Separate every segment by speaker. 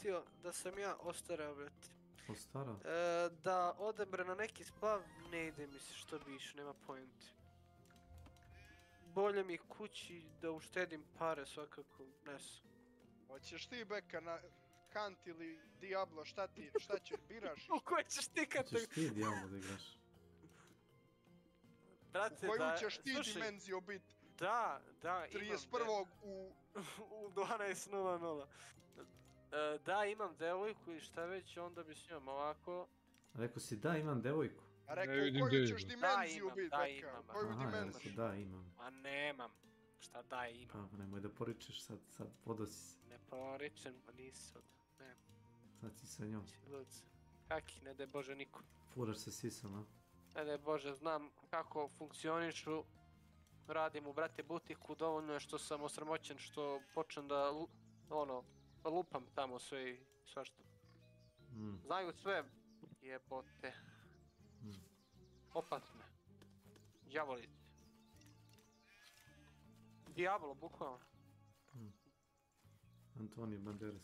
Speaker 1: shvatio da sam ja ostarao, brate.
Speaker 2: Ostarao?
Speaker 1: Da odem na neki splav, ne ide mi se što biš, nema point. Bolje mi kući da uštedim pare svakako, ne znam.
Speaker 3: Hoćeš ti Beka na Hunt ili Diablo, šta će, biraš?
Speaker 1: U koje ćeš ti
Speaker 2: Hoćeš ti Diablo da igraš?
Speaker 1: Brate,
Speaker 3: u koju ćeš ti dimenziju bit?
Speaker 1: Da, imam.
Speaker 3: 31.
Speaker 1: u 12.00. Da, imam devojku i šta već, onda bi s njom ovako...
Speaker 2: Rekao si da, imam devojku.
Speaker 3: A rekao, u koju ćeš dimenziju bit, Beka? Koju dimenziju?
Speaker 2: Da, imam.
Speaker 1: A nemam. Šta da imam?
Speaker 2: Pa, nemoj da poričeš sad podosi se.
Speaker 1: Ne poričem, pa nisam. Ne.
Speaker 2: Sad si sa njom.
Speaker 1: Kaki, ne daj Bože niko.
Speaker 2: Furaš se sisom, a?
Speaker 1: Ne daj Bože, znam kako funkcionišu. Radim u brate butiku, dovoljno je što sam osramoćen, što počnem da lupam tamo sve i svašta. Znaju sve, jebote. Opasne. Djavolice. Diablo, bukvalno.
Speaker 2: Antonio Banderas.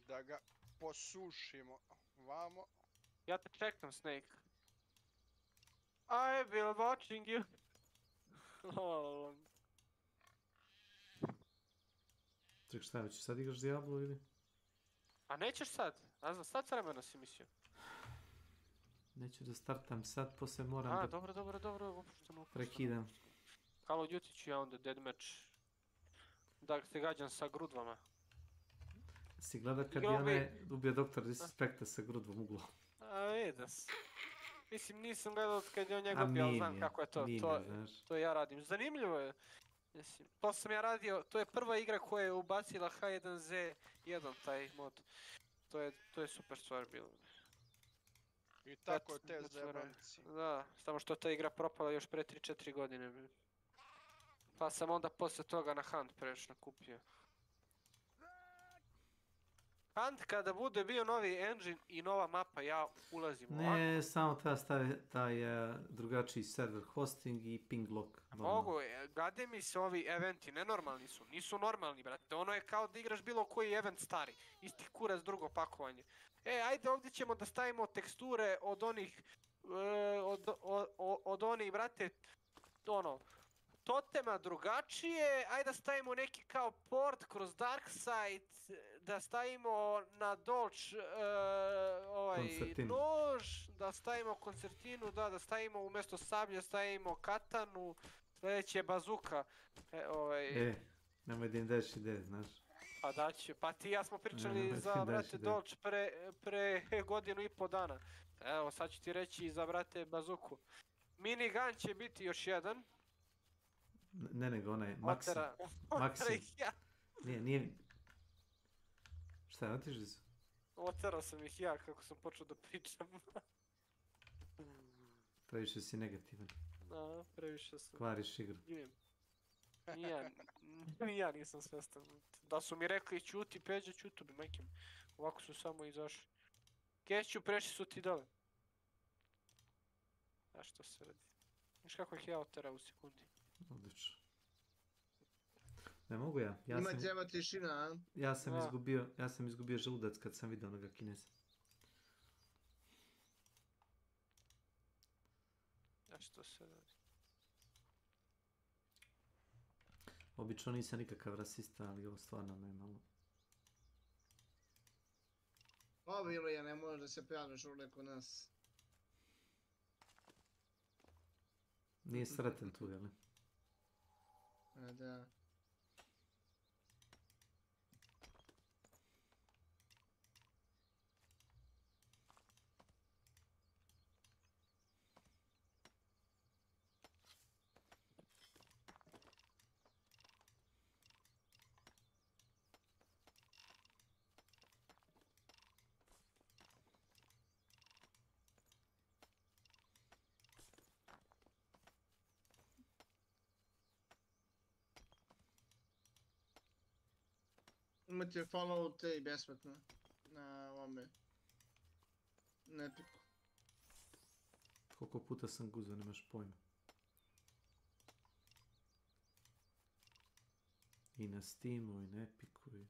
Speaker 3: Da ga posušimo. Vamo.
Speaker 1: Ja te čekam, Snake. I will watching you.
Speaker 2: Ček, šta, već sad igraš Diablo ili?
Speaker 1: A nećeš sad? A za sad vremena si mislio?
Speaker 2: Neću da startam sad, poslije moram da...
Speaker 1: dobro, opušteno.
Speaker 2: Prekidam.
Speaker 1: Call of Duty ću ja onda deadmatch. Da se gađam sa grudvama.
Speaker 2: Si gleda kad je onaj ubio doktor Disrespekta sa grudvom uglom.
Speaker 1: A vidas. Mislim, nisam gledao kad je on njega ubio, ali znam kako je to. To ja radim. Zanimljivo je. Mislim, to sam ja radio, to je prva igra koja je ubacila H1Z1 taj mod. To je super stvar bilo.
Speaker 3: I tako je te zemanci.
Speaker 1: Da, samo što ta igra propala još pre 3-4 godine. Pa sam onda posle toga na Hunt prešao kupio. Hunt kada bude bio novi engine i nova mapa, ja ulazim ovako.
Speaker 2: Ne, samo treba staviti taj drugačiji server hosting i ping lock.
Speaker 1: Mogu, gade mi se ovi eventi, nenormalni su, nisu normalni, brate. Ono je kao da igraš bilo koji event stari, isti kurac drugo pakovanje. Ajde ovdje ćemo da stavimo teksture od onih, brate, totema drugačije, ajde da stavimo neki kao port kroz Darkside, da stavimo na Dolč nož, da stavimo koncertinu, da stavimo umjesto sablje, stavimo katanu, sljedeće je bazuka.
Speaker 2: Nemoj da im daješ ideje, znaš.
Speaker 1: Pa daću, pa ti i ja smo pričali za brate Dolč pre godinu i po dana. Evo sad ću ti reći za brate bazuku. Minigun će biti još jedan.
Speaker 2: Ne nego onaj Maksim. Nije... Šta, otiš li su?
Speaker 1: Oterao sam ih ja kako sam počeo da pričam.
Speaker 2: Previše si negativan.
Speaker 1: Da, previše sam.
Speaker 2: Kvariš igru.
Speaker 1: Ni ja nisam svestan. Da su mi rekli ćuti, Peđa, ćutu bi, majke mi. Ovako su samo izašli. Keću, prešli su ti dole. A što se radi? Viš kako ih ja oterao u sekundi.
Speaker 2: Odlično. Ne mogu ja.
Speaker 4: Ima treba tišina, a?
Speaker 2: Ja sam izgubio želudac kad sam vidio onoga Kineza.
Speaker 1: A što se radi?
Speaker 2: Obično nisam nikakav rasista, ali ovo stvarno me malo...
Speaker 4: Ovo Ilija, ne možeš da se prijavljaš ovdje kod nas.
Speaker 2: Nije sretan tu, jel?
Speaker 4: A da. Imate Fallout i besplatno na ovome, na Epiku.
Speaker 2: Koliko puta sam guzao, nemaš pojma. I na Steamu i na Epiku.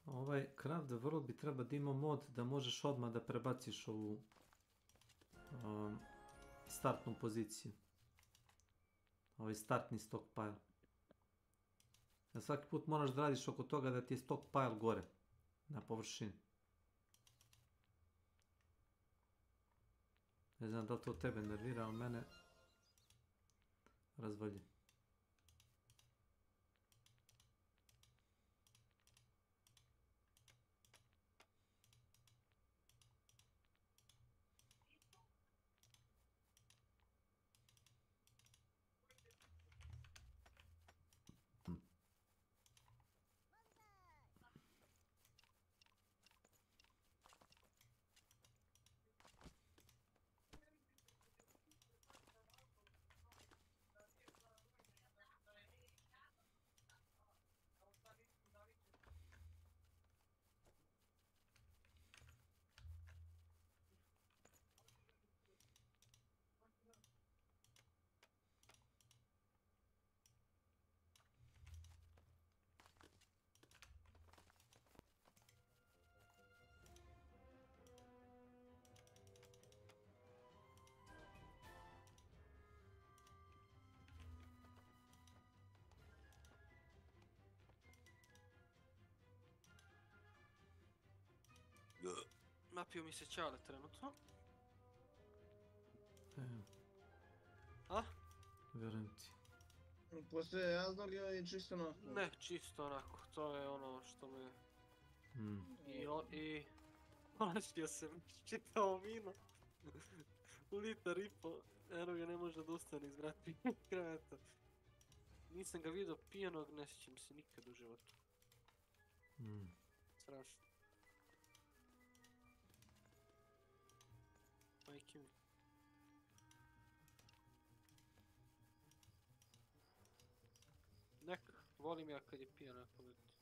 Speaker 2: Ovaj Craft the World bi treba da ima mod da možeš odmah da prebaciš ovu startnu poziciju. Ovaj startni stockpile. Da svaki put moraš da radiš oko toga da ti je stockpile gore, na površini. Ne znam da li to tebe nervira, ali mene razvalji.
Speaker 1: Napio mi se čale trenutno.
Speaker 2: A? Vjerujem ti.
Speaker 4: Postoje jaznog ili čisto onako?
Speaker 1: Ne, čisto onako, to je ono što me... I... Polačio sam čitao vino. Litar i po, eno ga ne može da ustane iz kreveta. Nisam ga vidio pijanog, ne sjećam se nikad u životu. Strašno. Majke mi. Neka, volim ja kad je pijan ako vidite.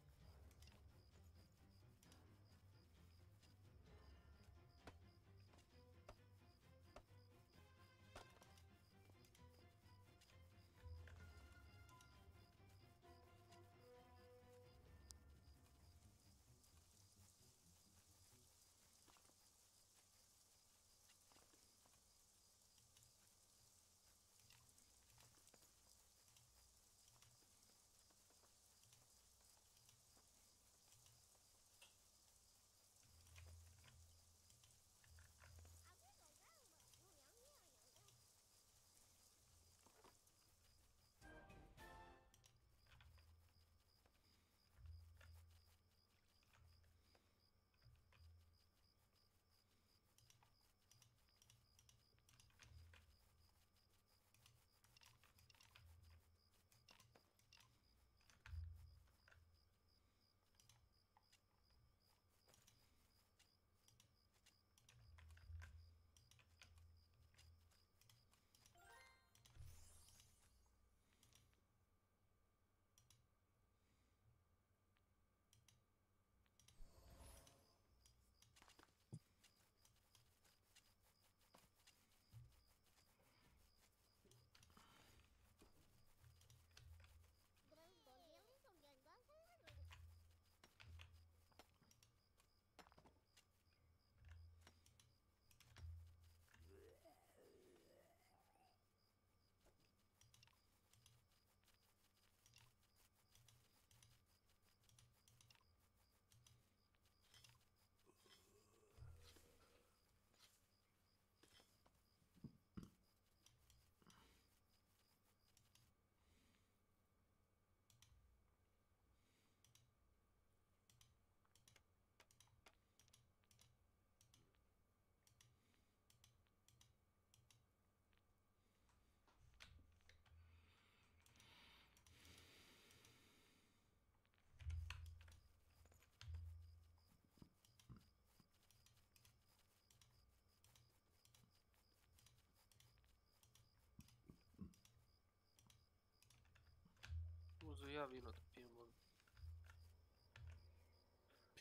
Speaker 1: Uzeo ja vino da pijem vodu.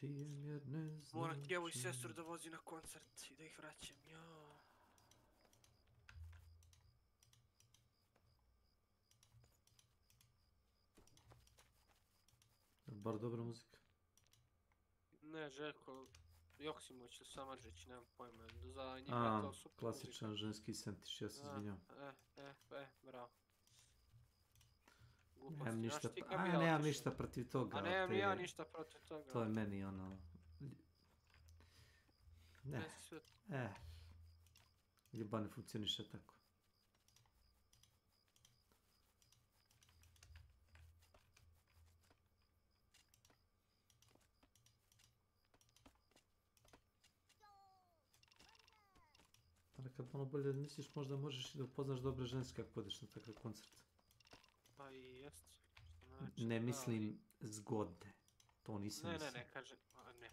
Speaker 2: Pijem jer ne znam.
Speaker 1: Moram djevu i sestru da vozi na koncert i da ih vraćam, jao.
Speaker 2: Bar dobra muzika.
Speaker 1: Ne, Željko, Joksimović ili Samardžić, nemam pojma. Za njima je to super muzika.
Speaker 2: Klasičan ženski sentiš, ja se izvinjam.
Speaker 1: Bravo.
Speaker 2: Nemam ništa protiv toga.
Speaker 1: A nemam ni ja ništa protiv toga.
Speaker 2: To je meni ono... Ne. Ljubav ne funkcioniše tako. Pa nekad malo bolje da misliš, možda možeš i da upoznaš dobre ženske ako odeš na takav koncert.
Speaker 1: Pa i jest.
Speaker 2: Ne mislim zgodne. To nisam mislim.
Speaker 1: Ne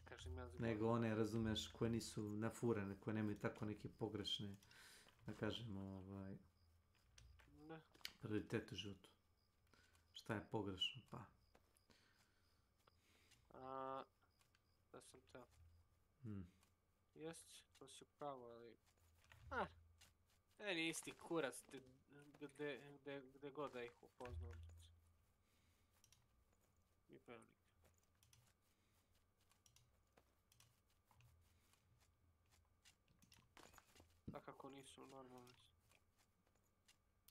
Speaker 1: kažem ja zgodne.
Speaker 2: Nego one, razumeš, koje nisu nafurene, koje nemaju tako neke pogrešne, da kažemo, prioritet u životu. Šta je pogrešno, pa?
Speaker 1: Da sam teo. Jest, to si upravo, ali... Meni isti kurac, gde god da ih upoznam. I pravnik. A kako nisu normalni?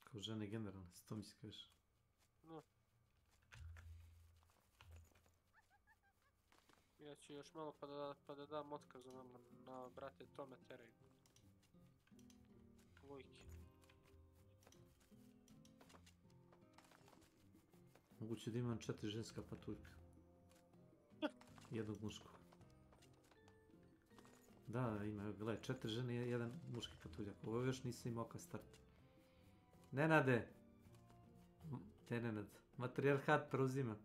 Speaker 2: Kao žene generalne, to mi se kažeš.
Speaker 1: No. Ja ću još malo pa da dam otkaz na brate Tome Terej. Wekeend.
Speaker 2: Moguće da imam 4 ženska patuljka. Jednog muškog. Da, ima, gledaj, 4 žene i 1 muški patuljak. Ovo još nisam imao ka start. Nenade! Te Nenad. Matrijarhat preuzima.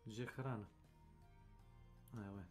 Speaker 2: Gdje je hrana? Evo je.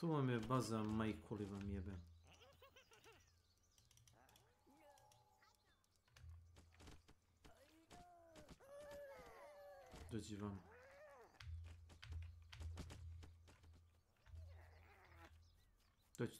Speaker 2: Tu vam je baza, majku li vam jebe. Dođi vam. Dođi.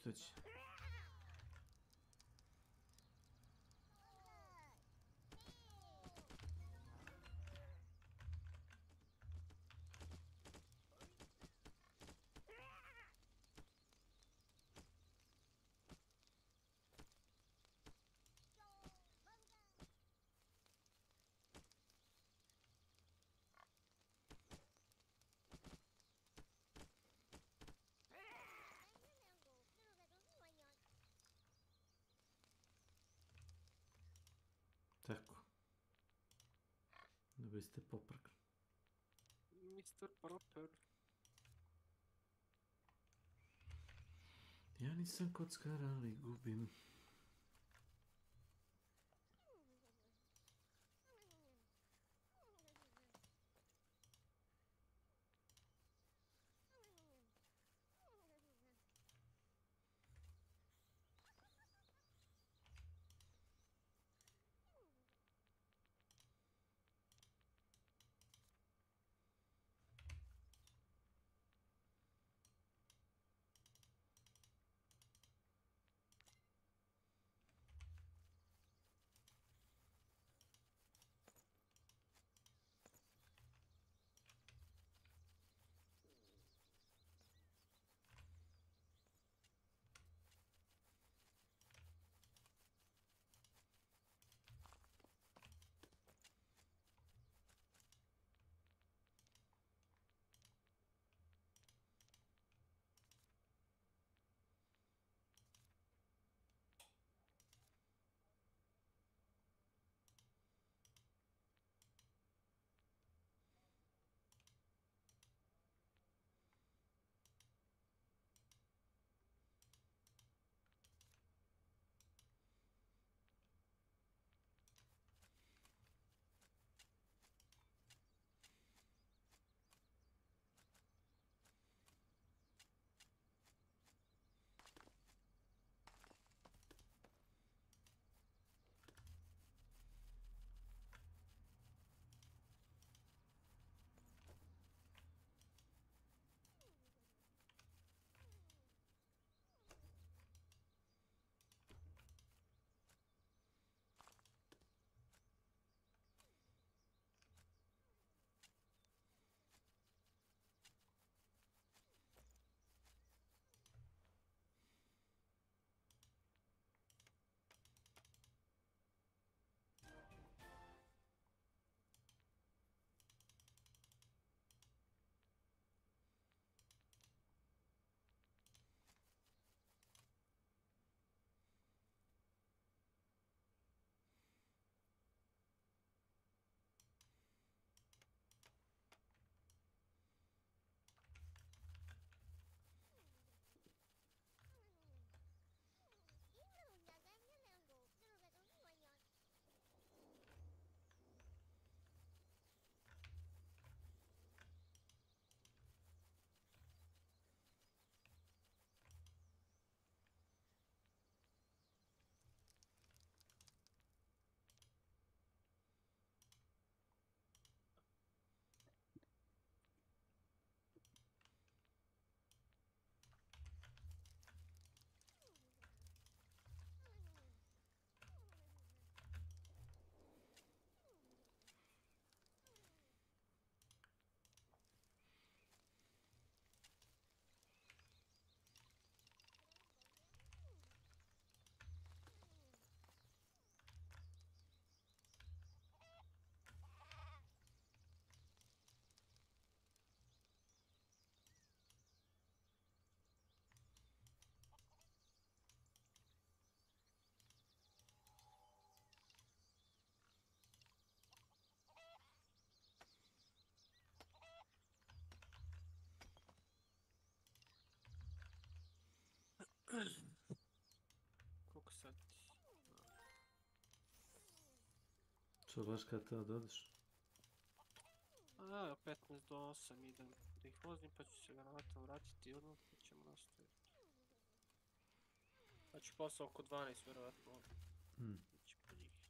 Speaker 2: Tako. Da biste poprkli.
Speaker 1: Mr. Proper.
Speaker 2: Ja nisam kockar, ali gubim.
Speaker 1: Koliko sati?
Speaker 2: Što baš kad te odeš?
Speaker 1: A, 15 do 8 idem da ih vozim pa ću se vjerovatno vratiti odmah pa ćemo nastaviti. Pa ću posao oko 12 vjerovatno ići po njih.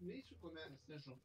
Speaker 4: Nisu kod mene, Snežo.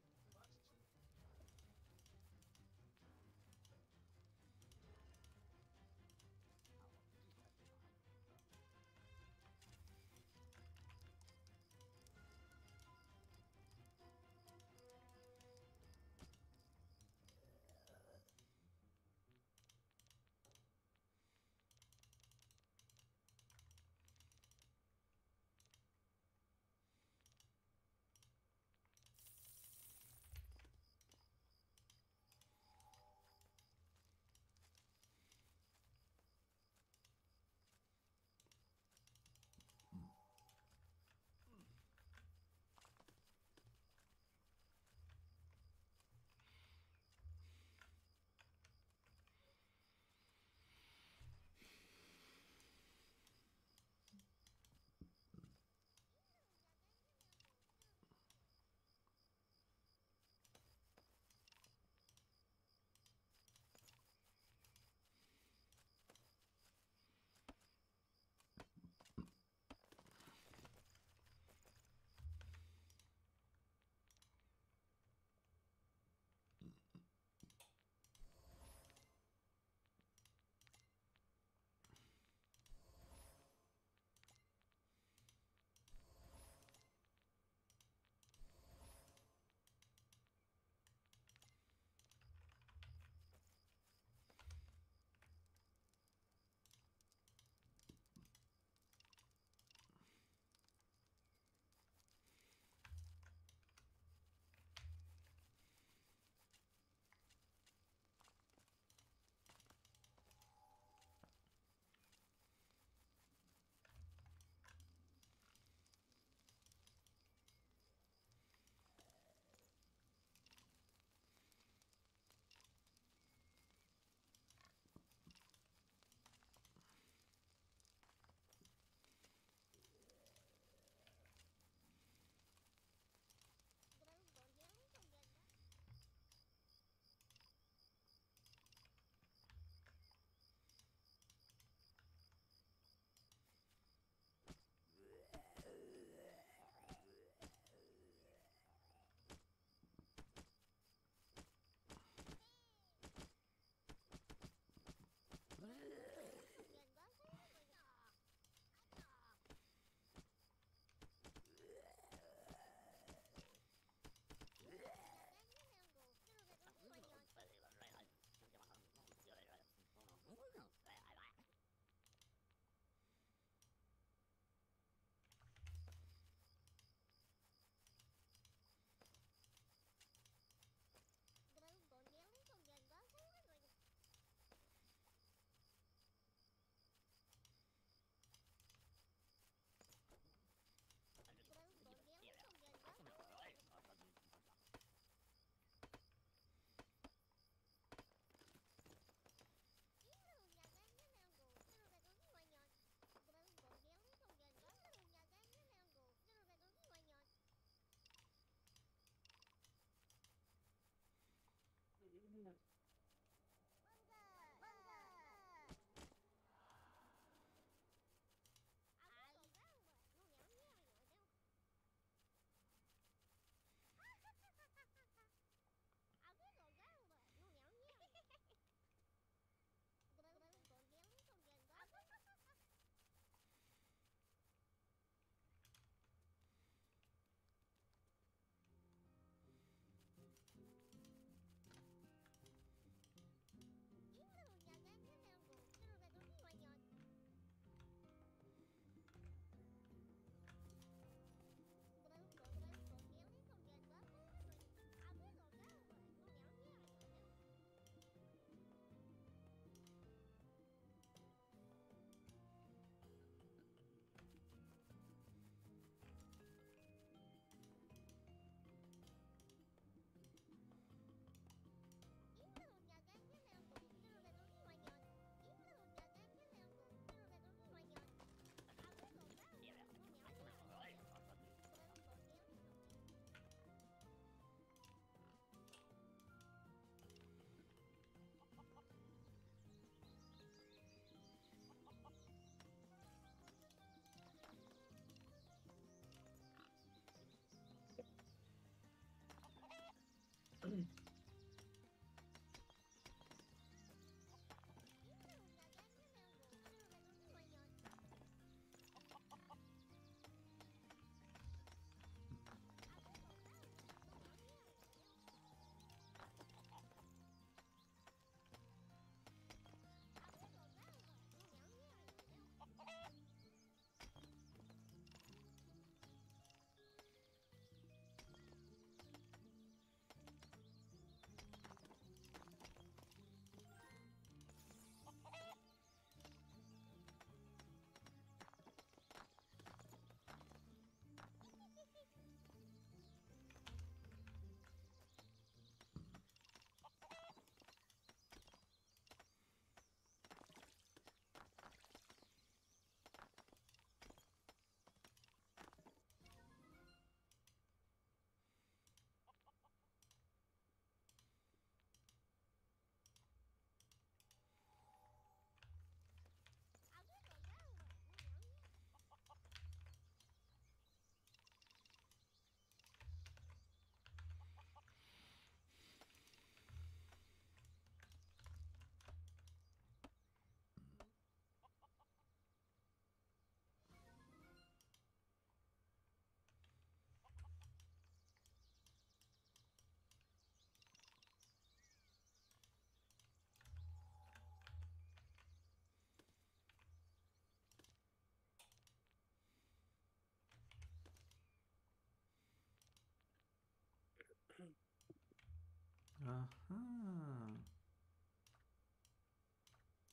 Speaker 2: Aha.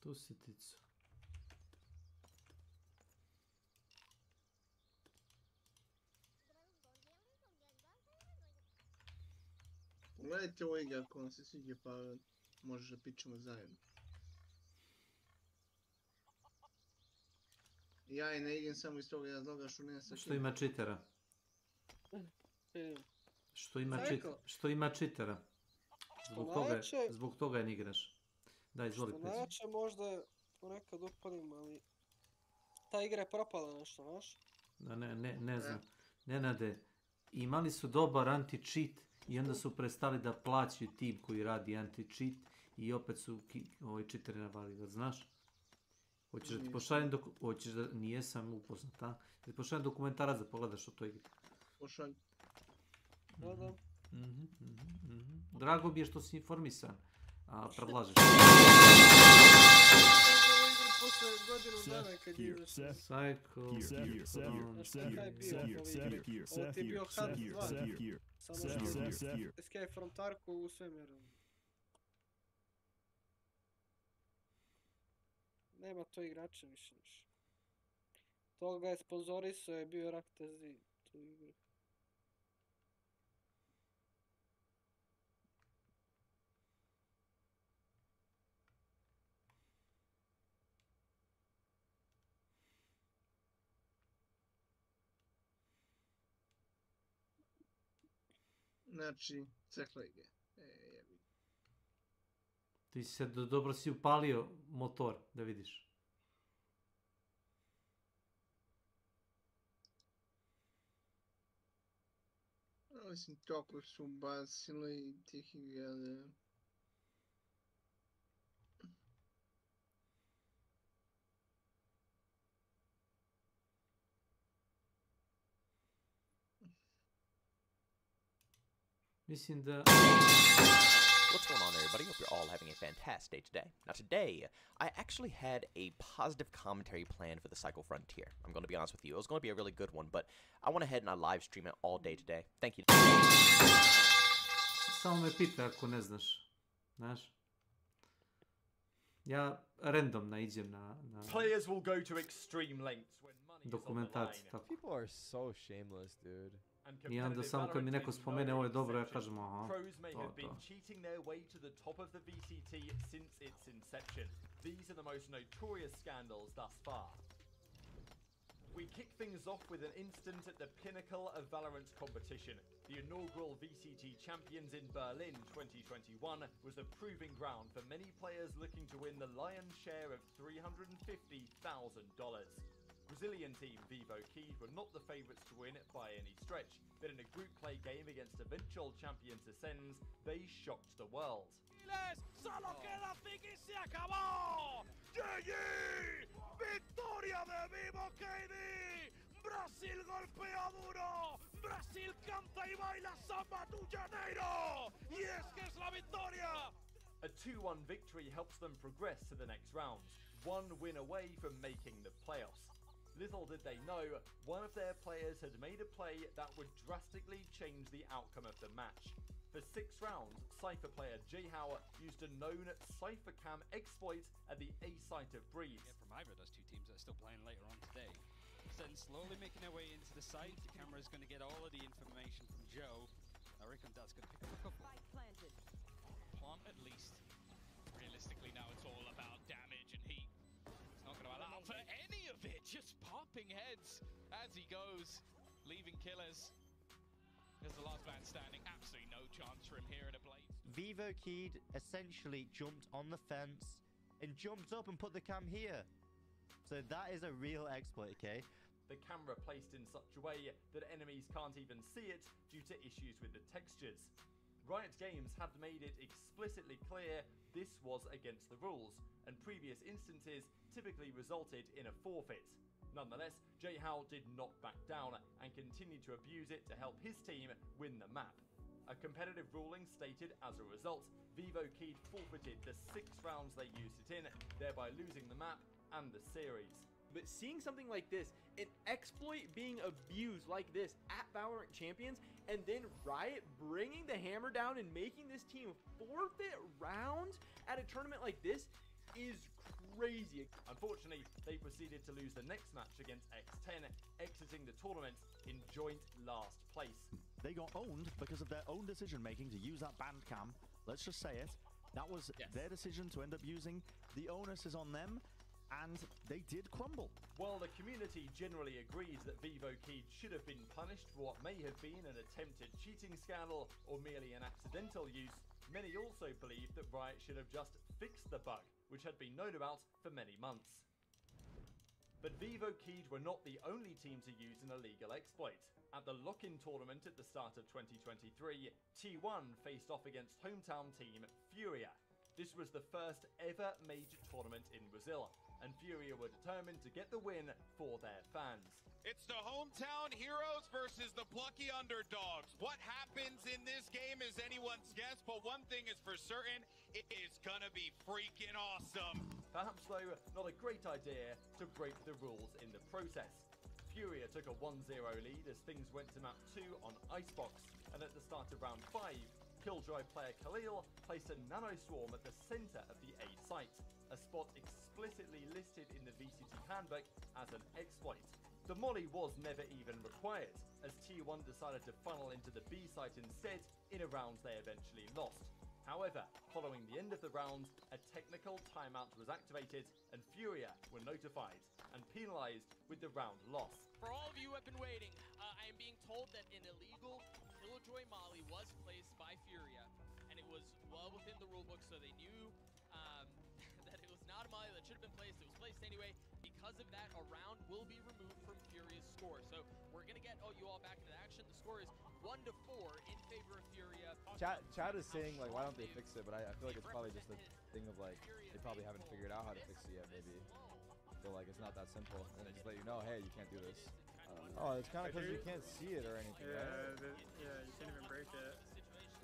Speaker 2: Tu si ticu.
Speaker 4: Pogledajte ovo igra ako vam se sviđa pa možeš da pičemo zajedno. Ja i ne igram samo iz toga razloga što nema sa
Speaker 2: Što ima čitera? Što ima čitera? Zbog toga ne igraš. Da, izvoli
Speaker 1: Što najjače možda ponekad upalim, ali ta igra je propala nešto, znaš?
Speaker 2: Da, ne znam. Nenade, imali su dobar anti-cheat i onda su prestali da plaćaju tim koji radi anti-cheat i opet su čiteri navalili, znaš? Hoćeš da ti pošaljem nijesam upoznat, a? Da ti pošaljem dokumentarac da pogledaš o toj igri.
Speaker 4: Pošalj.
Speaker 1: Da.
Speaker 2: Drago mi je što si informisan, a predlažeš.
Speaker 1: Posle godinu dana kad je izašao.
Speaker 2: Cycle.
Speaker 1: Šta je bio igri? Ovo ti je bio Hard 2. Samo što Escape from Tarkov u svemiru. Nema to igrača više. Toga je sponzorisao je bio Raktezi tu igru.
Speaker 4: Znači, cekla igre.
Speaker 2: Ti si se dobro si upalio motor, da vidiš.
Speaker 4: Mislim, toliko su bacili tih igra.
Speaker 2: Mislim da...
Speaker 5: What's going on, everybody? Hope you're all having a fantastic day today. Now today, I actually had a positive commentary planned for the Cycle Frontier. I'm going to be honest with you. It was going to be a really good one, but I went ahead and I live streamed it all day today. Thank you.
Speaker 2: Samo me pita ako ne znaš. Znaš? Ja random naiđem na...
Speaker 6: Players will go to extreme lengths when money is on the
Speaker 2: dokumentarci,
Speaker 6: line.
Speaker 2: tako.
Speaker 7: People are so shameless, dude.
Speaker 2: I onda samo kad mi neko spomene ovo je dobro, ja kažem aha,
Speaker 6: Pros may have been
Speaker 2: to.
Speaker 6: cheating their way to the top of the VCT since its inception. These are the most notorious scandals thus far. We kick things off with an instant at the pinnacle of Valorant's competition. The inaugural VCT Champions in Berlin 2021 was a proving ground for many players looking to win the lion's share of $350,000. Brazilian team Wekeend were not the favourites to win by any stretch, but in a group play game against eventual champions Ascends, they shocked the world.
Speaker 8: ¡Solo queda Fig y se acabó! ¡GG! ¡Victoria de Wekeend! ¡Brasil golpea duro! ¡Brasil canta y baila samba tu Janeiro! ¡Y es que es la victoria!
Speaker 6: A 2-1 victory helps them progress to the next rounds, one win away from making the playoffs. Little did they know, one of their players had made a play that would drastically change the outcome of the match. For 6 rounds, Cypher player J-How used a known Cypher Cam exploit at the A site of Breeze.
Speaker 9: From either of those two teams that are still playing later on today. Then slowly making their way into the site, the camera is going to get all of the information from Joe. I reckon that's going to pick up a couple.
Speaker 8: Planted.
Speaker 9: Plant at least. Realistically now it's all about damage and heat. It's not going to allow for any of it, just popping heads as he goes, leaving killers. There's the last man standing, absolutely no chance for him here at a blade.
Speaker 10: Wekeend essentially jumped on the fence and jumped up and put the cam here. So that is a real exploit, okay?
Speaker 6: The camera placed in such a way that enemies can't even see it due to issues with the textures. Riot Games have made it explicitly clear this was against the rules, and previous instances typically resulted in a forfeit. Nonetheless, J-How did not back down and continued to abuse it to help his team win the map. A competitive ruling stated as a result, Wekeend forfeited the 6 rounds they used it in, thereby losing the map and the series.
Speaker 11: But seeing something like this, an exploit being abused like this at Valorant Champions, and then Riot bringing the hammer down and making this team forfeit rounds at a tournament like this is crazy.
Speaker 6: Unfortunately, they proceeded to lose the next match against X10, exiting the tournament in joint last place.
Speaker 8: They got owned because of their own decision making to use that band cam. Let's just say it. That was their decision to end up using. The onus is on them, and they did crumble.
Speaker 6: While the community generally agrees that Wekeend should have been punished for what may have been an attempted cheating scandal or merely an accidental use, many also believe that Riot should have just fixed the bug, which had been known about for many months. But Wekeend were not the only team to use an illegal exploit. At the lock-in tournament at the start of 2023, T1 faced off against hometown team Furia. This was the first ever major tournament in Brazil, and Furia were determined to get the win for their fans.
Speaker 12: It's the hometown heroes versus the plucky underdogs. What happens in this game is anyone's guess, but one thing is for certain, it is gonna be freaking awesome.
Speaker 6: Perhaps, though, not a great idea to break the rules in the process. Furia took a 1-0 lead as things went to map 2 on Icebox, and at the start of round 5, Killjoy player Khalil placed a nano swarm at the center of the A site, a spot explicitly listed in the VCT handbook as an exploit. The molly was never even required, as T1 decided to funnel into the B site instead in a round they eventually lost. However, following the end of the round, a technical timeout was activated and Furia were notified and penalized with the round loss.
Speaker 13: For all of you who have been waiting, I am being told that an illegal Killjoy molly was placed by Furia, and it was well within the rulebook, so they knew that it was not a molly that should have been placed. It was placed anyway. Because of that, a round will be removed from Furia's score. So we're going to get you all back into action. The score is 1-4 in favor of Furia.
Speaker 7: Chat is saying, like, why don't they fix it? But I feel like it's probably just a thing of, like, they probably haven't figured out how to fix it yet, maybe. So, like, it's not that simple. And they just let you know, hey, you can't do this. Oh, it's kind of because you can't see it or anything, right?
Speaker 14: Yeah, you can't even break it.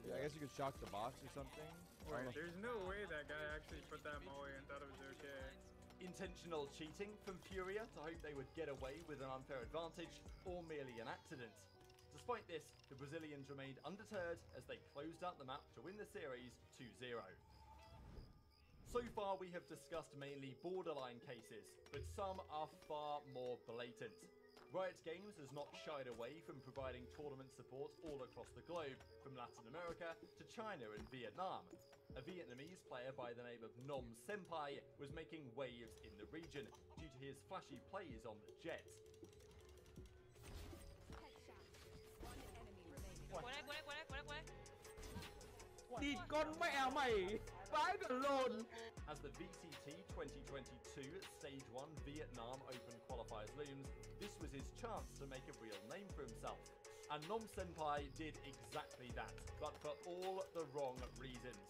Speaker 7: Yeah, I guess you could shock the box or something.
Speaker 14: Wait, there's no way that guy actually put that molly and thought it was okay.
Speaker 6: Intentional cheating from Furia to hope they would get away with an unfair advantage, or merely an accident. Despite this, the Brazilians remained undeterred as they closed out the map to win the series 2-0. So far we have discussed mainly borderline cases, but some are far more blatant. Riot Games has not shied away from providing tournament support all across the globe, from Latin America to China and Vietnam. A Vietnamese player by the name of Nom Senpai was making waves in the region due to his flashy plays on the jet. As the VCT 2022 Stage 1 Vietnam Open qualifiers looms, this was his chance to make a real name for himself. And Nom Senpai did exactly that, but for all the wrong reasons.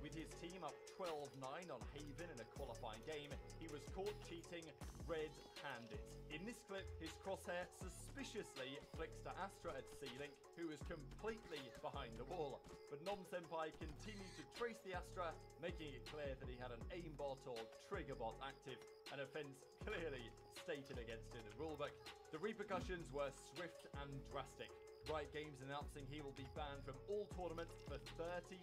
Speaker 6: With his team up 12-9 on Haven in a qualifying game, he was caught cheating red-handed. In this clip, his crosshair suspiciously flicks to Astra at C-Link, who was completely behind the wall. But Nom Senpai continued to trace the Astra, making it clear that he had an aimbot or triggerbot active, an offense clearly stated against in the rulebook. The repercussions were swift and drastic. Riot Games announcing he will be banned from all tournaments for 36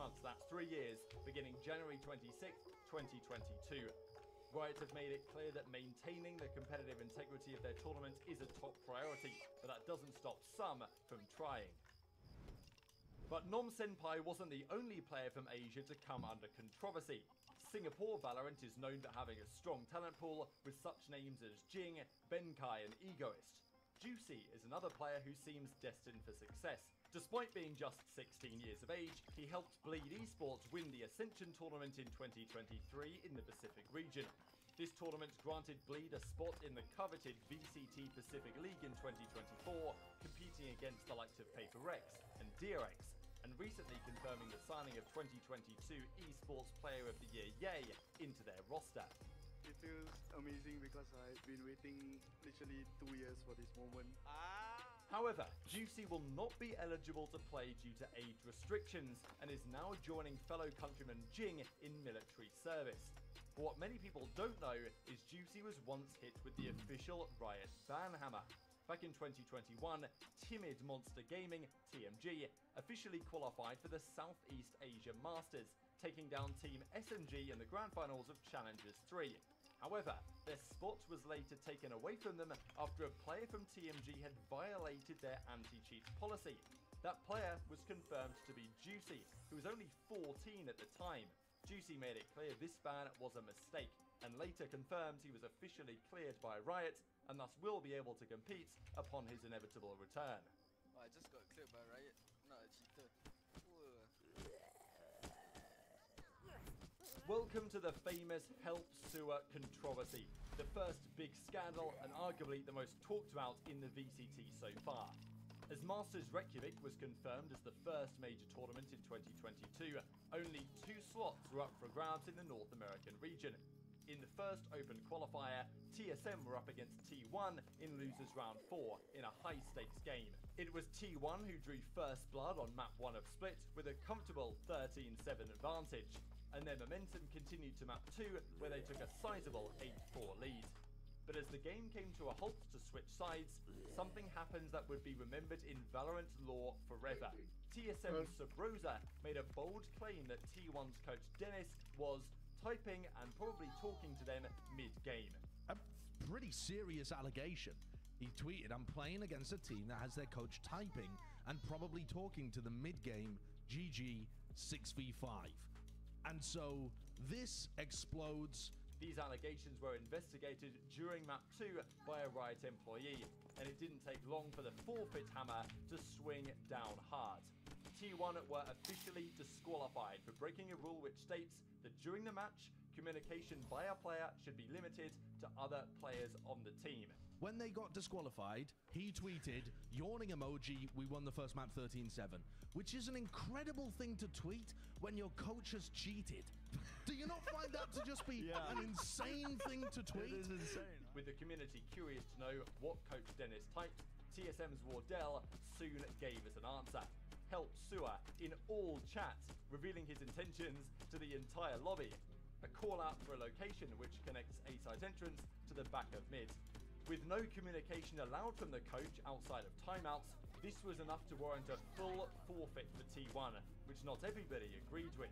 Speaker 6: months, that's 3 years, beginning January 26th, 2022. Riot have made it clear that maintaining the competitive integrity of their tournaments is a top priority, but that doesn't stop some from trying. But Nom Senpai wasn't the only player from Asia to come under controversy. Singapore Valorant is known for having a strong talent pool with such names as Jing, Benkai and Egoist. Juicy is another player who seems destined for success. Despite being just 16 years of age, he helped Bleed Esports win the Ascension tournament in 2023 in the Pacific region. This tournament granted Bleed a spot in the coveted VCT Pacific League in 2024, competing against the likes of Paper Rex and DRX, and recently confirming the signing of 2022 Esports Player of the Year Yay into their roster.
Speaker 15: It feels amazing because I've been waiting literally 2 years for this moment.
Speaker 6: However, Juicy will not be eligible to play due to age restrictions and is now joining fellow countryman Jing in military service. But what many people don't know is Juicy was once hit with the official Riot ban hammer. Back in 2021, Timid Monster Gaming, TMG, officially qualified for the Southeast Asia Masters, taking down Team SMG in the Grand Finals of Challengers 3. However, their spot was later taken away from them after a player from TMG had violated their anti-cheat policy. That player was confirmed to be Juicy, who was only 14 at the time. Juicy made it clear this ban was a mistake, and later confirmed he was officially cleared by Riot, and thus will be able to compete upon his inevitable return.
Speaker 16: I just got cleared by Riot, not a cheater.
Speaker 6: Welcome to the famous Help Sewer controversy, the first big scandal and arguably the most talked about in the VCT so far. As Masters Reykjavik was confirmed as the first major tournament in 2022, only 2 slots were up for grabs in the North American region. In the first open qualifier, TSM were up against T1 in losers round 4 in a high-stakes game. It was T1 who drew first blood on map 1 of Split with a comfortable 13-7 advantage, and their momentum continued to map 2 where they took a sizable 8-4 lead. But as the game came to a halt to switch sides, something happens that would be remembered in Valorant lore forever. TSM's Subrosa made a bold claim that T1's coach Dennis was typing and probably talking to them mid-game.
Speaker 17: A pretty serious allegation. He tweeted, "I'm playing against a team that has their coach typing and probably talking to them mid-game, GG 6v5. And so this explodes.
Speaker 6: These allegations were investigated during map 2 by a Riot employee, and it didn't take long for the forfeit hammer to swing down hard. T1 were officially disqualified for breaking a rule which states that during the match, communication by a player should be limited to other players on the team.
Speaker 17: When they got disqualified, he tweeted, "Yawning emoji, we won the first map 13-7, which is an incredible thing to tweet when your coach has cheated. Do you not find that to just be an insane thing to tweet?
Speaker 6: It is insane. With the community curious to know what Coach Dennis typed, TSM's Wardell soon gave us an answer. Help Sewer in all chats, revealing his intentions to the entire lobby. A call out for a location which connects A-side entrance to the back of mid. With no communication allowed from the coach outside of timeouts, this was enough to warrant a full forfeit for T1, which not everybody agreed with.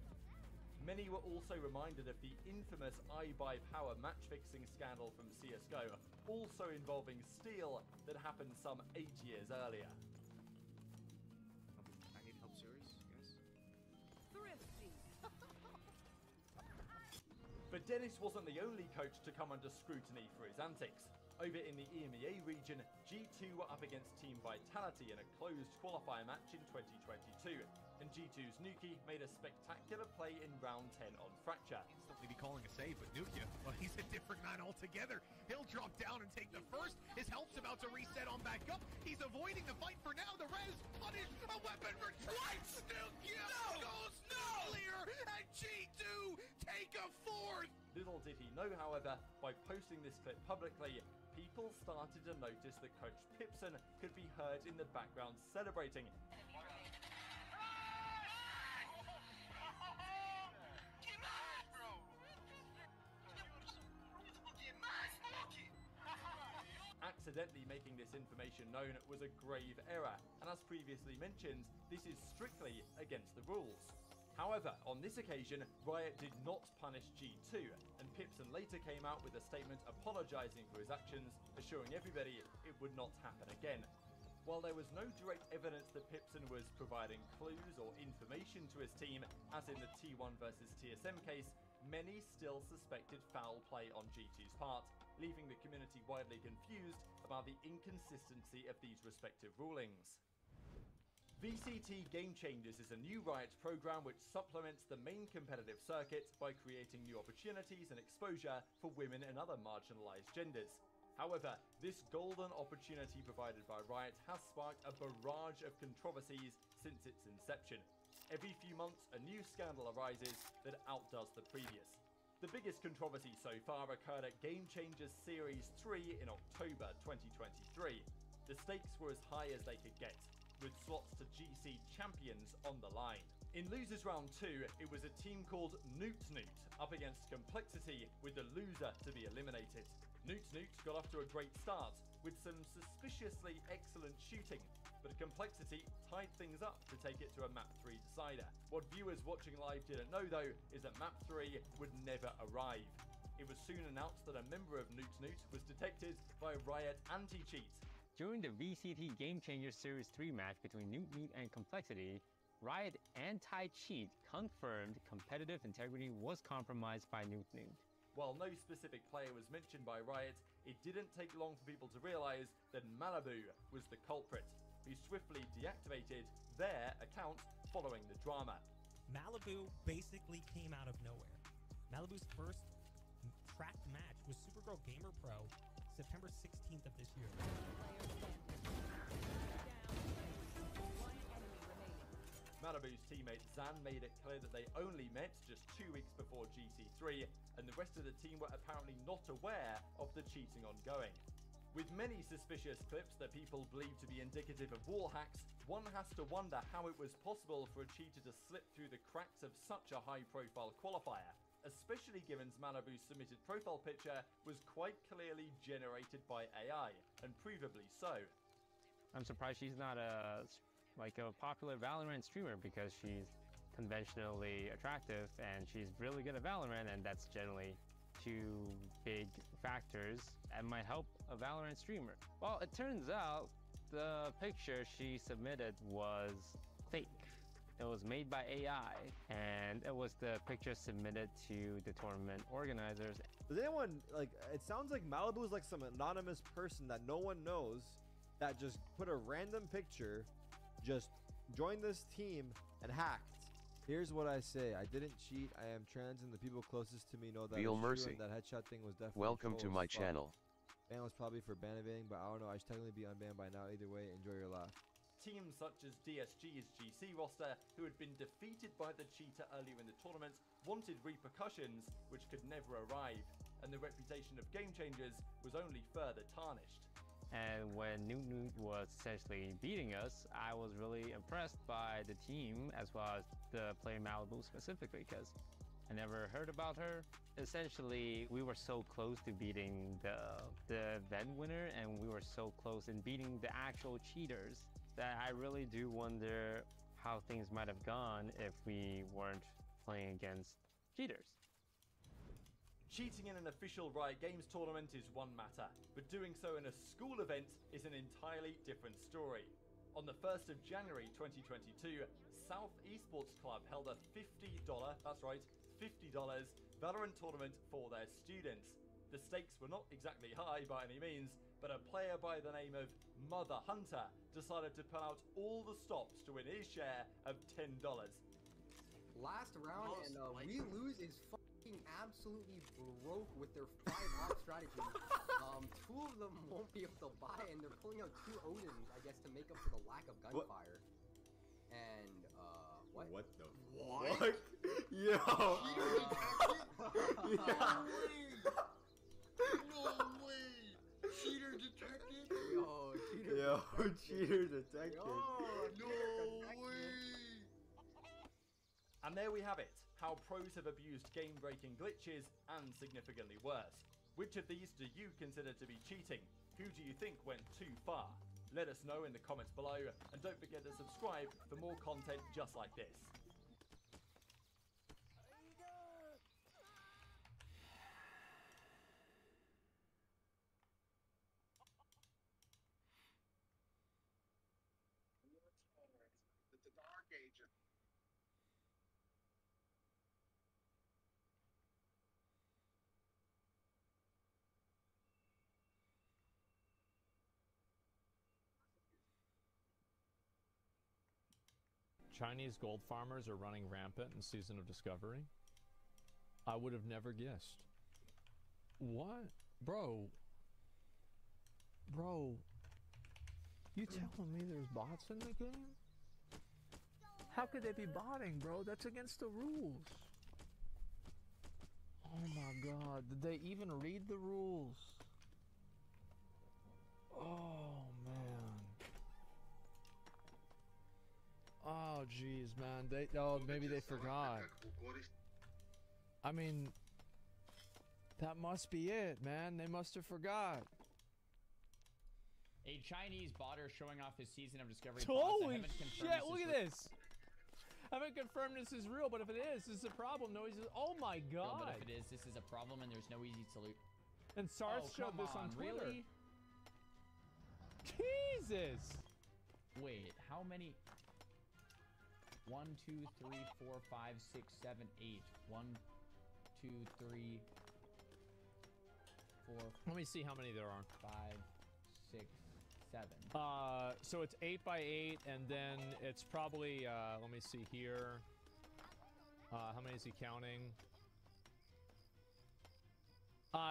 Speaker 6: Many were also reminded of the infamous iBuyPower match-fixing scandal from CSGO, also involving Steel, that happened some 8 years earlier.
Speaker 18: I need help, serious, guys.
Speaker 19: Thrifty.
Speaker 6: But Dennis wasn't the only coach to come under scrutiny for his antics. Over in the EMEA region, G2 were up against Team Vitality in a closed qualifier match in 2022, and G2's Nuki made a spectacular play in round 10 on Fracture.
Speaker 18: Instantly be calling a save, but Nuki, well, he's a different man altogether. He'll drop down and take the first. His health's about to reset on back up. He's avoiding the fight for now. The res punish, a weapon for twice. Nuki goes clear, and G2 take a fourth.
Speaker 6: Little did he know, however, by posting this clip publicly, people started to notice that Coach Pipson could be heard in the background celebrating. Accidentally making this information known was a grave error, and as previously mentioned, this is strictly against the rules. However, on this occasion, Riot did not punish G2, and Pipson later came out with a statement apologising for his actions, assuring everybody it would not happen again. While there was no direct evidence that Pipson was providing clues or information to his team, as in the T1 versus TSM case, many still suspected foul play on G2's part, leaving the community widely confused about the inconsistency of these respective rulings. VCT Game Changers is a new Riot program which supplements the main competitive circuit by creating new opportunities and exposure for women and other marginalized genders. However, this golden opportunity provided by Riot has sparked a barrage of controversies since its inception. Every few months, a new scandal arises that outdoes the previous. The biggest controversy so far occurred at Game Changers Series 3 in October 2023. The stakes were as high as they could get. with slots to GC champions on the line. In losers round 2, it was a team called Newt up against Complexity, with the loser to be eliminated. Newt got off to a great start with some suspiciously excellent shooting, but Complexity tied things up to take it to a map 3 decider. What viewers watching live didn't know though is that map 3 would never arrive. It was soon announced that a member of Newt was detected by Riot anti-cheat.
Speaker 20: During the VCT Game Changer Series 3 match between Newt and Complexity, Riot anti-cheat confirmed competitive integrity was compromised by Newt.
Speaker 6: While no specific player was mentioned by Riot, it didn't take long for people to realize that Malibu was the culprit, who swiftly deactivated their account following the drama.
Speaker 21: Malibu basically came out of nowhere. Malibu's first tracked match was Supergirl Gamer Pro, September 16th of this year.
Speaker 6: Malibu's teammate Zan made it clear that they only met just 2 weeks before GC3, and the rest of the team were apparently not aware of the cheating ongoing. With many suspicious clips that people believe to be indicative of wall hacks, one has to wonder how it was possible for a cheater to slip through the cracks of such a high-profile qualifier, especially given Malibu's submitted profile picture was quite clearly generated by AI, and provably so.
Speaker 20: I'm surprised she's not a popular Valorant streamer, because she's conventionally attractive and she's really good at Valorant, and that's generally 2 big factors that might help a Valorant streamer. Well, it turns out the picture she submitted was fake. It was made by AI, and it was the picture submitted to the tournament organizers.
Speaker 7: Does anyone, it sounds like Malibu is like some anonymous person that no one knows that just put a random picture, just joined this team and hacked. Here's what I say: I didn't cheat. I am trans, and the people closest to me know that
Speaker 22: Feel
Speaker 7: it's
Speaker 22: mercy.
Speaker 7: true, and that headshot thing was definitely
Speaker 22: Welcome to
Speaker 7: troll
Speaker 22: my
Speaker 7: as fuck.
Speaker 22: channel.
Speaker 7: Ban was probably for ban evading, but I don't know. I should technically be unbanned by now. Either way, enjoy your laugh.
Speaker 6: Teams such as DSG's GC roster, who had been defeated by the cheater earlier in the tournament, wanted repercussions which could never arrive, and the reputation of Game Changers was only further tarnished.
Speaker 20: And when Newt was essentially beating us, I was really impressed by the team, as well as the player Malibu specifically, because I never heard about her. Essentially, we were so close to beating the event winner, and we were so close in beating the actual cheaters, that I really do wonder how things might have gone if we weren't playing against cheaters.
Speaker 6: Cheating in an official Riot Games tournament is one matter, but doing so in a school event is an entirely different story. On the 1st of January 2022, South Esports Club held a $50, that's right, $50 Valorant tournament for their students. The stakes were not exactly high by any means, but a player by the name of Mother Hunter decided to pull out all the stops to win his share of $10.
Speaker 23: Last round, and we lose is fucking absolutely broke with their 5-op strategy. 2 of them won't be able to buy, and they're pulling out 2 Odins, I guess, to make up for the lack of gunfire. And, what?
Speaker 7: What the
Speaker 23: What?
Speaker 7: Yo!
Speaker 23: No way! Cheater detected? Yo,
Speaker 7: cheater detected.
Speaker 23: No way!
Speaker 6: And there we have it, how pros have abused game-breaking glitches and significantly worse. Which of these do you consider to be cheating? Who do you think went too far? Let us know in the comments below, and don't forget to subscribe for more content just like this.
Speaker 4: The Dark Agent.
Speaker 24: Chinese gold farmers are running rampant in Season of Discovery. I would have never guessed. What? Bro. You telling me there's bots in the game? How could they be botting, bro? That's against the rules. Oh my god, did they even read the rules? Oh man. Oh, jeez, man. Maybe they forgot. I mean, that must be it, man. They must have forgot.
Speaker 1: A Chinese botter showing off his season of Discovery.
Speaker 24: Holy shit, look at this. I haven't confirmed this is real, but if it is, this is a problem. No easy. Oh my god.
Speaker 1: No, but if it is, this is a problem and there's no easy solution.
Speaker 24: And Sars showed this on Twitter.
Speaker 1: Really?
Speaker 24: Jesus.
Speaker 1: Wait, how many? 1, 2, 3, 4, 5, 6, 7, 8. 1, 2, 3, 4.
Speaker 24: Let me see how many there are.
Speaker 1: 5, 6, 7.
Speaker 24: So it's 8 by 8, and then it's probably let me see here. How many is he counting?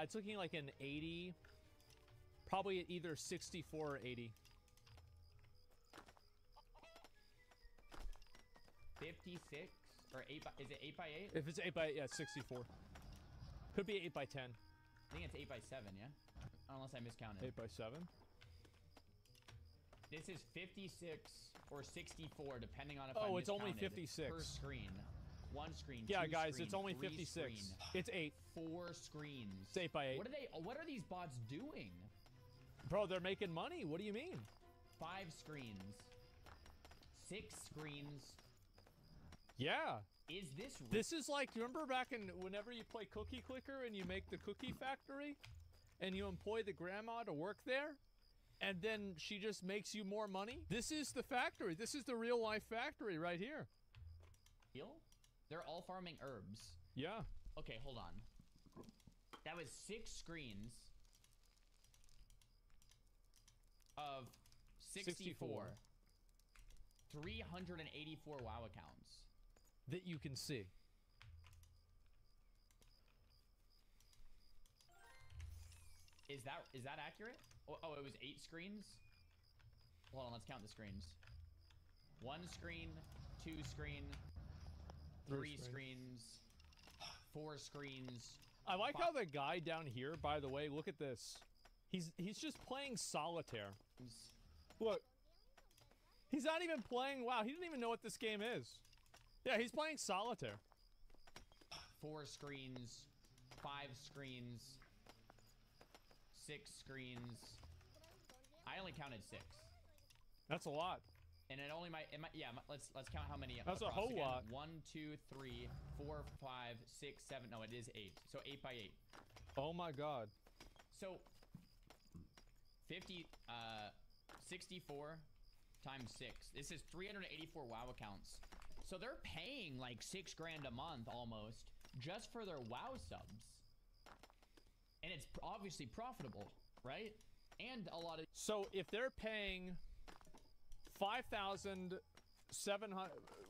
Speaker 24: It's looking like an 80. Probably either 64 or 80.
Speaker 1: 56 or 8 by, is it 8 by 8?
Speaker 24: If it's 8 by 8, yeah, it's 64. Could be 8 by 10.
Speaker 1: I think it's 8 by 7, yeah? Unless I miscounted.
Speaker 24: 8 by 7.
Speaker 1: This is 56 or 64, depending on if I
Speaker 24: Oh, it's only
Speaker 1: miscounted
Speaker 24: 56.
Speaker 1: per screen. One screen.
Speaker 24: Yeah,
Speaker 1: two
Speaker 24: guys,
Speaker 1: screen,
Speaker 24: it's only
Speaker 1: 3
Speaker 24: 56.
Speaker 1: screen,
Speaker 24: It's 8.
Speaker 1: 4 screens.
Speaker 24: It's 8 by 8.
Speaker 1: What are these bots doing?
Speaker 24: Bro, they're making money. What do you mean?
Speaker 1: 5 screens. 6 screens.
Speaker 24: Yeah.
Speaker 1: Is this real?
Speaker 24: This is like, remember back in whenever you play Cookie Clicker and you make the cookie factory and you employ the grandma to work there and then she just makes you more money? This is the factory. This is the real life factory right here.
Speaker 1: Real? They're all farming herbs.
Speaker 24: Yeah.
Speaker 1: Okay, hold on. That was 6 screens of 64. 384 WoW accounts.
Speaker 24: That you can see.
Speaker 1: Is that accurate? Oh, it was 8 screens? Hold on, let's count the screens. 1 screen, 2 screen, 3 screens, 4 screens.
Speaker 24: I like how the guy down here, by the way, look at this. He's just playing solitaire. Look. He's not even playing WoW. He doesn't even know what this game is. Yeah, he's playing solitaire.
Speaker 1: 4 screens, 5 screens, 6 screens. I only counted 6.
Speaker 24: That's a lot.
Speaker 1: And it only might, let's count how many.
Speaker 24: That's a whole
Speaker 1: again.
Speaker 24: lot.
Speaker 1: 1, 2, 3, 4, 5, 6, 7. No, it is 8. So 8 by 8.
Speaker 24: Oh my god.
Speaker 1: So 64 times 6. This is 384 WoW accounts. So they're paying like 6 grand a month almost just for their WoW subs. And it's obviously profitable, right? And a lot of...
Speaker 24: So if they're paying 5,700...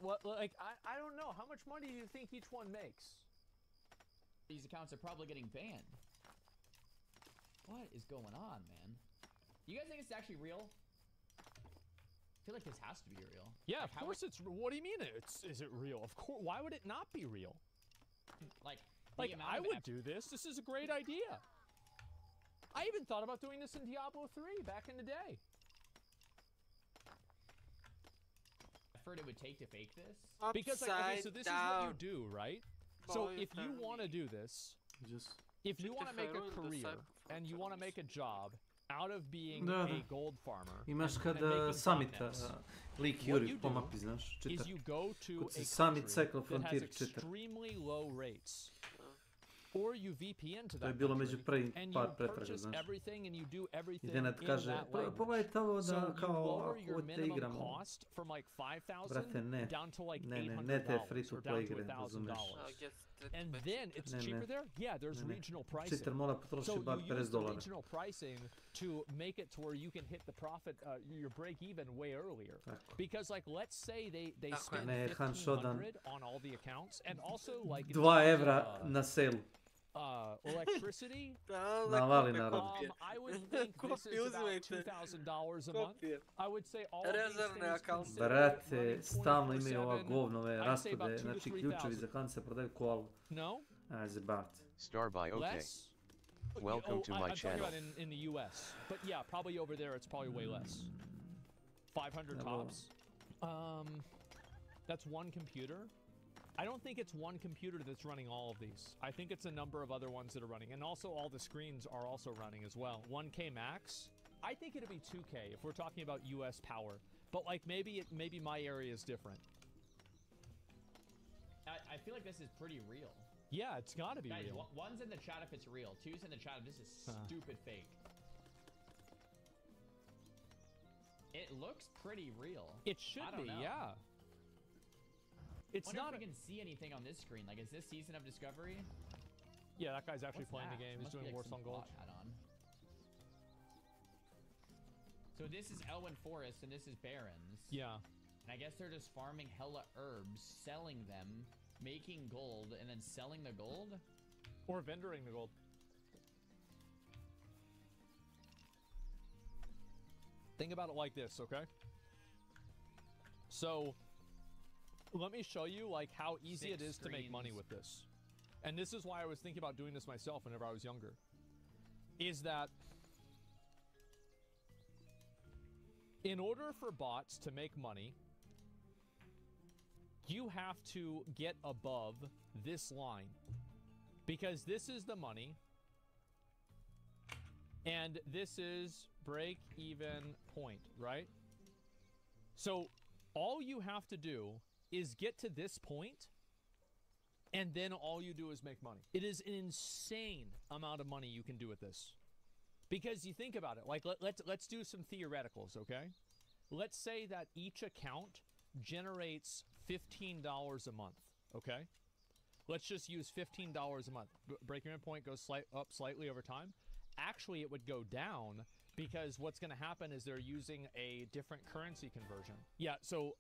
Speaker 24: Like, I don't know. How much money do you think each one makes?
Speaker 1: These accounts are probably getting banned. What is going on, man? You guys think it's actually real? I feel like this has to be real.
Speaker 24: Yeah,
Speaker 1: like,
Speaker 24: of course it's... What do you mean is it real? Of course. Why would it not be real?
Speaker 1: Like
Speaker 24: I would do this. This is a great idea. I even thought about doing this in Diablo 3 back in the day.
Speaker 1: Effort it would take to fake this?
Speaker 24: Because, like, okay, so this is what you do, right? So if you want to do this, if you want to make a career and you want to make a job out of being a gold farmer,
Speaker 2: imaš kada summita lik juri po mapi, znaš, čita. Kod se summit Cycle Frontier čita.
Speaker 24: Extremely low rates. Or you VPN to
Speaker 2: To je
Speaker 24: that
Speaker 2: bilo među
Speaker 24: country, and you
Speaker 2: pretraga,
Speaker 24: purchase
Speaker 2: znaš.
Speaker 24: everything and you do everything
Speaker 2: I Nenad
Speaker 24: in
Speaker 2: kaže,
Speaker 24: that language.
Speaker 2: pogledajte ovo da
Speaker 24: So you
Speaker 2: kao
Speaker 24: lower your
Speaker 2: ako te
Speaker 24: minimum
Speaker 2: igramo.
Speaker 24: cost from like
Speaker 2: Brate, ne.
Speaker 24: $5,000 down to like
Speaker 2: Ne
Speaker 24: $800
Speaker 2: te free to
Speaker 24: or
Speaker 2: play
Speaker 24: down to
Speaker 2: igre, razumeš.
Speaker 24: $1,000. And then it's
Speaker 2: Ne, ne.
Speaker 24: cheaper there? Yeah, there's
Speaker 2: Ne, ne.
Speaker 24: regional pricing.
Speaker 2: Cheater mora potroši
Speaker 24: So
Speaker 2: bar
Speaker 24: you use the
Speaker 2: $50.
Speaker 24: regional pricing to make it to where you can hit the profit, your break even way earlier. Because like, let's say they spend
Speaker 2: Ne, Han Shodan.
Speaker 24: $1,500 on all the accounts, and also like in
Speaker 2: 2
Speaker 24: terms
Speaker 2: evra
Speaker 24: of,
Speaker 2: na selu.
Speaker 24: electricity.
Speaker 2: Navali narod.
Speaker 24: I would think this is about $2,000 a month. I would say all of these things considered,
Speaker 2: Brate, stalno imaju ova
Speaker 24: 24/7,
Speaker 2: govnove
Speaker 24: I'd say about
Speaker 2: raspode,
Speaker 24: 2,000 to
Speaker 2: znači ključevi
Speaker 24: 3,000.
Speaker 2: za kan se prodaju koalu.
Speaker 24: No?
Speaker 2: Ajde, bat.
Speaker 3: Starby, okay.
Speaker 24: Less?
Speaker 3: Welcome to my
Speaker 24: I'm
Speaker 3: channel.
Speaker 24: talking about in the U.S. But yeah, probably over there it's probably way less. 500 tops. That's one computer. I don't think it's one computer that's running all of these. I think it's a number of other ones that are running. And also all the screens are also running as well. 1K max. I think it'd be 2K if we're talking about US power. But like maybe my area is different.
Speaker 1: I feel like this is pretty real.
Speaker 24: Yeah, it's gotta be
Speaker 1: Guys,
Speaker 24: real.
Speaker 1: One's in the chat if it's real. Two's in the chat if this is stupid fake. It looks pretty real.
Speaker 24: It should
Speaker 1: I don't
Speaker 24: be,
Speaker 1: know.
Speaker 24: yeah. It's
Speaker 1: Wonder
Speaker 24: not.
Speaker 1: if we can see anything on this screen. Like, is this Season of Discovery?
Speaker 24: Yeah, that guy's actually
Speaker 1: What's
Speaker 24: playing the
Speaker 1: that?
Speaker 24: game. He's
Speaker 1: Must be
Speaker 24: doing
Speaker 1: like some
Speaker 24: Warsong Gold.
Speaker 1: bot hat on. So this is Elwyn Forest and this is Barrens.
Speaker 24: Yeah.
Speaker 1: And I guess they're just farming hella herbs, selling them, making gold, and then selling the gold?
Speaker 24: Or vendoring the gold. Think about it like this, okay? So, let me show you like how easy it is to make money with this. And this is why I was thinking about doing this myself whenever I was younger. Is that in order for bots to make money, you have to get above this line. Because this is the money. And this is break even point, right? So all you have to do is get to this point, and then all you do is make money. It is an insane amount of money you can do with this. Because you think about it, like let's do some theoreticals, okay? Let's say that each account generates $15 a month, okay? Let's just use $15 a month. Break-even point goes up slightly over time. Actually, it would go down because what's going to happen is they're using a different currency conversion. Yeah, so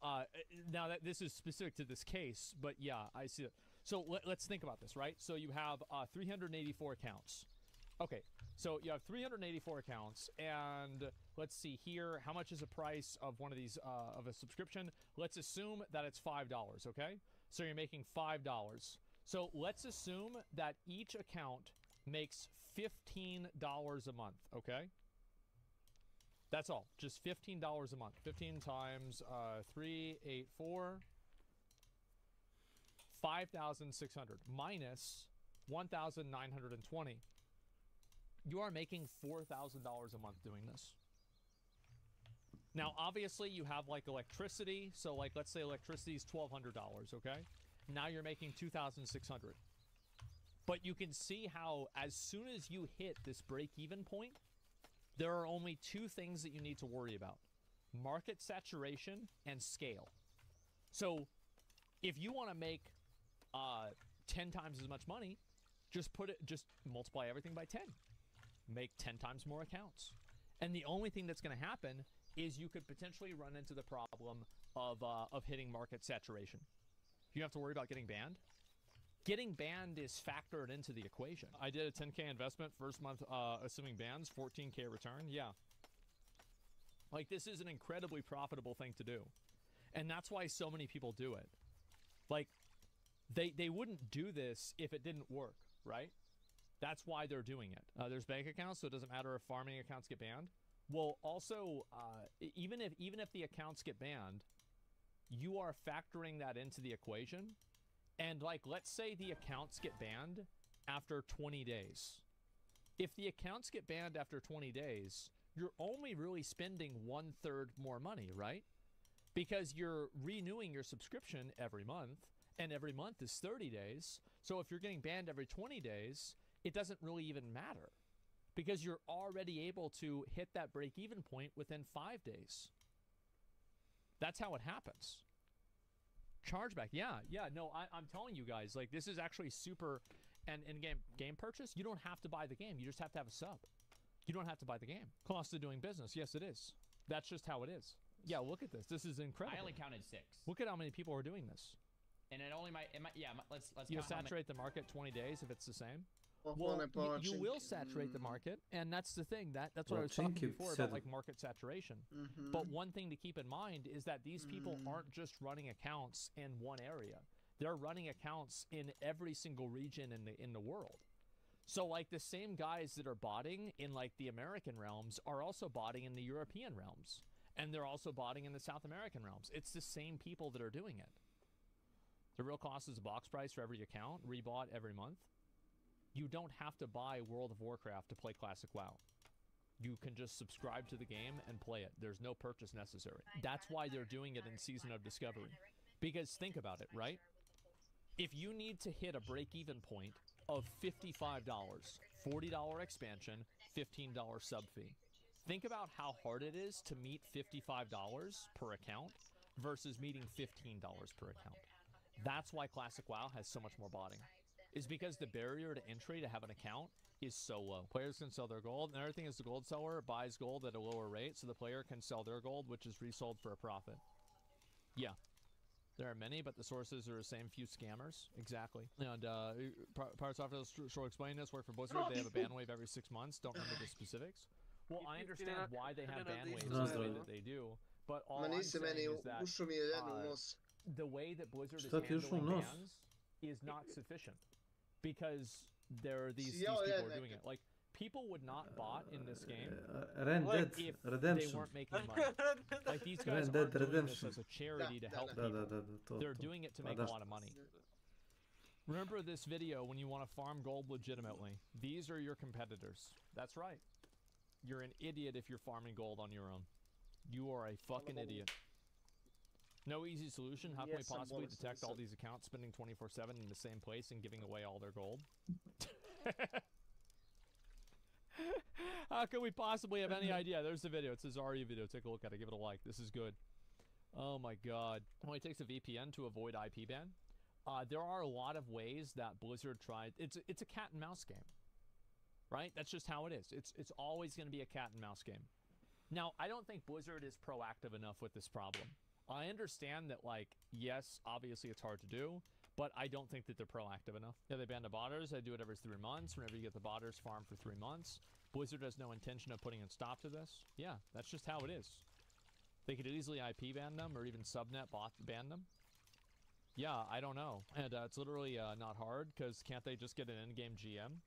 Speaker 24: now that this is specific to this case, but yeah, I see it. So let's think about this, right? So you have 384 accounts. Okay, so you have 384 accounts, and let's see here, how much is the price of one of these, of a subscription? Let's assume that it's $5, okay? So you're making $5. So let's assume that each account makes $15 a month, okay? That's all, just $15 a month. 15 times 384, 5,600 minus 1,920. You are making $4,000 a month doing this. Now, obviously, you have like electricity. So, like, let's say electricity is $1,200, okay? Now you're making $2,600. But you can see how as soon as you hit this break-even point, there are only two things that you need to worry about: market saturation and scale. So, if you want to make 10 times as much money, just multiply everything by 10. Make 10 times more accounts. And the only thing that's going to happen is you could potentially run into the problem of hitting market saturation. You have to worry about getting banned. Getting banned is factored into the equation. I did a 10K investment first month, assuming bans, 14K return. Yeah. Like, this is an incredibly profitable thing to do. And that's why so many people do it. Like, they wouldn't do this if it didn't work, right? That's why they're doing it. There's bank accounts, so it doesn't matter if farming accounts get banned. Well, also, even if the accounts get banned, you are factoring that into the equation. And like, let's say the accounts get banned after 20 days. If the accounts get banned after 20 days, you're only really spending 1/3 more money, right? Because you're renewing your subscription every month, and every month is 30 days. So if you're getting banned every 20 days, it doesn't really even matter, because you're already able to hit that break-even point within 5 days. That's how it happens. Chargeback, yeah, no, I'm telling you guys, like, this is actually super. And in game purchase, you don't have to buy the game. You just have to have a sub. You don't have to buy the game. Cost of doing business, yes, it is. That's just how it is. Yeah, look at this. This is incredible.
Speaker 1: I only counted 6.
Speaker 24: Look at how many people are doing this.
Speaker 1: And it only might, let's
Speaker 24: You
Speaker 1: count how many-
Speaker 24: saturate the market 20 days if it's the same.
Speaker 4: Well,
Speaker 24: you will saturate the market, and that's the thing. That's what I was talking before about, like, market saturation. But one thing to keep in mind is that these people aren't just running accounts in one area. They're running accounts in every single region in the world. So, like, the same guys that are botting in, like, the American realms are also botting in the European realms. And they're also botting in the South American realms. It's the same people that are doing it. The real cost is the box price for every account, rebought every month. You don't have to buy World of Warcraft to play Classic WoW. You can just subscribe to the game and play it. There's no purchase necessary. That's why they're doing it in Season of Discovery. Because think about it, right? If you need to hit a break-even point of $55, $40 expansion, $15 sub fee. Think about how hard it is to meet $55 per account versus meeting $15 per account. That's why Classic WoW has so much more botting. Is because the barrier to entry to have an account is so low. Players can sell their gold. Another thing is the gold seller buys gold at a lower rate, so the player can sell their gold, which is resold for a profit. Yeah. There are many, but the sources are the same few scammers. Exactly. And Pirates Office short explain this. Work for Blizzard. They have a ban wave every 6 months. Don't remember the specifics. Well, I understand why they have ban waves the way that they do, but all I'm saying is that the way that Blizzard is handling bans is not sufficient because there are these people are doing it. Like, people would not bot in this game if they weren't making money. Like, these guys aren't doing this as a charity to help people. They're doing it to make a lot of money. Remember this video when you want to farm gold legitimately. These are your competitors. That's right. You're an idiot if you're farming gold on your own. You are a fucking idiot. No easy solution. How can we possibly detect all these accounts spending 24/7 in the same place and giving away all their gold? How can we possibly have any idea? There's the video. It's a Zarya video. Take a look at it. Give it a like. This is good. Oh my god. It only takes a VPN to avoid IP ban. There are a lot of ways that Blizzard tried. It's a cat and mouse game. Right? That's just how it is. It's always going to be a cat and mouse game. Now, I don't think Blizzard is proactive enough with this problem. I understand that, like, yes, obviously it's hard to do, but I don't think that they're proactive enough. Yeah, they banned the botters. They do it every 3 months. Whenever you get the botters farmed for 3 months. Blizzard has no intention of putting a stop to this. Yeah, that's just how it is. They could easily IP ban them or even subnet ban them. Yeah, I don't know. And it's literally not hard, because can't they just get an in-game GM?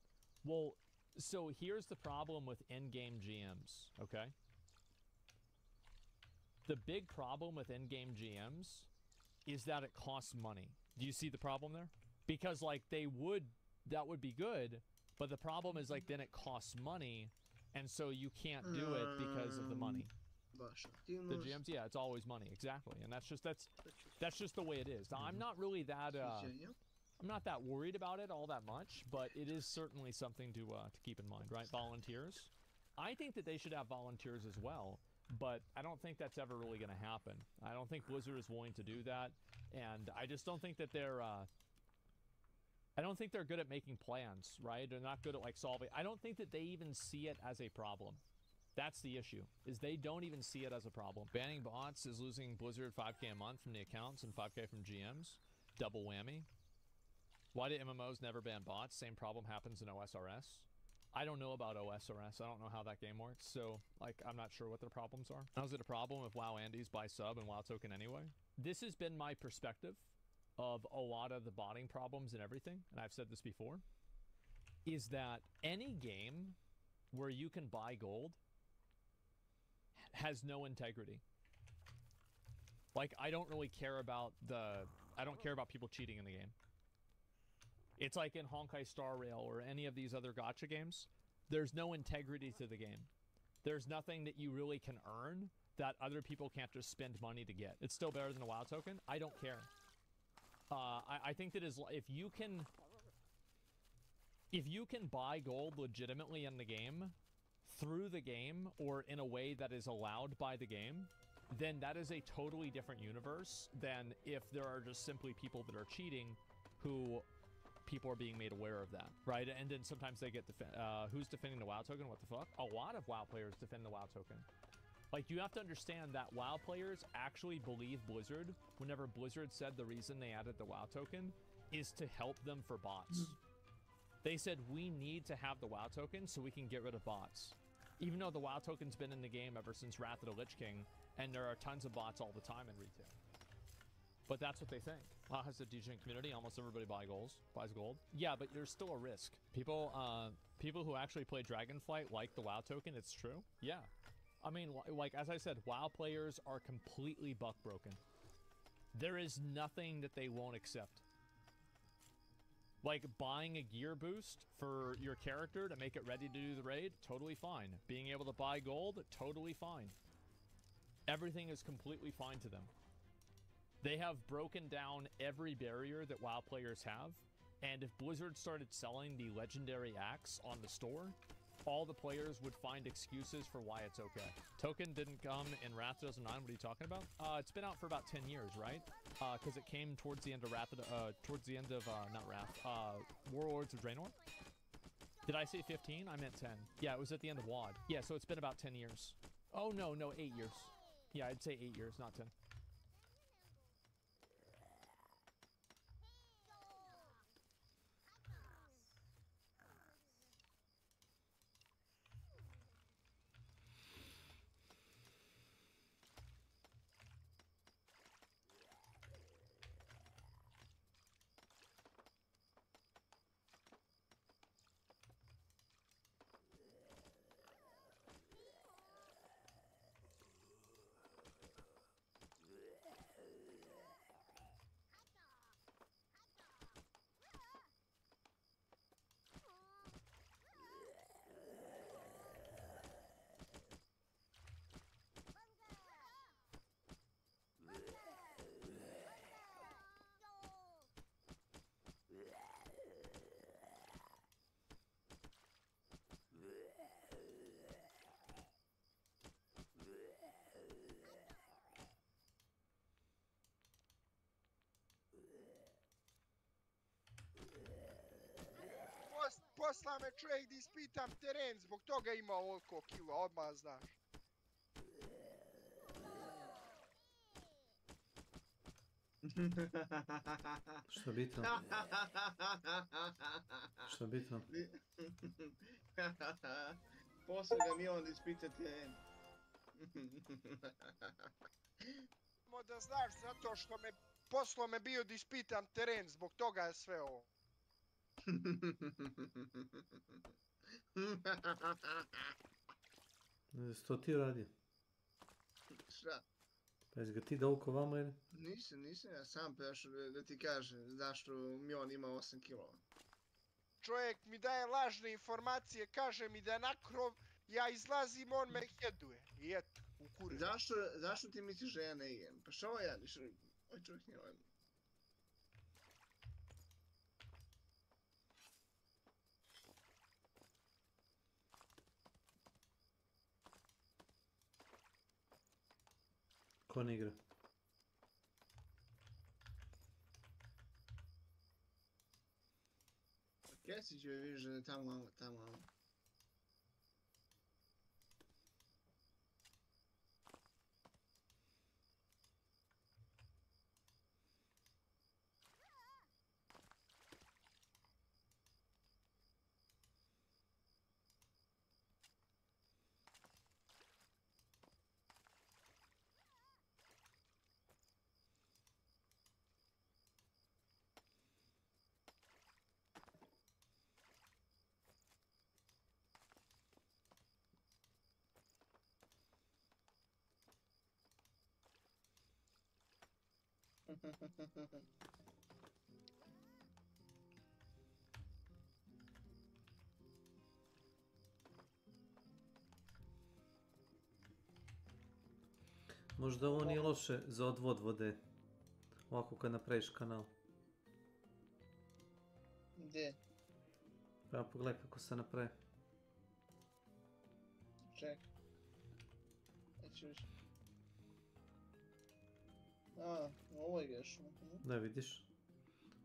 Speaker 24: Well, so here's the problem with in-game GMs, okay? The big problem with in-game GMs is that it costs money. Do you see the problem there? Because, like, that would be good, but the problem is, like, then it costs money, and so you can't do it because of the money. The GMs, yeah, it's always money, exactly, and that's just the way it is. Now, I'm not really that I'm not that worried about it all that much, but it is certainly something to keep in mind, right? Volunteers. I think that they should have volunteers as well, but I don't think that's ever really going to happen. I don't think Blizzard is willing to do that, and I just don't think that they're I don't think they're good at making plans, right? They're not good at, like, solving. I don't think that they even see it as a problem. That's the issue, is they don't even see it as a problem. Banning bots is losing Blizzard 5K a month from the accounts and 5K from GMs. Double whammy. Why do MMOs never ban bots? Same problem happens in OSRS. I don't know about OSRS. I don't know how that game works, so, like, I'm not sure what their problems are. How is it a problem if WoW Andes buy sub and WoW token anyway? This has been my perspective of a lot of the botting problems and everything, and I've said this before, is that any game where you can buy gold has no integrity. Like, I don't really care about people cheating in the game. It's like in Honkai Star Rail or any of these other gacha games. There's no integrity to the game. There's nothing that you really can earn that other people can't just spend money to get. It's still better than a WoW token. I don't care. I think that if you can buy gold legitimately in the game, through the game, or in a way that is allowed by the game, then that is a totally different universe than if there are just simply people that are cheating who people are being made aware of that, right? And then sometimes they get who's defending the WoW token? What the fuck? A lot of WoW players defend the WoW token. Like, you have to understand that WoW players actually believe Blizzard whenever Blizzard said the reason they added the WoW token is to help them for bots. They said, we need to have the WoW token so we can get rid of bots. Even though the WoW token's been in the game ever since Wrath of the Lich King, and there are tons of bots all the time in retail. But that's what they think. WoW has a DJing community. Almost everybody buys gold. Yeah, but there's still a risk. People who actually play Dragonflight like the WoW token. It's true. Yeah. I mean, like, as I said, WoW players are completely buck broken. There is nothing that they won't accept. Like buying a gear boost for your character to make it ready to do the raid, totally fine. Being able to buy gold, totally fine. Everything is completely fine to them. They have broken down every barrier that WoW players have, and if Blizzard started selling the legendary axe on the store, all the players would find excuses for why it's okay. Tucan didn't come in Wrath 2009. What are you talking about? It's been out for about 10 years, right? Because it came towards the end of Wrath, not Wrath, Warlords of Draenor. Did I say 15? I meant 10. Yeah, it was at the end of WoD. Yeah, so it's been about 10 years. Oh, no, 8 years. Yeah, I'd say 8 years, not 10.
Speaker 5: Posla me čovjek da ispitam teren, zbog toga ima ovoliko kila, odmah znaš.
Speaker 2: Što je bitno? Što je bitno?
Speaker 4: Posle ga mi onda ispita teren.
Speaker 5: Samo da znaš, zato što me poslo me bio da ispitam teren, zbog toga je sve ovo.
Speaker 2: Jesi to ti uradio?
Speaker 4: Šta?
Speaker 2: Pa jesi ga ti dao oko vama ili?
Speaker 4: Nisam ja sam prešao da ti kažem zašto mi on ima 8 kilova.
Speaker 5: Čovjek mi daje lažne informacije, kaže mi da na krov, ja izlazim, on me heduje. I eto, u kure.
Speaker 4: Zašto ti misliš da ja ne jem? Pa što ja niš? Oj čovjek nije ovaj.
Speaker 2: Ko ne igra?
Speaker 4: Kesić joj vidiš da je tamo.
Speaker 2: Možda ovo nije loše za odvod vode. Ovako kad napraviš kanal.
Speaker 4: Gdje?
Speaker 2: Pravo pogledaj kako se napravi.
Speaker 4: Ček. Neću više. A, ovo je još.
Speaker 2: Da vidiš.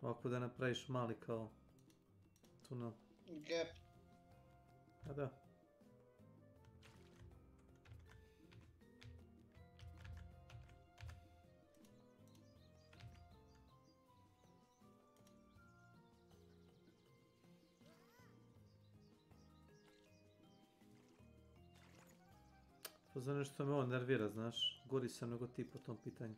Speaker 2: Ovako da napraviš mali kao tunel.
Speaker 4: Gap.
Speaker 2: A da. To za nešto me ovo nervira, znaš. Gori sam nego ti po tom pitanju.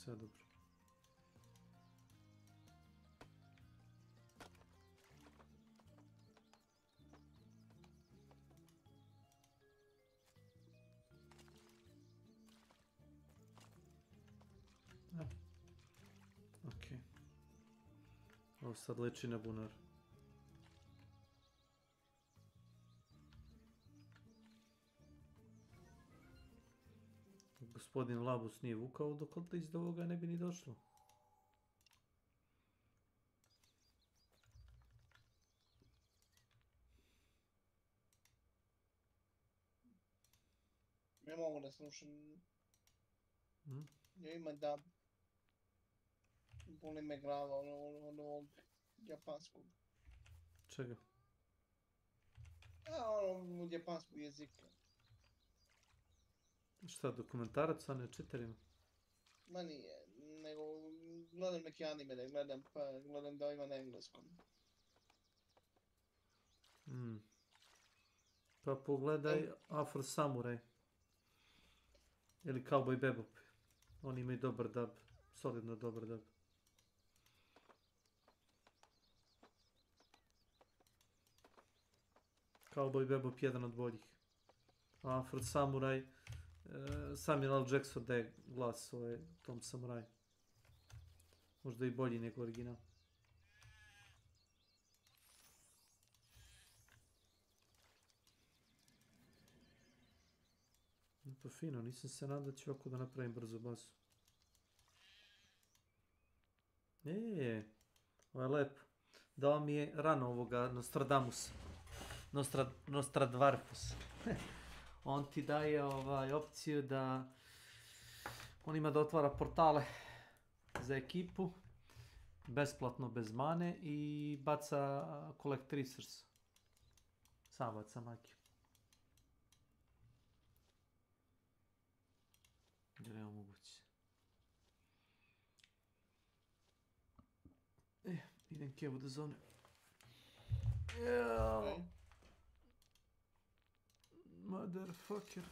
Speaker 2: Sve dobro. Ok. Ovo sad leči na bunar. Gospodin Labus nije vukao dok iz ovoga ne bi ni došlo.
Speaker 4: Ne mogu da slušam. Ja imam dub. Boli me glava ono japanskog.
Speaker 2: Čega?
Speaker 4: Ono japanskog jezika.
Speaker 2: Šta, dokumentarac, a ne čiterima?
Speaker 4: Ma nije, nego gledam neki anime da gledam, pa gledam da ima na engleskom.
Speaker 2: Pa pogledaj Afro Samurai. Ili Cowboy Bebop. Oni imaju dobar dub. Solidno dobar dub. Cowboy Bebop jedan od boljih. Afro Samurai, Samuel L. Jackson daje glas tom samuraju. Možda i bolji nego original. To fino, nisam se nadao da ću ovako da napravim brzo bazu. Ovo je lepo. Dao mi je rano ovoga Nostradamusa. Nostradvarfus. On ti daje opciju da on ima da otvara portale za ekipu, besplatno, bez mane i baca collect resource. Sam baca magiju. Jer je moguće. Idem kevu da zone. Motherfucker.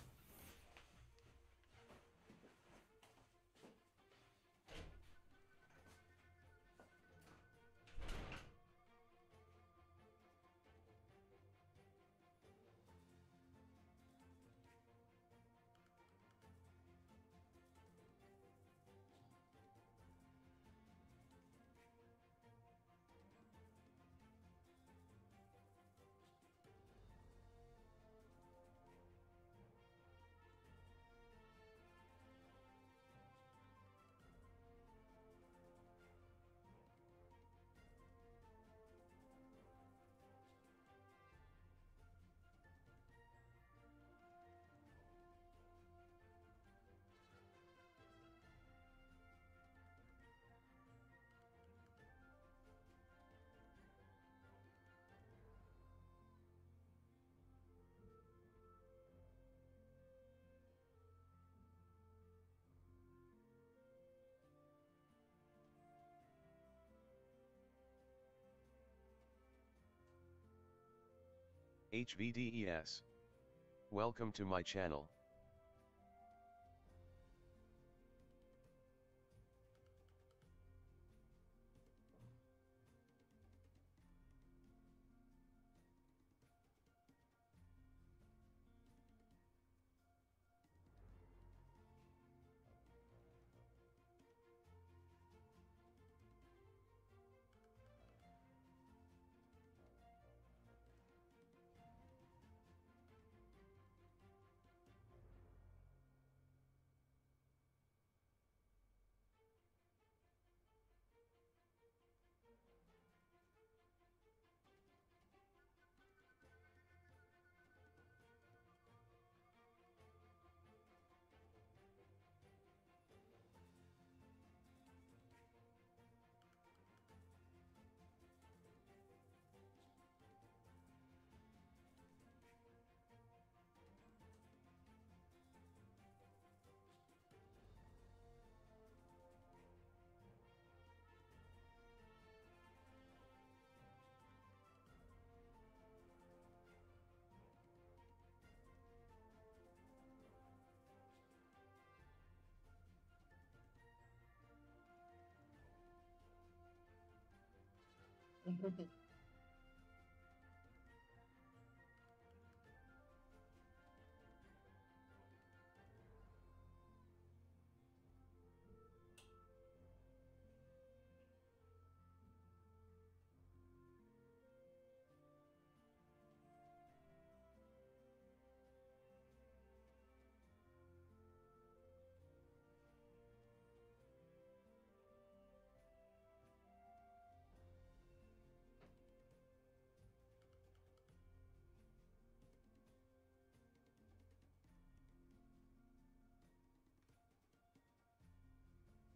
Speaker 3: HVDES. Welcome to my channel.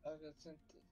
Speaker 4: Agacente.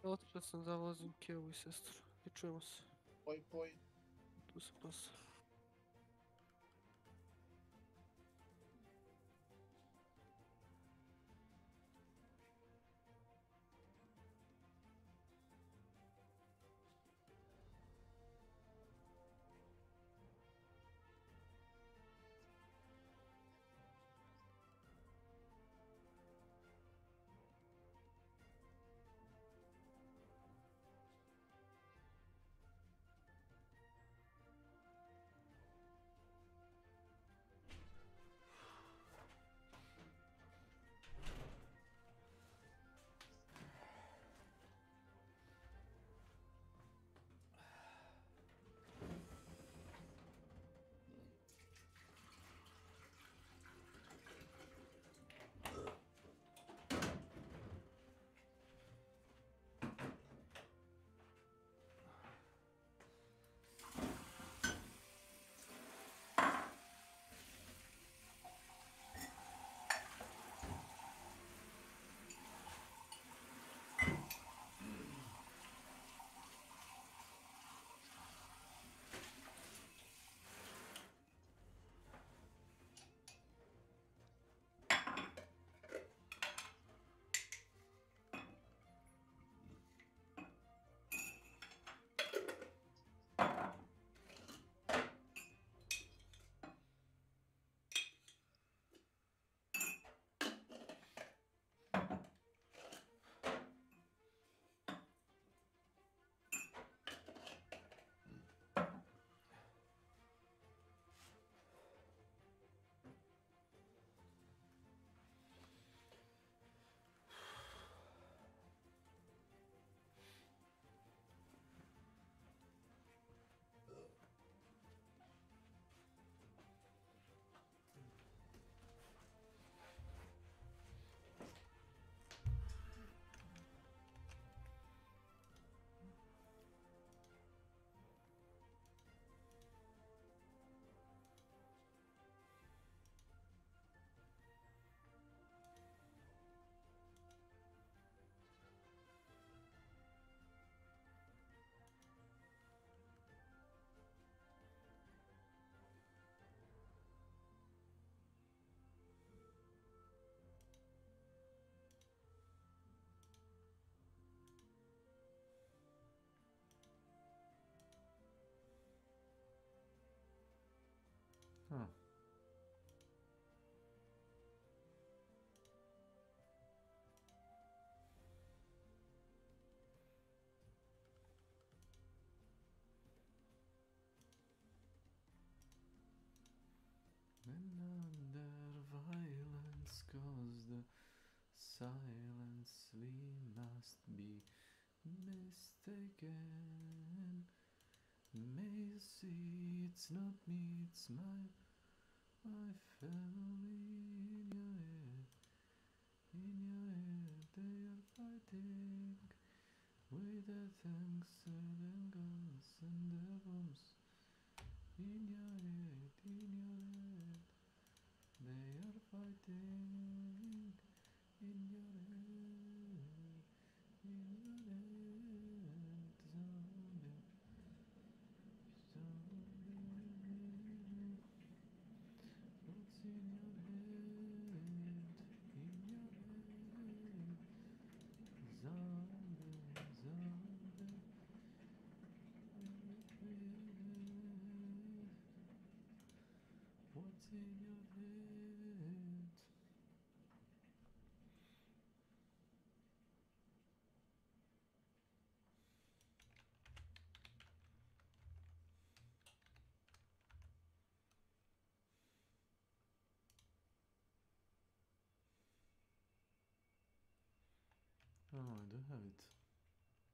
Speaker 9: Otišao sam da vozim Kevu i sestru. I čujemo se.
Speaker 4: Poj.
Speaker 9: Tu sam pas.
Speaker 2: Huh. And under violence caused the silence we must be mistaken. May you see it's not me, it's my family in your head they are fighting with the tanks and the guns and the bombs in your head they are fighting in your head what's in your head zombie what's in your head? Oh, I do have it.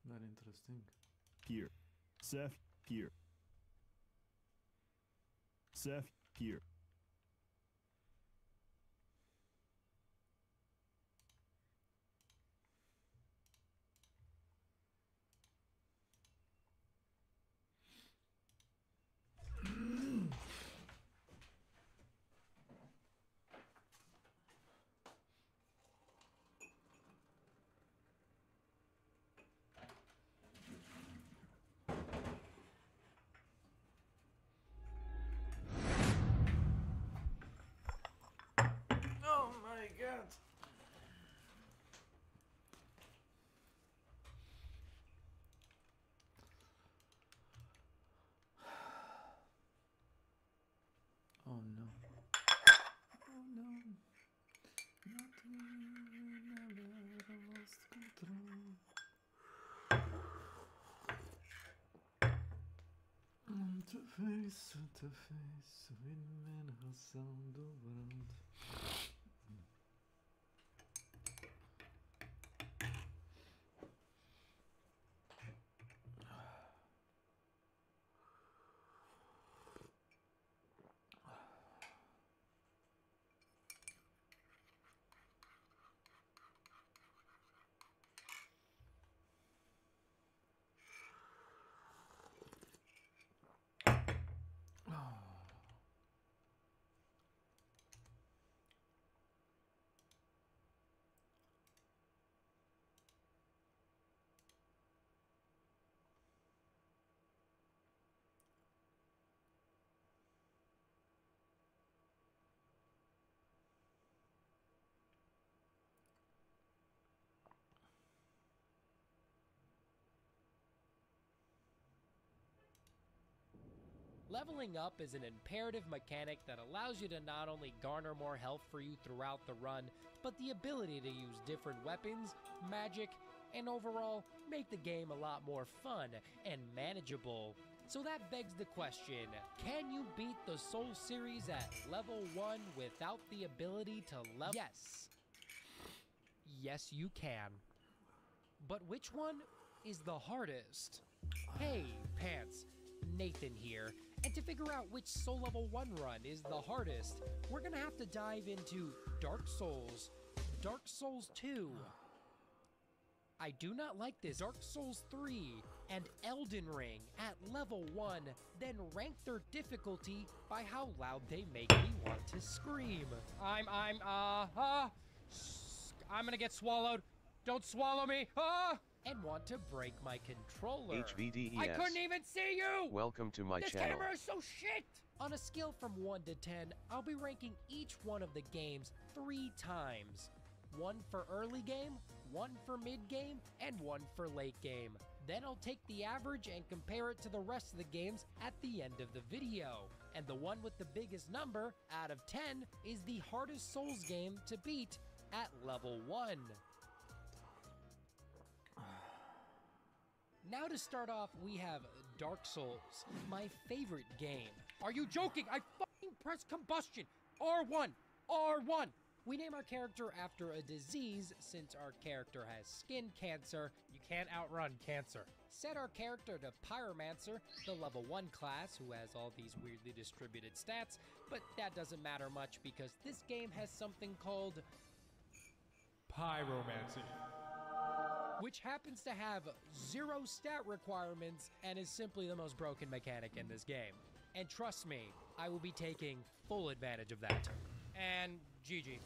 Speaker 2: Very interesting.
Speaker 10: Here. Seth, here. Seth, here.
Speaker 2: face to face with men who sound the world.
Speaker 8: Leveling up is an imperative mechanic that allows you to not only garner more health for you throughout the run, but the ability to use different weapons, magic, and overall make the game a lot more fun and manageable. So that begs the question, can you beat the Soul series at level 1 without the ability to level? Yes. Yes, you can. But which one is the hardest? Hey, Pants, Nathan here. And to figure out which Soul Level 1 run is the hardest, we're gonna have to dive into Dark Souls, Dark Souls 2. I do not like this. Dark Souls 3 and Elden Ring at level 1, then rank their difficulty by how loud they make me want to scream. I'm gonna get swallowed. Don't swallow me. And want to break my controller.
Speaker 3: HVDES.
Speaker 8: I couldn't even see you!
Speaker 3: Welcome to my
Speaker 8: This
Speaker 3: channel.
Speaker 8: camera is so shit! On a scale from 1 to 10, I'll be ranking each one of the games 3 times. 1 for early game, 1 for mid game, and 1 for late game. Then I'll take the average and compare it to the rest of the games at the end of the video. And the one with the biggest number, out of 10, is the hardest Souls game to beat at level 1. Now to start off, we have Dark Souls, my favorite game. Are you joking? I fucking pressed combustion. R1, R1. We name our character after a disease since our character has skin cancer. You can't outrun cancer. Set our character to Pyromancer, the level 1 class who has all these weirdly distributed stats, but that doesn't matter much because this game has something called Pyromancy, which happens to have 0 stat requirements and is simply the most broken mechanic in this game. And trust me, I will be taking full advantage of that. And GG.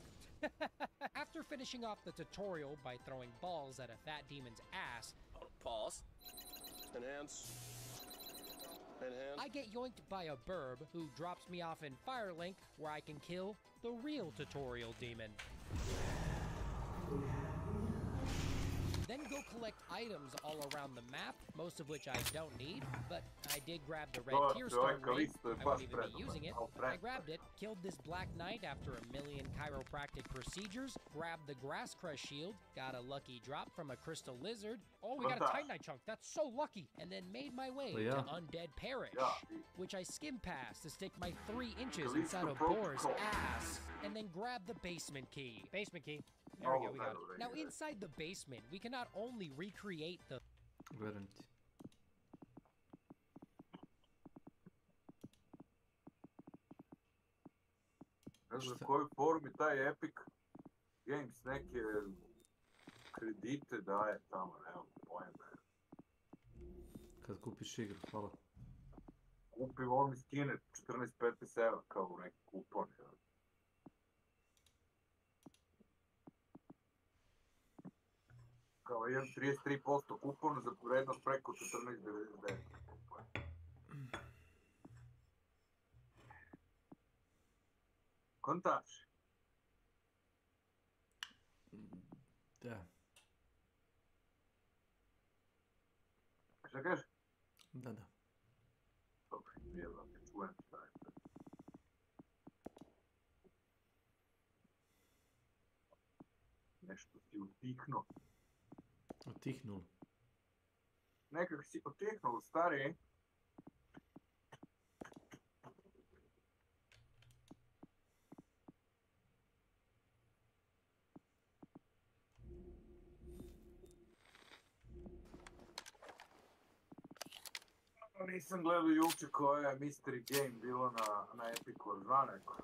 Speaker 8: After finishing off the tutorial by throwing balls at a fat demon's ass,
Speaker 11: pause. Enhance. Enhance.
Speaker 8: I get yoinked by a burb who drops me off in Firelink where I can kill the real tutorial demon. Then go collect items all around the map, most of which I don't need, but I did grab the red Tearstone ring. I won't even be using it. I grabbed it, killed this Black Knight after a million chiropractic procedures, grabbed the Grass Crest shield, got a lucky drop from a crystal lizard. Oh, we got a Titanite chunk, that's so lucky! And then made my way to Undead Parish, which I skimmed past to stick my 3 inches inside a boar's ass, and then grab the basement key. Basement key. There we go, we got it. Now inside the basement, we can not only recreate the...
Speaker 2: Garanti.
Speaker 12: Ne znam koju formi taj Epic Games neke kredite daje tamo, nemam pojma.
Speaker 2: Kad kupiš igru, hvala.
Speaker 12: Kupim, on mi skine 14-15 evra kao u neki kupon. Kao imam 33% kupona za vrednost preko 14,99. Kontaš?
Speaker 2: Da.
Speaker 12: Šta kažeš?
Speaker 2: Da, da.
Speaker 12: Dobro, jedva te čujem šta je. Nešto si utihnuo.
Speaker 2: Utihnulo.
Speaker 12: Nekako si utihnuo, stari. nisam gledao juče koja je Mystery Game bilo na Epicu, zna neko?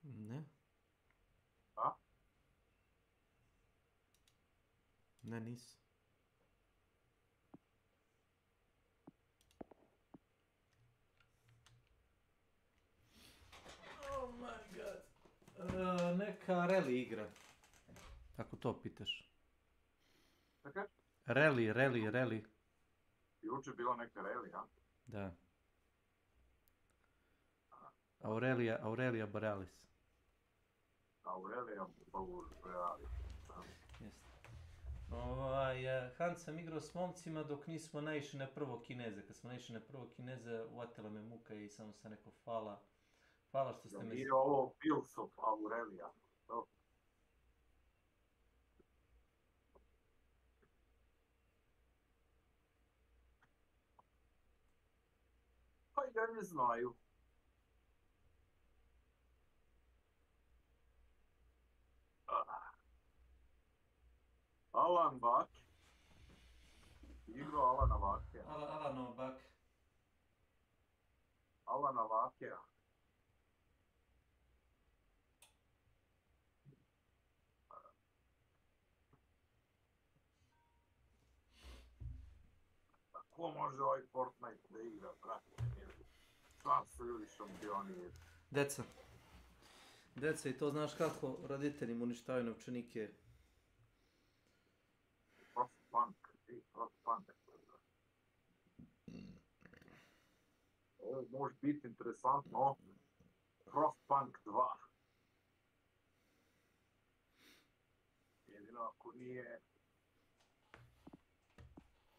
Speaker 2: Ne.
Speaker 12: A?
Speaker 2: Ne, nisam. Oh my god. Neka rally igra. Ako to pitaš.
Speaker 12: Čekaj?
Speaker 2: Rally.
Speaker 12: Juče bilo neka rally, a?
Speaker 2: Da. Aurelia Borealis.
Speaker 12: Aurelia Borealis.
Speaker 2: Jeste. Hand sam igrao s momcima dok nismo naišli na prvo Kineze. Kad smo naišli na prvo Kineze, uvatila me muka i samo sam rekao hvala. Hvala što ste me...
Speaker 12: Nije ovo Pills of Aurelia. To. Pa i da ne znaju. Alan Bak. Igrao Alana Vakea.
Speaker 2: Alanov Bak.
Speaker 12: Alana Vakea. Ko može ovaj Fortnite da igra, brate? Sam su ljudi šampioni.
Speaker 2: Deca, i to znaš kako roditelji mu uništavaju novčanike.
Speaker 12: Frostpunk. Ovo može biti interesantno. Frostpunk 2. Jedino ako nije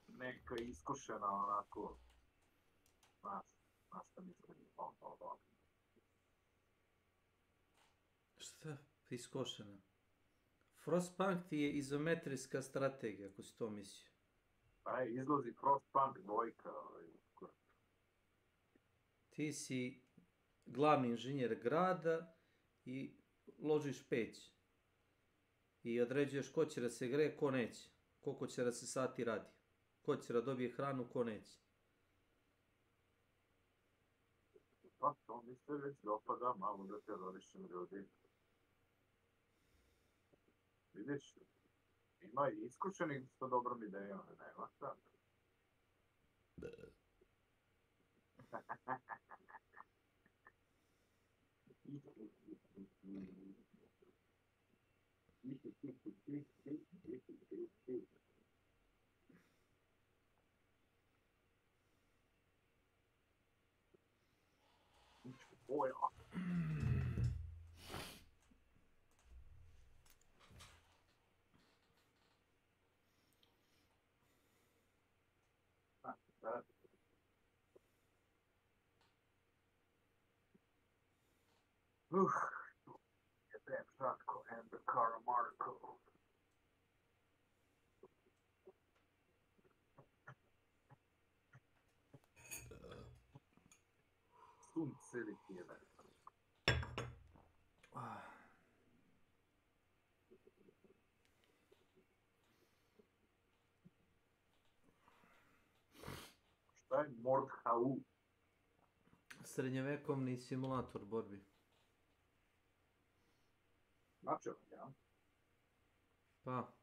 Speaker 12: neka iskušena onako, znaš šta mislim,
Speaker 2: Šta? Iskošena. Frostpunk ti je izometrijska strategija, ako si to mislio.
Speaker 12: Pa izlazi Frostpunk 2.
Speaker 2: Ti si glavni inženjer grada i ložiš peć. I određuješ ko će da se greje, ko neće. Koliko će da se sati radi. Ko će da dobije hranu, ko neće.
Speaker 12: Pa to mi se već dopada, malo da terorišem ljudi. Vidiš, ima i iskušenih sa dobrom idejom, nema šta. Boja. Jebem Žatko and the Karamarko. Sunce li ti je velika? Šta je Mordhau?
Speaker 2: Srednjevekovni simulator borbi.
Speaker 12: Načeo, ja?
Speaker 2: Pa.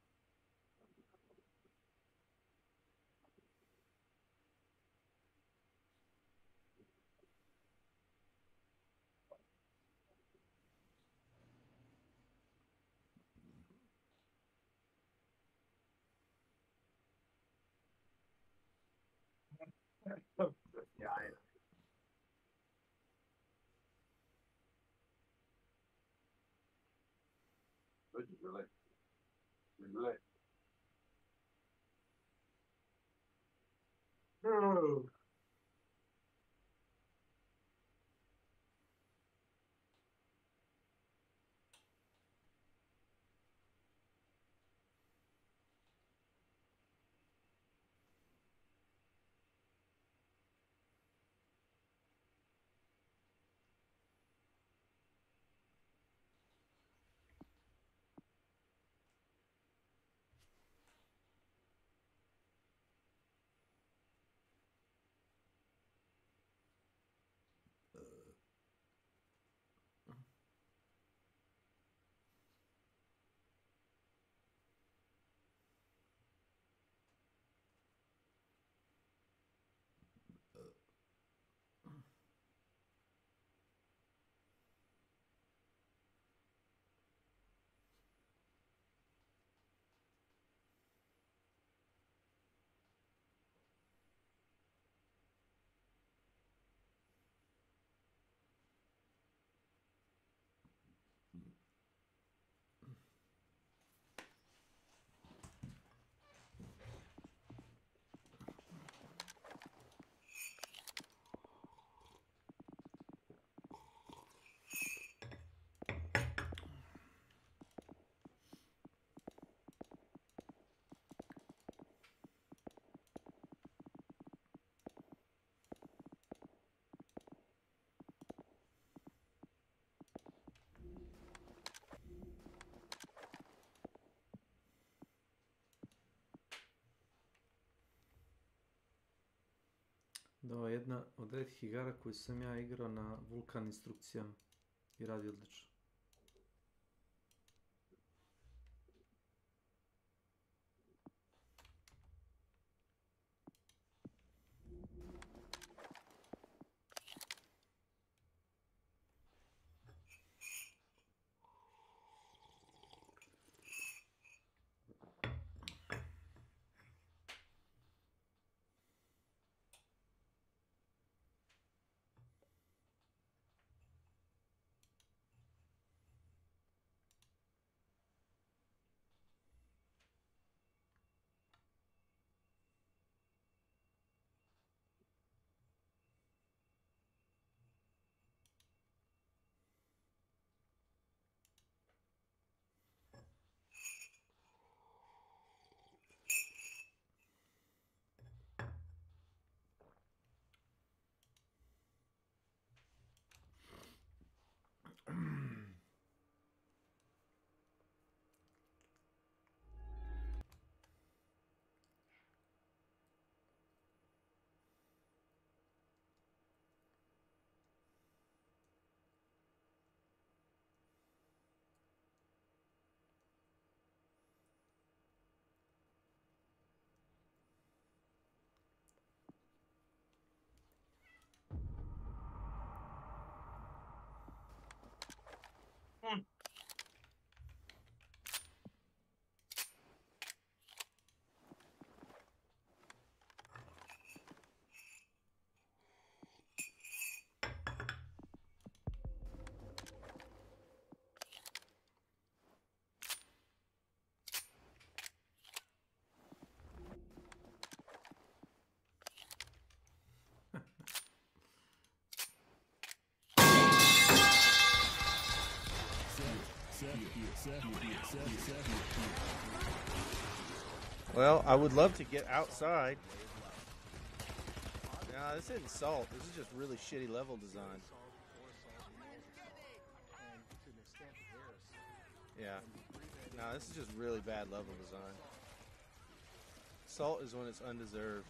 Speaker 12: Sjajno. Dođi, Bile. Bile.
Speaker 2: Da, ovo je jedna od retkih igara koju sam ja igrao na Vulkan instrukcijama i radi odlično.
Speaker 13: Well, I would love to get outside. Nah, this isn't Salt. This is just really shitty level design. Yeah. Nah, this is just really bad level design. Salt is when it's undeserved.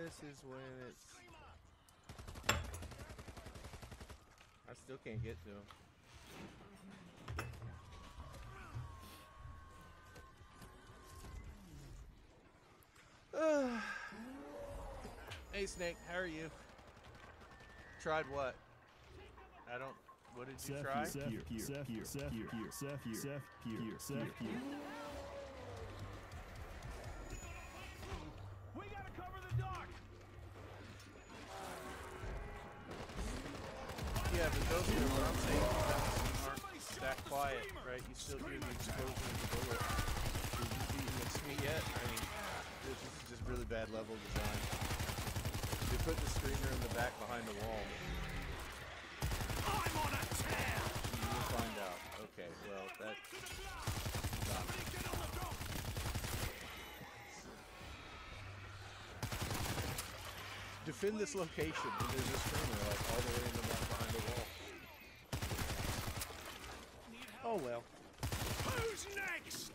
Speaker 13: This is when it's... I still can't get to him. Hey Snake, how are you? Tried what? I don't... What did you try?
Speaker 10: Seth here.
Speaker 13: Yeah, but those are what I'm saying. Aren't that quiet, right? You still hear the explosion of the bullet. Did you miss me yet? I mean, this is just really bad level design. They put the screamer in the back behind the wall. I'm on a tear! You'll find out. Okay, well, that's... Defend this location, and there's a screamer like all the way in the back behind the wall. Oh well. Who's next?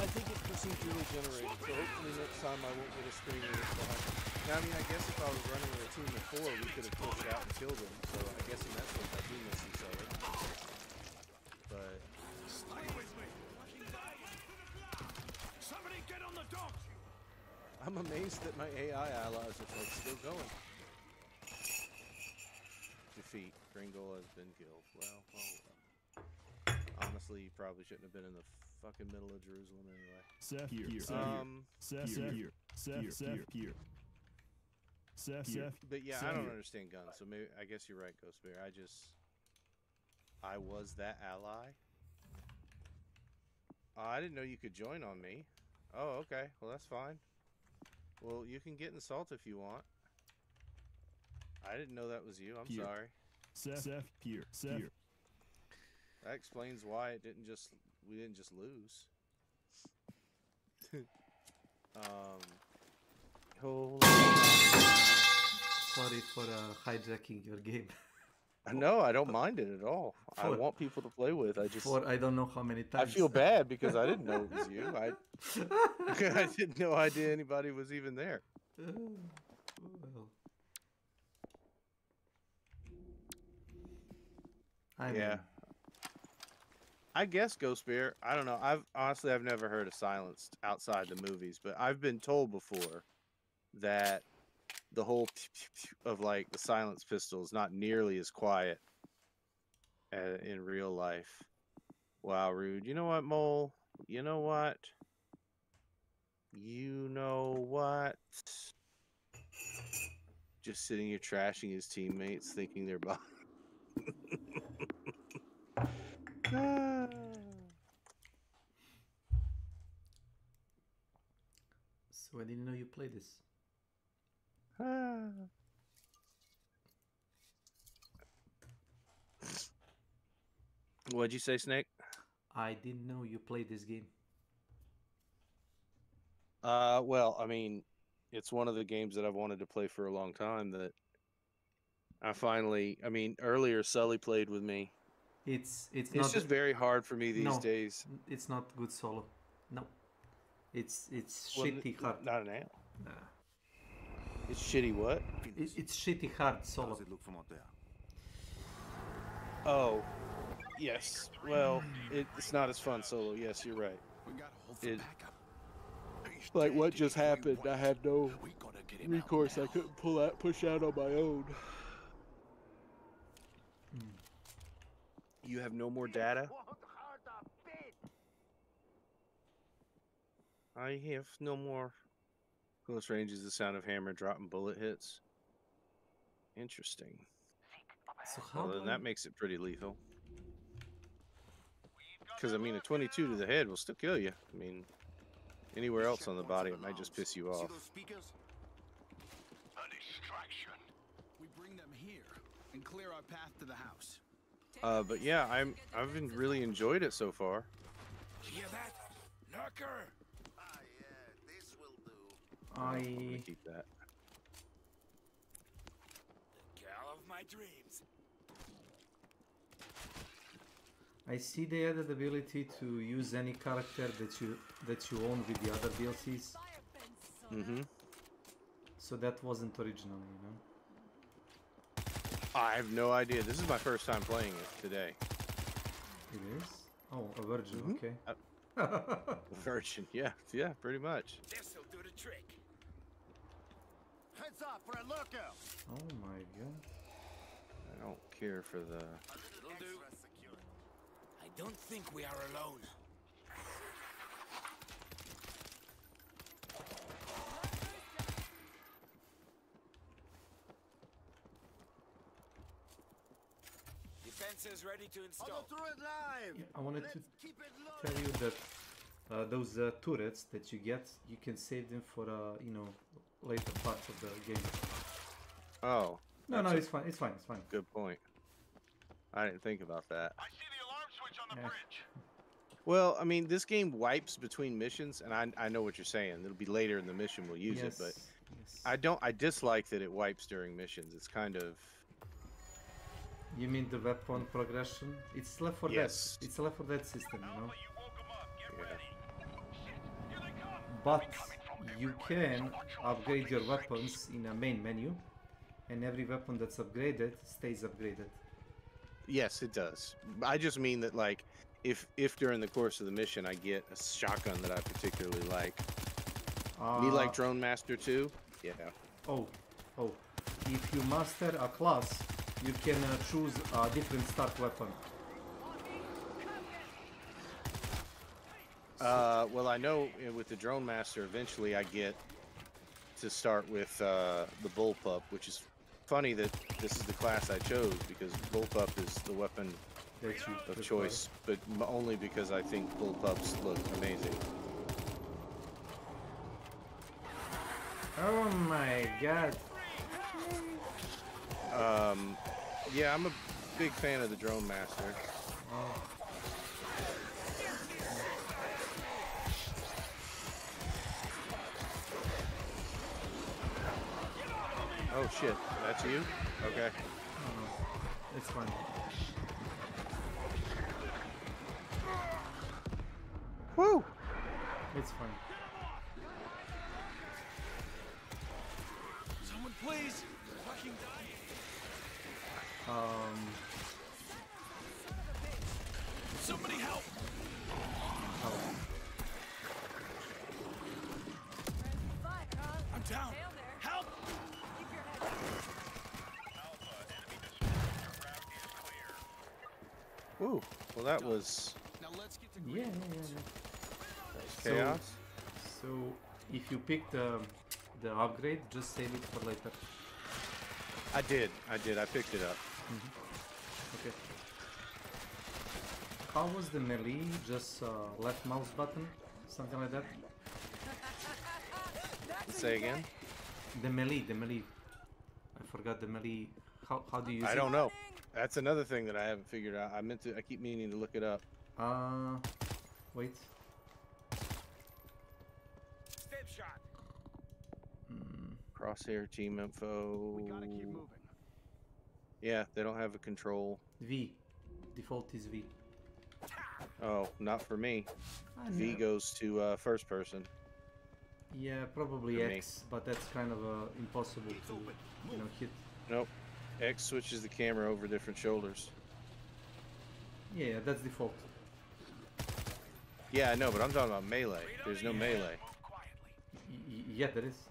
Speaker 13: I think it's procedurally generated, so hopefully next time I won't get a screamer that's behind. Now, I mean, I guess if I was running with a team of 4, we could have pushed out and killed them, so I guess in that sense I do miss each other. But... Stay with me! Somebody get on the dock! I'm amazed that my AI allies are like still going. Defeat. Gringle has been killed. Well. Honestly, you probably shouldn't have been in the fucking middle of Jerusalem anyway.
Speaker 10: Seth here.
Speaker 13: But yeah, I don't understand guns, so maybe I guess you're right, Ghost Bear. I was that ally. I didn't know you could join on me. Oh, okay. Well, that's fine. Well, you can get in salt if you want. I didn't know that was you. I'm
Speaker 10: Here.
Speaker 13: sorry.
Speaker 10: Seth, here. Here.
Speaker 13: That explains why we didn't just lose. Hold on.
Speaker 2: Sorry for hijacking your game.
Speaker 13: No, I don't mind it at all. I want people to play with.
Speaker 2: I don't know how many times.
Speaker 13: I feel bad because I didn't know it was you. I didn't no idea anybody was even there.
Speaker 2: Well.
Speaker 13: Yeah. I guess Ghost Bear. I don't know. I've never heard of Silenced outside the movies, but I've been told before that the whole of like the silence pistol is not nearly as quiet in real life. Wow, rude. You know what, Mole? You know what? You know what? Just sitting here trashing his teammates, thinking they're behind.
Speaker 2: So I didn't know you played this.
Speaker 13: What'd you say, Snake?
Speaker 2: I didn't know you played this game.
Speaker 13: Well, I mean, it's one of the games that I've wanted to play for a long time that I finally, I mean, earlier Sully played with me.
Speaker 2: It's
Speaker 13: just very hard for me these days.
Speaker 2: It's not good solo. No. It's shitty hard.
Speaker 13: Not an ale.
Speaker 2: Nah.
Speaker 13: It's shitty what?
Speaker 2: It's shitty hard solo.
Speaker 14: How does it look from up there?
Speaker 13: Oh, yes. Well, it's not as fun solo. Yes, you're right. Like what just happened, I had no recourse. I couldn't push out on my own. You have no more data? I have no more. Close range is the sound of hammer dropping bullet hits. Interesting.
Speaker 2: So how
Speaker 13: well, then that makes it pretty lethal. Because, I mean, a 22 to the head will still kill you. I mean, anywhere else on the body, it might just piss you off.
Speaker 14: A distraction. We bring them here and clear our path to the house.
Speaker 13: But yeah, I've been really enjoyed it so far.
Speaker 14: Hear that? Lurker! This will do.
Speaker 13: I'm gonna keep that.
Speaker 14: The girl of my dreams.
Speaker 2: I see they added ability to use any character that you own with the other DLCs.
Speaker 13: Mm-hmm.
Speaker 2: So that wasn't original, you know.
Speaker 13: I have no idea. This is my first time playing it today.
Speaker 2: It is? Oh, a virgin. Okay.
Speaker 13: A virgin, yeah, pretty much.
Speaker 14: This'll do the trick. Heads up for a lookout.
Speaker 2: Oh my god.
Speaker 13: I don't care for the.
Speaker 14: I don't think we are alone. Defenses ready to install.
Speaker 2: Yeah, I wanted to tell you that those turrets that you get, you can save them for you know, later parts of the game.
Speaker 13: Oh.
Speaker 2: No, it's fine. It's fine. It's fine.
Speaker 13: Good point. I didn't think about that.
Speaker 14: I see the alarm switch on the bridge.
Speaker 13: Well, I mean, this game wipes between missions, and I know what you're saying. It'll be later in the mission we'll use it, but I dislike that it wipes during missions. It's kind of.
Speaker 2: You mean the weapon progression? It's Left 4 Dead. It's a Left 4 Dead system, you know. But you can upgrade your weapons in a main menu, and every weapon that's upgraded stays upgraded.
Speaker 13: Yes, it does. I just mean that, like, if during the course of the mission I get a shotgun that I particularly like. Me like Drone Master too? Yeah.
Speaker 2: Oh. If you master a class, you can choose a different start weapon.
Speaker 13: Well, I know with the Drone Master, eventually I get to start with the Bullpup, which is funny that this is the class I chose, because Bullpup is the weapon of choice, but only because I think Bullpups look amazing.
Speaker 2: Oh my god.
Speaker 13: Yeah, I'm a big fan of the Drone Master. Oh shit, that's you? Okay.
Speaker 2: It's fine.
Speaker 13: Woo!
Speaker 2: It's fine.
Speaker 18: Someone please! Fucking dying! Somebody help! I'm down. Help!
Speaker 13: Ooh, well that was
Speaker 2: Yeah.
Speaker 13: chaos.
Speaker 2: So if you pick the upgrade, just save it for later.
Speaker 13: I did. I picked it up.
Speaker 2: Okay. How was the melee? Just left mouse button? Something like that?
Speaker 13: Say again?
Speaker 2: The melee. I forgot the melee. How do you use it?
Speaker 13: I don't know. That's another thing that I haven't figured out. I keep meaning to look it up.
Speaker 2: Wait.
Speaker 18: Step shot.
Speaker 13: Crosshair team info.
Speaker 18: We gotta keep moving.
Speaker 13: Yeah, they don't have a control.
Speaker 2: V. Default is V.
Speaker 13: Oh, not for me. V
Speaker 2: know.
Speaker 13: goes to first person.
Speaker 2: Yeah, probably
Speaker 13: For me.
Speaker 2: X, but that's kind of impossible to, hit.
Speaker 13: Nope. X switches the camera over different shoulders.
Speaker 2: Yeah, that's default.
Speaker 13: Yeah, I know, but I'm talking about melee. There's no melee.
Speaker 2: Yeah, there is.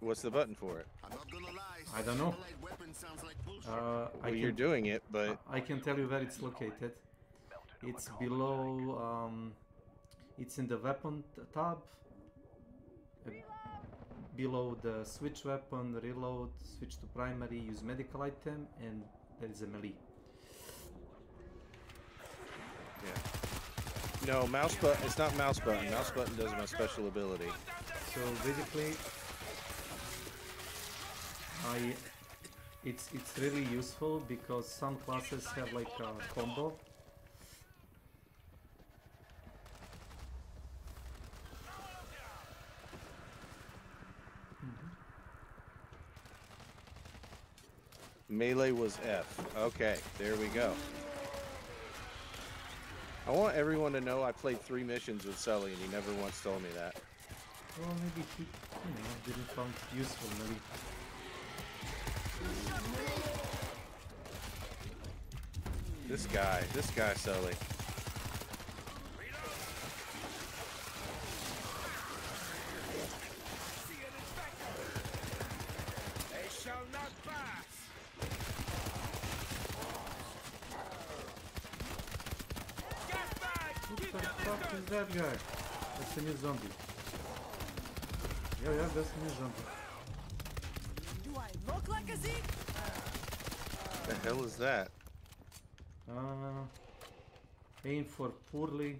Speaker 13: What's the button for it?
Speaker 2: I don't know.
Speaker 13: Well, you're doing it, but
Speaker 2: I can tell you where it's located. It's below. It's in the weapon tab. Below the switch weapon, reload, switch to primary, use medical item, and there is a melee.
Speaker 13: yeah. No, mouse button. It's not mouse button. Mouse button does my special ability.
Speaker 2: So basically, it's really useful because some classes have like a combo.
Speaker 13: Melee was F. Okay, there we go. I want everyone to know I played 3 missions with Sully and he never once told me that.
Speaker 2: Well, maybe he, didn't find it useful, maybe.
Speaker 13: This guy, Sully.
Speaker 18: They shall not pass.
Speaker 2: What the fuck is that guy? That's a new zombie. Yeah, that's a new zombie.
Speaker 19: Do I look like a Zeke?
Speaker 13: The hell is that?
Speaker 2: Aim for poorly.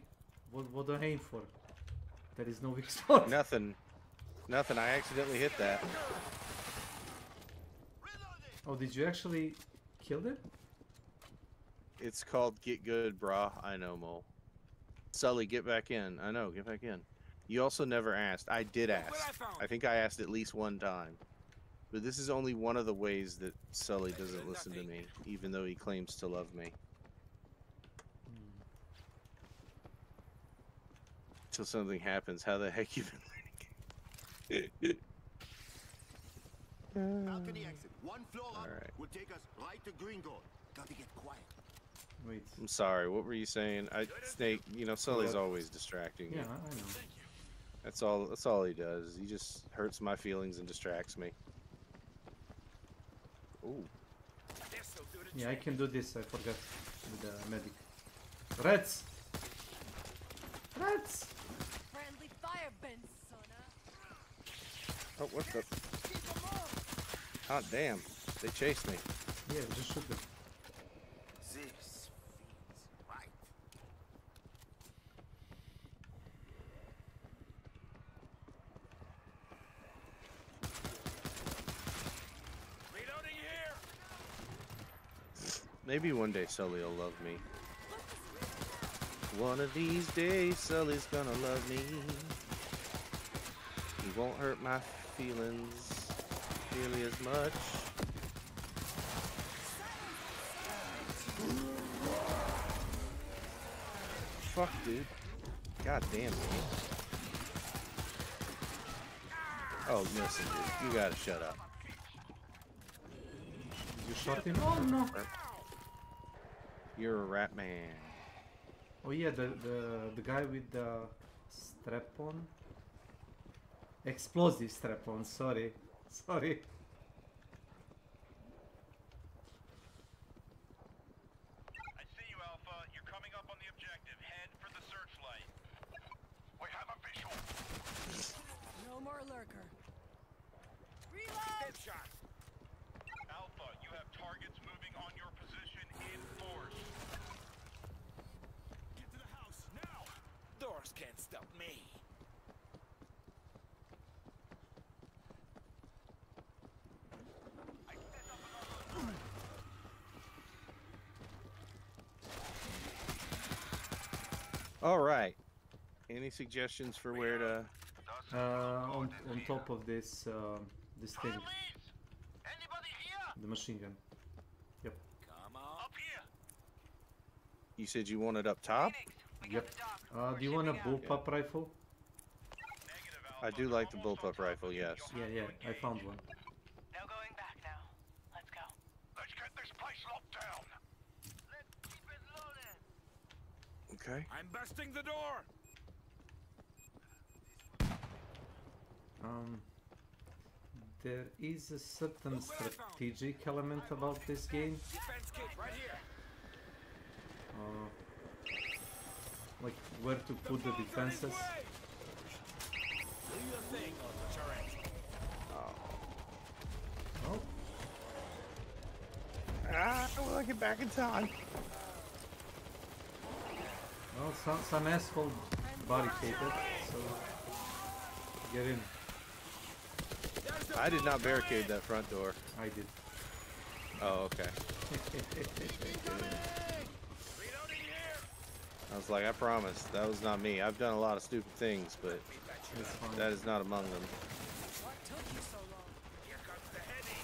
Speaker 2: What do I aim for? There is no weak spot.
Speaker 13: Nothing. Nothing. I accidentally hit that.
Speaker 2: Oh, did you actually kill them?
Speaker 13: It's called Get Good, brah. I know, Mole. Sully, get back in. I know, get back in. You also never asked. I did ask. I think I asked at least one time. But this is only one of the ways that Sully doesn't listen to me, even though he claims to love me. Till something happens. How the heck you been learning?
Speaker 15: Balcony exit. One floor up
Speaker 13: Alright.
Speaker 15: will take us right to Green Gold. Gotta get quiet.
Speaker 2: Wait.
Speaker 13: I'm sorry, what were you saying? Snake, Sully's always distracting you.
Speaker 2: Yeah, I know.
Speaker 13: That's all he does. He just hurts my feelings and distracts me. Ooh.
Speaker 2: Yeah, I can do this. I forgot with the medic. Rats! Rats!
Speaker 19: Friendly fire, Bensona.
Speaker 13: Oh, what the? Oh, damn. They chased me.
Speaker 2: Yeah, just shoot them.
Speaker 15: This feels right.
Speaker 13: Maybe one day Sully will love me. One of these days, Sully's gonna love me. He won't hurt my feelings nearly as much. Fuck, dude. God damn it. Oh, listen, dude. You gotta shut up.
Speaker 2: You shot him? Oh no!
Speaker 13: You're a rat man.
Speaker 2: Oh yeah, the guy with the strap-on? Explosive strap-on, sorry. Sorry.
Speaker 18: I see you, Alpha. You're coming up on the objective. Head for the searchlight. We have a visual.
Speaker 19: No more lurker.
Speaker 18: Reload! Headshot. Alpha, you have targets moving on your position in force.
Speaker 15: Get to the house, now! Doors can't stop me.
Speaker 13: All right. Any suggestions for where to?
Speaker 2: On top of this this thing. The machine gun. Yep.
Speaker 15: Come on. Up here.
Speaker 13: You said you wanted up top?
Speaker 2: Yep. Do you want a bullpup rifle?
Speaker 13: I do like the bullpup rifle, yes.
Speaker 2: Yeah, I found one.
Speaker 18: No going back now. Let's go. Let's get this place locked down. Let's keep it loaded.
Speaker 13: Okay.
Speaker 15: I'm busting the door.
Speaker 2: There is a certain strategic element about this game.
Speaker 15: Defense kit right here.
Speaker 2: Like where to put the defenses.
Speaker 15: Do your thing, Turret.
Speaker 2: Oh.
Speaker 13: Ah, will I get back in time?
Speaker 2: Well, some asshole barricaded, so get in.
Speaker 13: I did not barricade that front door.
Speaker 2: I did.
Speaker 13: Oh, okay. I was like, I promise, that was not me. I've done a lot of stupid things, but that is not among them.
Speaker 19: What took you so long?
Speaker 15: Here comes the heavy.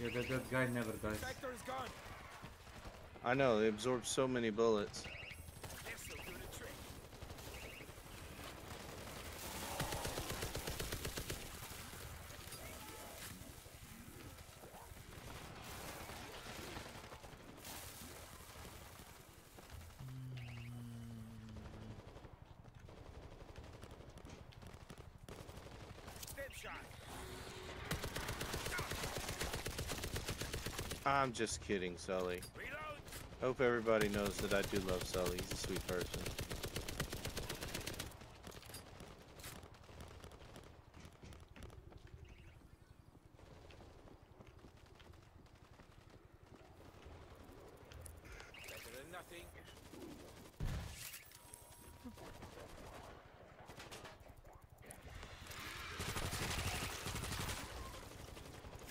Speaker 2: Yeah, that guy never dies.
Speaker 13: I know, they absorb so many bullets.
Speaker 15: This'll do the trick. Headshot.
Speaker 13: I'm just kidding, Sully. Hope everybody knows that I do love Sully. He's a sweet person.
Speaker 15: Better than nothing.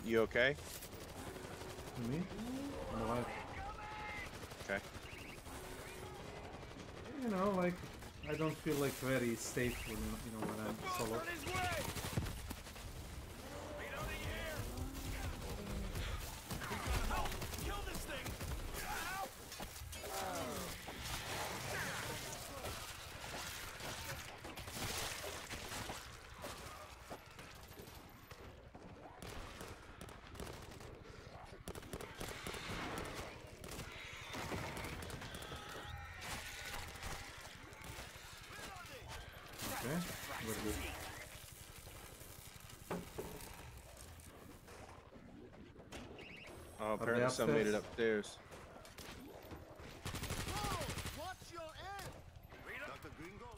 Speaker 13: You okay?
Speaker 2: Me? I'm alive.
Speaker 13: Okay.
Speaker 2: You know, like I don't feel like very safe when when I'm solo. Okay, we're good.
Speaker 13: Oh, apparently some made it upstairs.
Speaker 15: Watch your end! Dr. Gringo?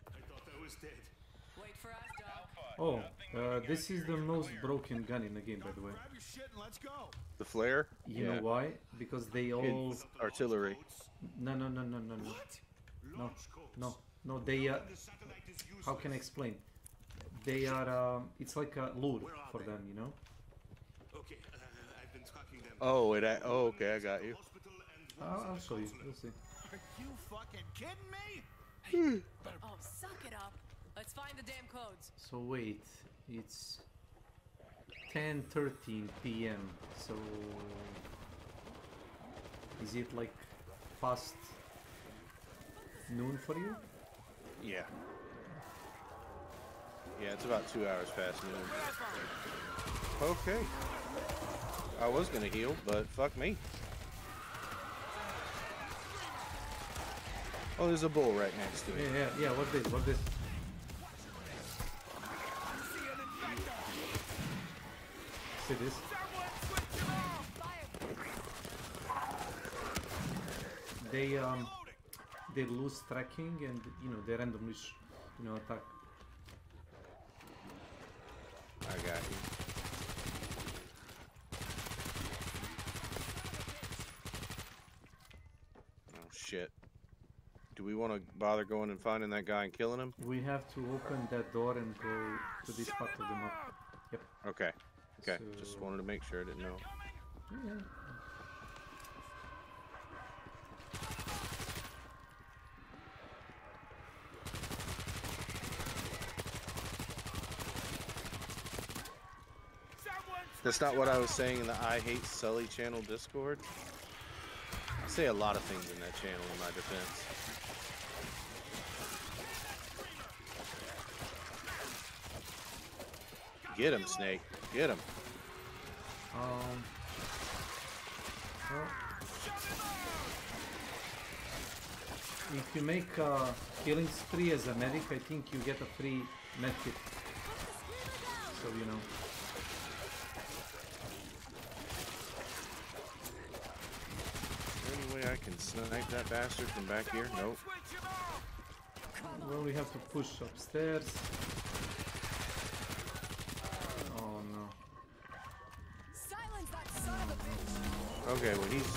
Speaker 15: I thought I was dead.
Speaker 19: Wait for us, Doc.
Speaker 18: Alpha,
Speaker 2: Oh, this is the most broken gun in the game, by the way.
Speaker 13: The flare?
Speaker 2: You know why? Because they all...
Speaker 13: It's artillery.
Speaker 2: No. No, they... how can I explain? They are... it's like a lure for them, you know?
Speaker 13: Oh, okay, I got you.
Speaker 2: I'll show you. We'll see.
Speaker 15: Are you fucking kidding me?
Speaker 19: Oh, suck it up. Let's find the damn codes.
Speaker 2: So wait, it's 10:13 p.m. So is it like past noon for you?
Speaker 13: Yeah. Yeah, it's about 2 hours past noon. Okay. I was gonna heal, but fuck me. Oh, there's a bull right next to me.
Speaker 2: Yeah. What's this? See this? They lose tracking and they randomly attack.
Speaker 13: I got you. Oh shit. Do we want to bother going and finding that guy and killing him?
Speaker 2: We have to open that door and go to this part of the map. Yep.
Speaker 13: Okay. Okay.
Speaker 2: So...
Speaker 13: just wanted to make sure I didn't know.
Speaker 2: Yeah.
Speaker 13: That's not what I was saying in the I Hate Sully channel Discord. I say a lot of things in that channel in my defense. Get him, Snake. Get him.
Speaker 2: If you make a killing spree as a medic, I think you get a free medkit. So you know.
Speaker 13: Any way I can snipe that bastard from back here? Nope.
Speaker 2: Well, we have to push upstairs. Oh no.
Speaker 19: Silence that son of a bitch.
Speaker 13: Okay, well he's...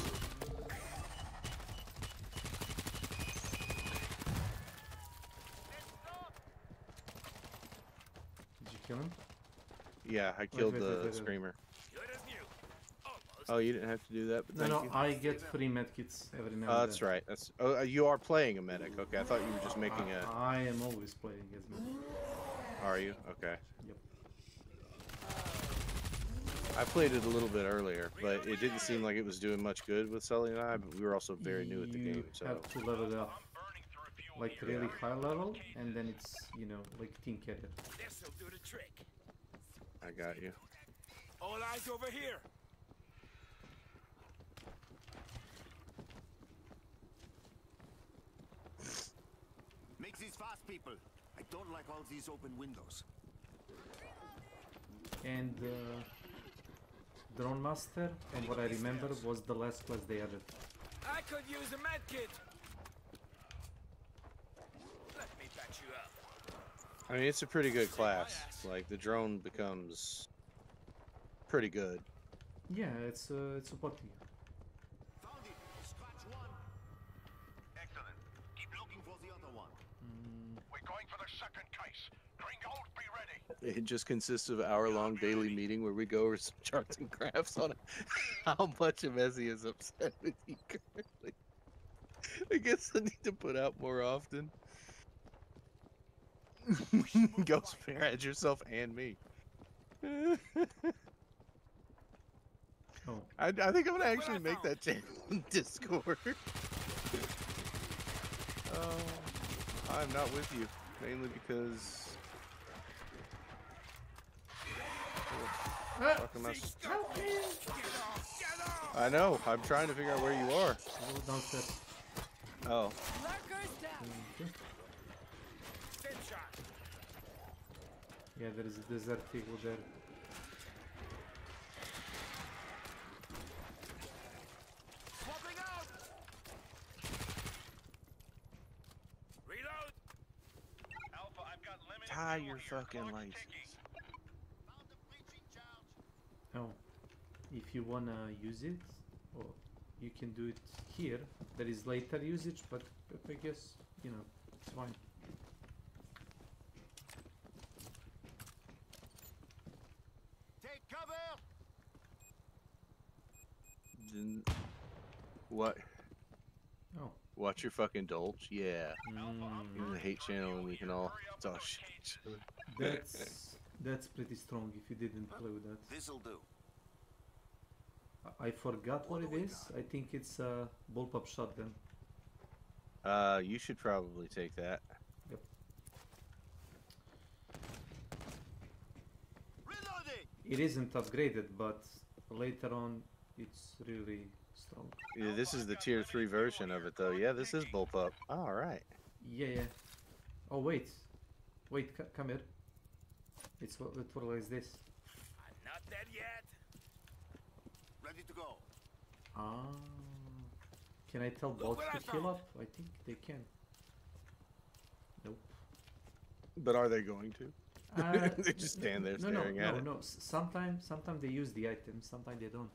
Speaker 2: Did you kill him?
Speaker 13: Yeah, I killed the
Speaker 2: wait.
Speaker 13: screamer. Oh, you didn't have to do that, but thank you.
Speaker 2: No, I get free medkits every now and then.
Speaker 13: That's right. That's. Oh, you are playing a medic. Okay, I thought you were just making a...
Speaker 2: I am always playing as medic.
Speaker 13: Are you? Okay.
Speaker 2: Yep.
Speaker 13: I played it a little bit earlier, but it didn't seem like it was doing much good with Sully and I, but we were also very new at the game, so...
Speaker 2: You have to level it up. Like really high level, and then it's, like team carrier.
Speaker 15: This'll do the trick.
Speaker 13: I got you.
Speaker 15: All eyes over here. Make these fast, people. I don't like all these open windows.
Speaker 2: And Drone Master, from what I remember, was the last class they added.
Speaker 15: I could use a medkit. Let me patch you up.
Speaker 13: I mean, it's a pretty good class. Like, the drone becomes pretty good.
Speaker 2: Yeah, it's supporting.
Speaker 15: Found it. Scratch one. Excellent. Keep looking for the other one.
Speaker 18: We're going for the second case. Gringos, be ready.
Speaker 13: It just consists of an hour-long daily meeting where we go over some charts and graphs on how much of Ezzy is upset with you currently. I guess I need to put out more often. Ghost add yourself and me.
Speaker 2: Oh.
Speaker 13: I think I'm gonna actually make that channel on Discord. I'm not with you, mainly because... Fuck am I know, I'm trying to figure out where you are.
Speaker 2: Downstairs.
Speaker 13: Oh.
Speaker 2: Yeah, there is a desert eagle there.
Speaker 13: Tie your fucking license.
Speaker 2: if you wanna use it, or you can do it here. There is later usage, but I guess, you know, it's fine.
Speaker 15: Take cover.
Speaker 13: What?
Speaker 2: Oh.
Speaker 13: Watch your fucking Dolch? Yeah. In the hate channel and we can all talk shit.
Speaker 2: That's pretty strong if you didn't play with that.
Speaker 15: This'll do.
Speaker 2: I forgot what it is. I think it's a bullpup shotgun.
Speaker 13: You should probably take that.
Speaker 2: Yep. It isn't upgraded, but later on it's really strong.
Speaker 13: Yeah, this is the tier 3 version of it though. Yeah, this is bullpup. Alright.
Speaker 2: Yeah. Oh wait. Come here. It's what like this.
Speaker 15: I'm not dead yet. Ready to go.
Speaker 2: Ah. Can I tell bots to heal up? I think they can. Nope.
Speaker 13: But are they going to? They just stand there staring at it.
Speaker 2: No. Sometimes they use the item, sometimes they don't.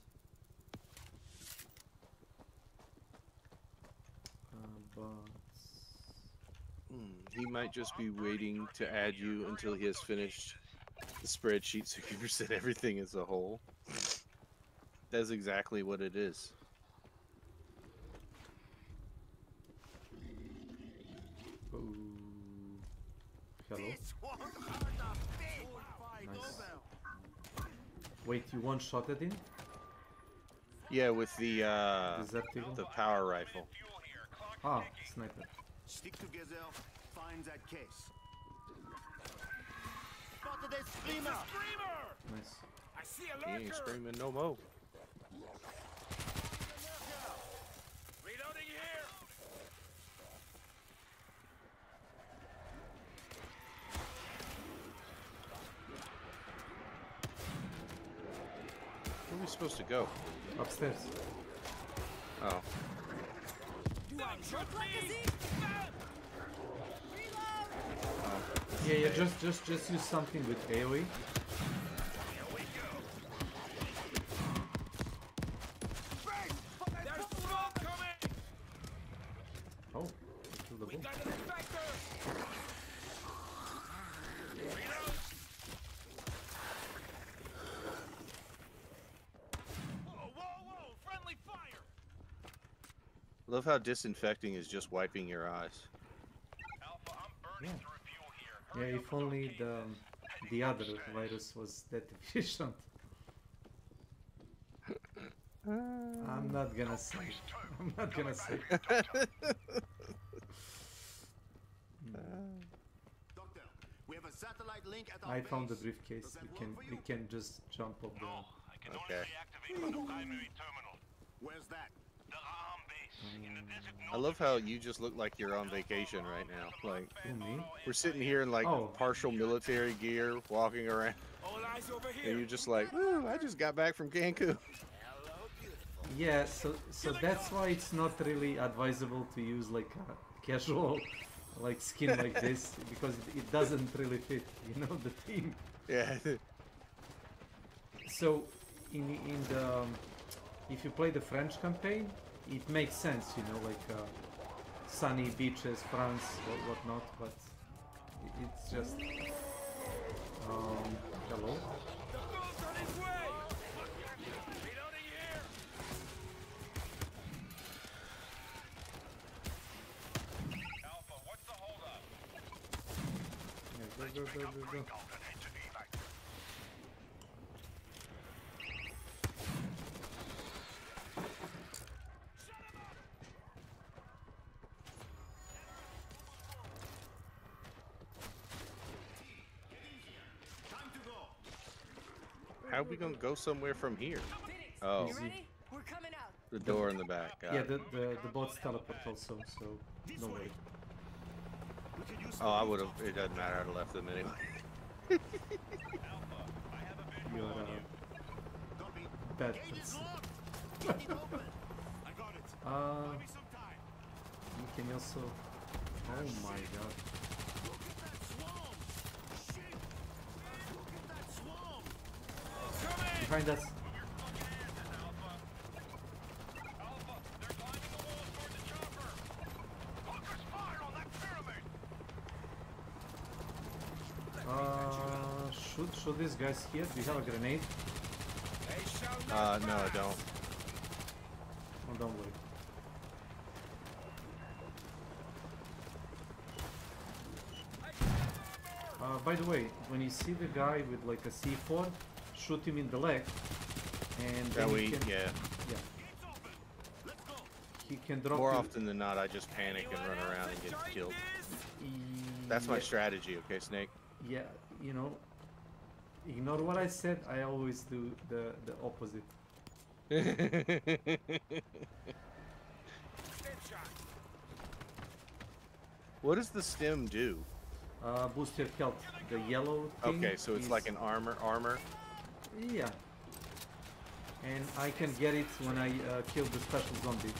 Speaker 2: But
Speaker 13: he might just be waiting to add you until he has finished the spreadsheet so he can present everything as a whole. That's exactly what it is.
Speaker 2: Hello. Nice. Wait, you one-shotted him?
Speaker 13: Yeah, with the power rifle.
Speaker 2: Ah, sniper.
Speaker 15: Stick together, find that case. Spotted a screamer!
Speaker 2: Nice.
Speaker 15: I see a
Speaker 13: He
Speaker 15: lurker!
Speaker 13: ain't screaming no more.
Speaker 15: Reloading here!
Speaker 13: Where are we supposed to go?
Speaker 2: Upstairs.
Speaker 13: Oh.
Speaker 2: Yeah, just use something with AoE. Oh, I killed the bull.
Speaker 13: Love how disinfecting is just wiping your eyes.
Speaker 2: Yeah, if only the other virus was that efficient. I'm not gonna say. I'm not gonna say.
Speaker 15: We have a satellite link at
Speaker 2: I found the briefcase. We can just jump up there.
Speaker 13: Okay.
Speaker 15: Where's that?
Speaker 13: I love how you just look like you're on vacation right now. Like,
Speaker 2: me?
Speaker 13: we're sitting here in like partial military gear, walking around, and you're just like, "Ooh, I just got back from Cancun."
Speaker 2: Yeah, so that's why it's not really advisable to use like a casual like skin like this, because it doesn't really fit, you know, the theme.
Speaker 13: Yeah.
Speaker 2: So in the if you play the French campaign, it makes sense, you know, like sunny beaches, France, whatnot, but it's just hello. Go.
Speaker 13: How are we gonna go somewhere from here? Oh,
Speaker 19: We're coming out.
Speaker 13: the door in the back. Got
Speaker 2: Yeah,
Speaker 13: it.
Speaker 2: the bots teleport also, so no worry.
Speaker 13: Oh, I would have. It doesn't matter. I'd have left them anyway.
Speaker 2: You're bad person. You can also. Oh my god. Behind us. shoot these guys here. Do you have a grenade?
Speaker 13: No, I don't.
Speaker 2: Oh, don't worry. By the way, when you see the guy with like a C4, shoot him in the leg, and then he can,
Speaker 13: yeah.
Speaker 2: He can drop.
Speaker 13: More
Speaker 2: you.
Speaker 13: often than not, I just panic and run around and get killed. That's my strategy, okay, Snake?
Speaker 2: Yeah, you know, ignore what I said. I always do the opposite.
Speaker 13: What does the stem do?
Speaker 2: Boost your health. The yellow thing.
Speaker 13: Okay, so it's like an armor.
Speaker 2: Yeah. And I can get it when I kill the special zombie.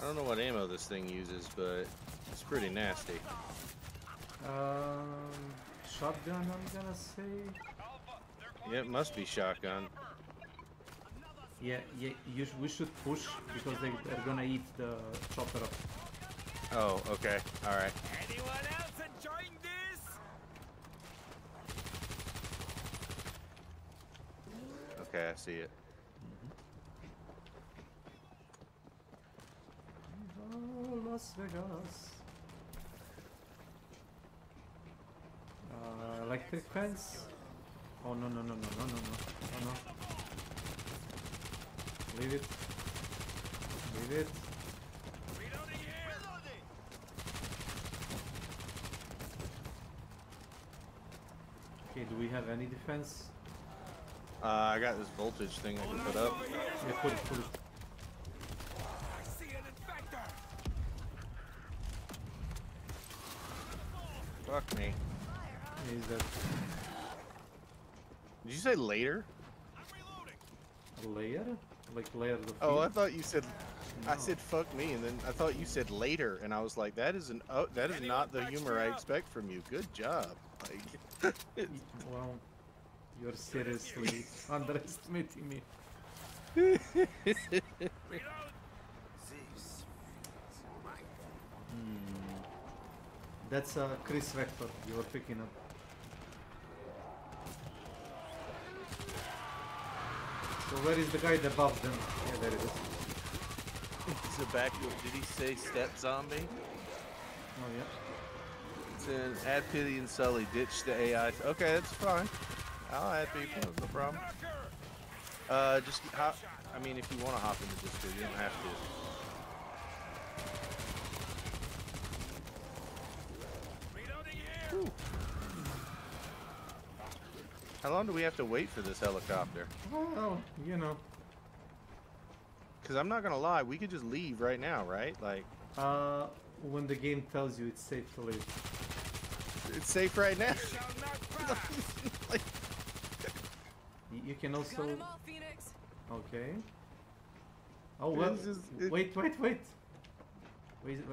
Speaker 13: I don't know what ammo this thing uses, but it's pretty nasty.
Speaker 2: Shotgun, I'm gonna say.
Speaker 13: Yeah, it must be shotgun.
Speaker 2: Yeah, we should push because they're gonna eat the chopper up.
Speaker 13: Oh, okay, all right.
Speaker 15: Anyone else enjoying this?
Speaker 13: Okay, I see it.
Speaker 2: Oh, Las Vegas. Electric fence. Oh no. Leave it. Okay, do we have any defense?
Speaker 13: I got this voltage thing I can put up.
Speaker 2: Yeah, put it.
Speaker 13: Fuck me.
Speaker 2: Is that
Speaker 13: Did you say later?
Speaker 2: layer? Like layer of the
Speaker 13: Oh, I
Speaker 2: field?
Speaker 13: thought you said. I
Speaker 2: No.
Speaker 13: said fuck me, and then I thought you said later, and I was like, that is not the humor I expect from you. Good job. Like.
Speaker 2: Well, you're seriously underestimating me. That's Chris Vector you were picking up. So where is the guy above them? Yeah, there it is.
Speaker 13: It's a back. Did he say step zombie?
Speaker 2: Oh yeah.
Speaker 13: It's an add Pity and Sully. Ditch the AI. Okay, that's fine. I'll add people. No problem. Just hop. I mean, if you want to hop into Discord, you don't have to. Whew. How long do we have to wait for this helicopter?
Speaker 2: Well, you know.
Speaker 13: Because I'm not gonna lie, we could just leave right now, right? Like,
Speaker 2: when the game tells you it's safe to leave.
Speaker 13: it's safe right now. Like,
Speaker 2: You can also.
Speaker 19: Got him all, Phoenix.
Speaker 2: Okay. Oh well.
Speaker 13: It's just-
Speaker 2: Wait. Where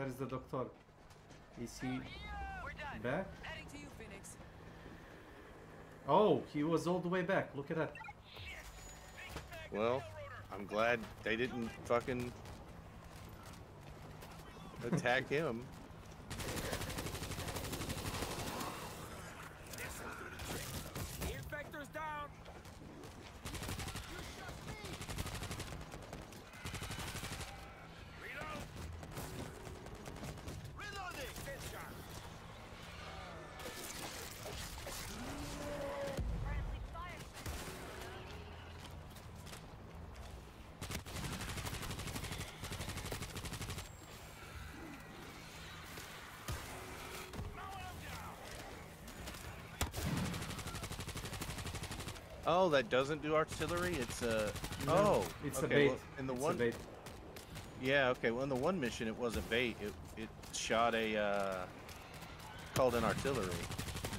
Speaker 2: is the doctor? Is he back?
Speaker 19: Heading to you, Phoenix.
Speaker 2: Oh, he was all the way back. Look at that.
Speaker 13: well, I'm glad they didn't fucking attack him.
Speaker 15: Infector's down. Reloading. Headshot.
Speaker 13: Oh, that doesn't do artillery. It's a.
Speaker 2: No,
Speaker 13: Oh,
Speaker 2: it's
Speaker 13: okay,
Speaker 2: a bait.
Speaker 13: well, in the
Speaker 2: It's
Speaker 13: one.
Speaker 2: a bait.
Speaker 13: Yeah. Okay. Well, in the one mission, it wasn't bait. It shot a. Called an artillery.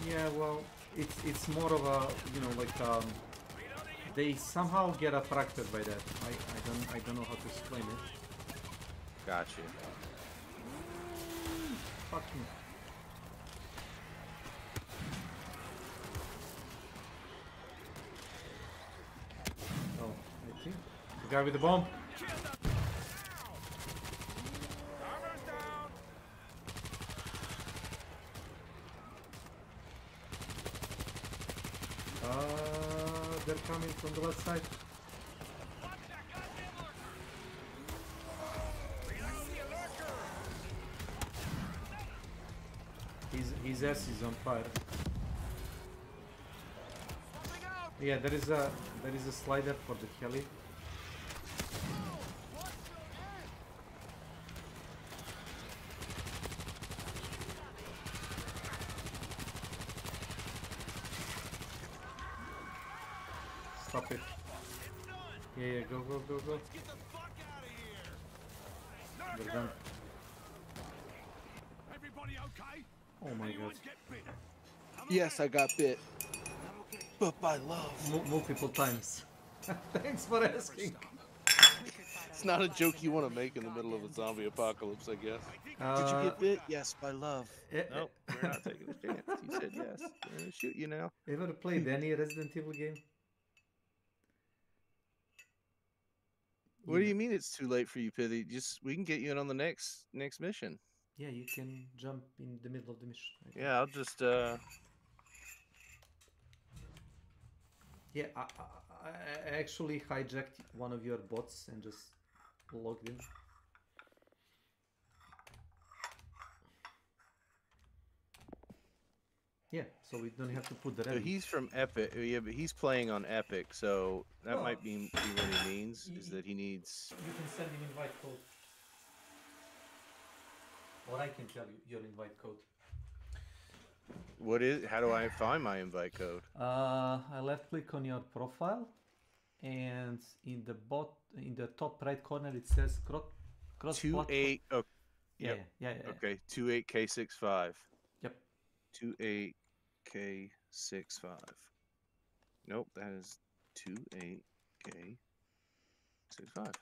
Speaker 2: Yeah, well, it's more of a, you know, like they somehow get attracted by that. I don't know how to explain it.
Speaker 13: Got you.
Speaker 2: Fuck me. Oh, I think the guy with the bomb. They're coming from the left side. His ass is on fire. Yeah, there is a slider for the heli. Stop it. Yeah, go. They're done.
Speaker 18: Everybody okay?
Speaker 2: Oh my god.
Speaker 13: Yes, I got bit. But by love.
Speaker 2: Multiple times. Thanks for asking.
Speaker 13: It's not a joke you want to make in the middle of a zombie apocalypse, I guess. Did you get bit? Yes, by love. Nope, we're not taking a chance. He said yes. We're gonna shoot you now.
Speaker 2: Ever played any Resident Evil game?
Speaker 13: What do you mean it's too late for you, Pithy? We can get you in on the next mission.
Speaker 2: Yeah, you can jump in the middle of the mission.
Speaker 13: Yeah, I'll just
Speaker 2: Yeah, I actually hijacked one of your bots and just logged in. Yeah, so we don't have to put the
Speaker 13: So
Speaker 2: ready.
Speaker 13: he's from Epic. Yeah, but he's playing on Epic, so that might be what he means, is that he needs...
Speaker 2: You can send him invite code. Or I can tell you your invite code.
Speaker 13: How do I find my invite code?
Speaker 2: I left click on your profile, and in the top right corner it says cross
Speaker 13: 28. Oh,
Speaker 2: yeah.
Speaker 13: Okay, 28K65.
Speaker 2: Yep.
Speaker 13: 28K65. Nope, that is 28K65.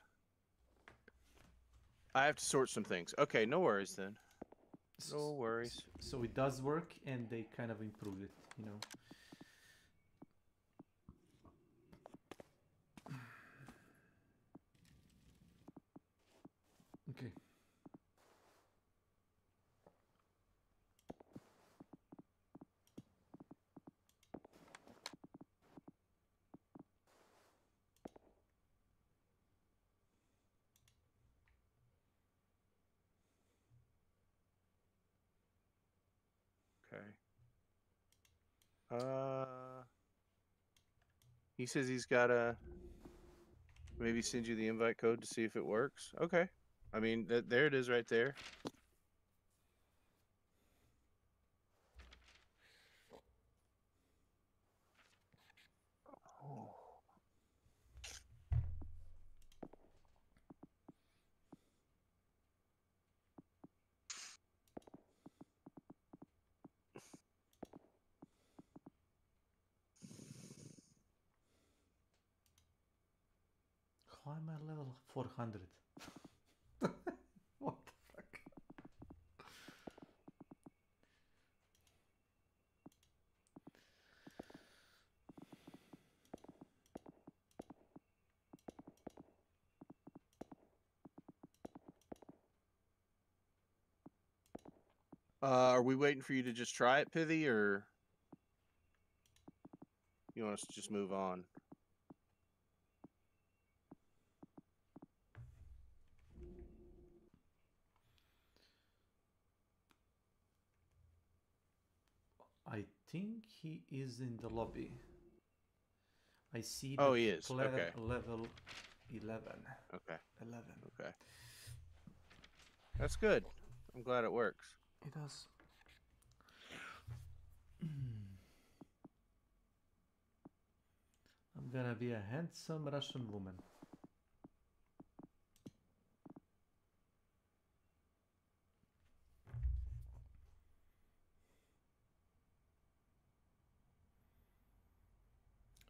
Speaker 13: I have to sort some things. Okay, no worries then. No worries.
Speaker 2: So it does work, and they kind of improved it, you know. Okay.
Speaker 13: Okay. He says he's gotta maybe send you the invite code to see if it works. Okay. I mean, there it is right there.
Speaker 2: Why am I level 400? What the fuck?
Speaker 13: Are we waiting for you to just try it, Pithy, or you want us to just move on?
Speaker 2: I think he is in the lobby. I see.
Speaker 13: Oh, he is. Okay.
Speaker 2: Level 11.
Speaker 13: Okay.
Speaker 2: 11.
Speaker 13: Okay. That's good. I'm glad it works.
Speaker 2: It does. I'm gonna be a handsome Russian woman.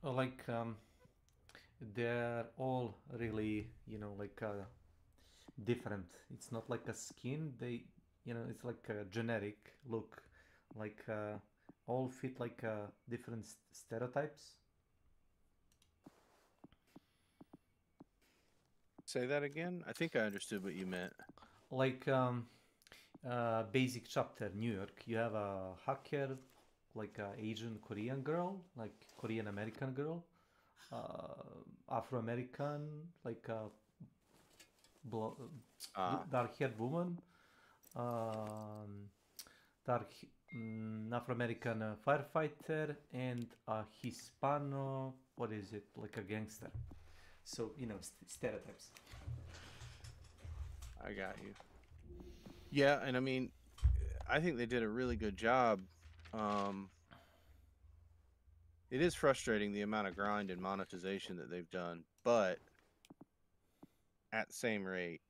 Speaker 2: Like they're all really, you know, like different. It's not like a skin. They, you know, it's like a generic look, like all fit like different stereotypes.
Speaker 13: Say that again? I think I understood what you meant.
Speaker 2: Like basic chapter New York, you have a hacker, like a Asian Korean girl, like Korean American girl, Afro-American, like dark-haired woman, Afro-American firefighter, and a Hispano, what is it, like a gangster. So, you know, stereotypes.
Speaker 13: I got you. Yeah, and I mean, I think they did a really good job. It is frustrating the amount of grind and monetization that they've done, but at the same rate,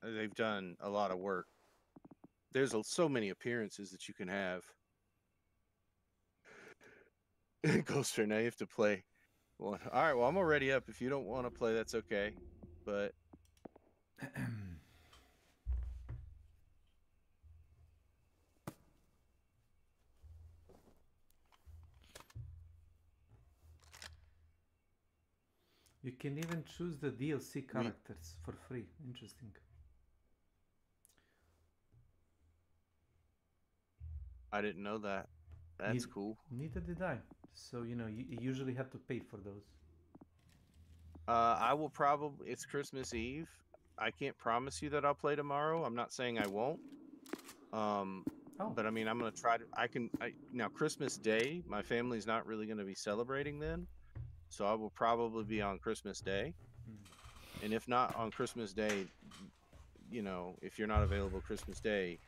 Speaker 13: they've done a lot of work. There's so many appearances that you can have. Ghost Fair, now you have to play one. All right, well, I'm already up. If you don't want to play, that's okay. But
Speaker 2: you can even choose the DLC characters for free. Interesting.
Speaker 13: I didn't know that. That's cool.
Speaker 2: Neither did I. So, you know, you usually have to pay for those.
Speaker 13: I will probably... It's Christmas Eve. I can't promise you that I'll play tomorrow. I'm not saying I won't. But, I mean, I'm going to try to... Now, Christmas Day, my family's not really going to be celebrating then. So I will probably be on Christmas Day. And if not on Christmas Day, you know, if you're not available Christmas Day,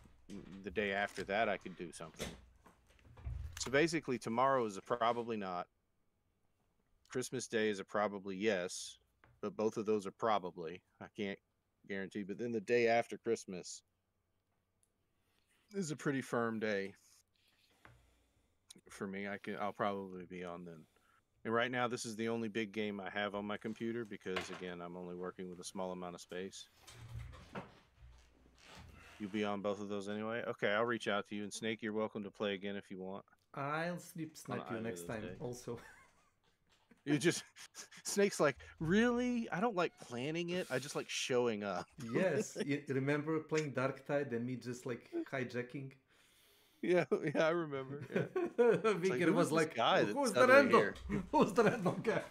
Speaker 13: the day after that I could do something. So basically tomorrow is a probably not. Christmas Day is a probably yes, but both of those are probably. I can't guarantee. But then the day after Christmas is a pretty firm day for me. I'll probably be on then. And right now, this is the only big game I have on my computer because, again, I'm only working with a small amount of space. You'll be on both of those anyway? Okay, I'll reach out to you. And Snake, you're welcome to play again if you want.
Speaker 2: I'll snipe you next time also.
Speaker 13: You just... Snake's like, really? I don't like planning it. I just like showing up.
Speaker 2: Yes. You remember playing Dark Tide and me just like hijacking?
Speaker 13: Yeah, I remember. Yeah.
Speaker 2: Wekeend was like, who's the random? Who's the random guy?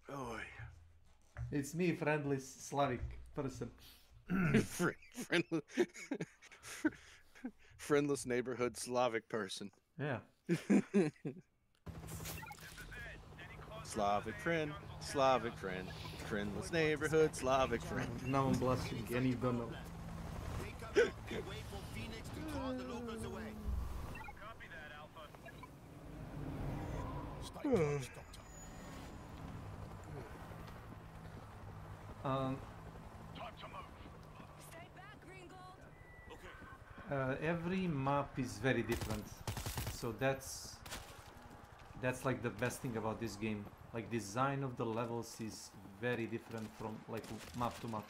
Speaker 13: Oh,
Speaker 2: it's me, friendly Slavic person.
Speaker 13: Friendless neighborhood Slavic person.
Speaker 2: Yeah.
Speaker 13: Slavic friend, friendless neighborhood Slavic friend.
Speaker 2: Now I'm blushing and you don't know. Every map is very different, so that's like the best thing about this game. Like, design of the levels is very different from like map to map.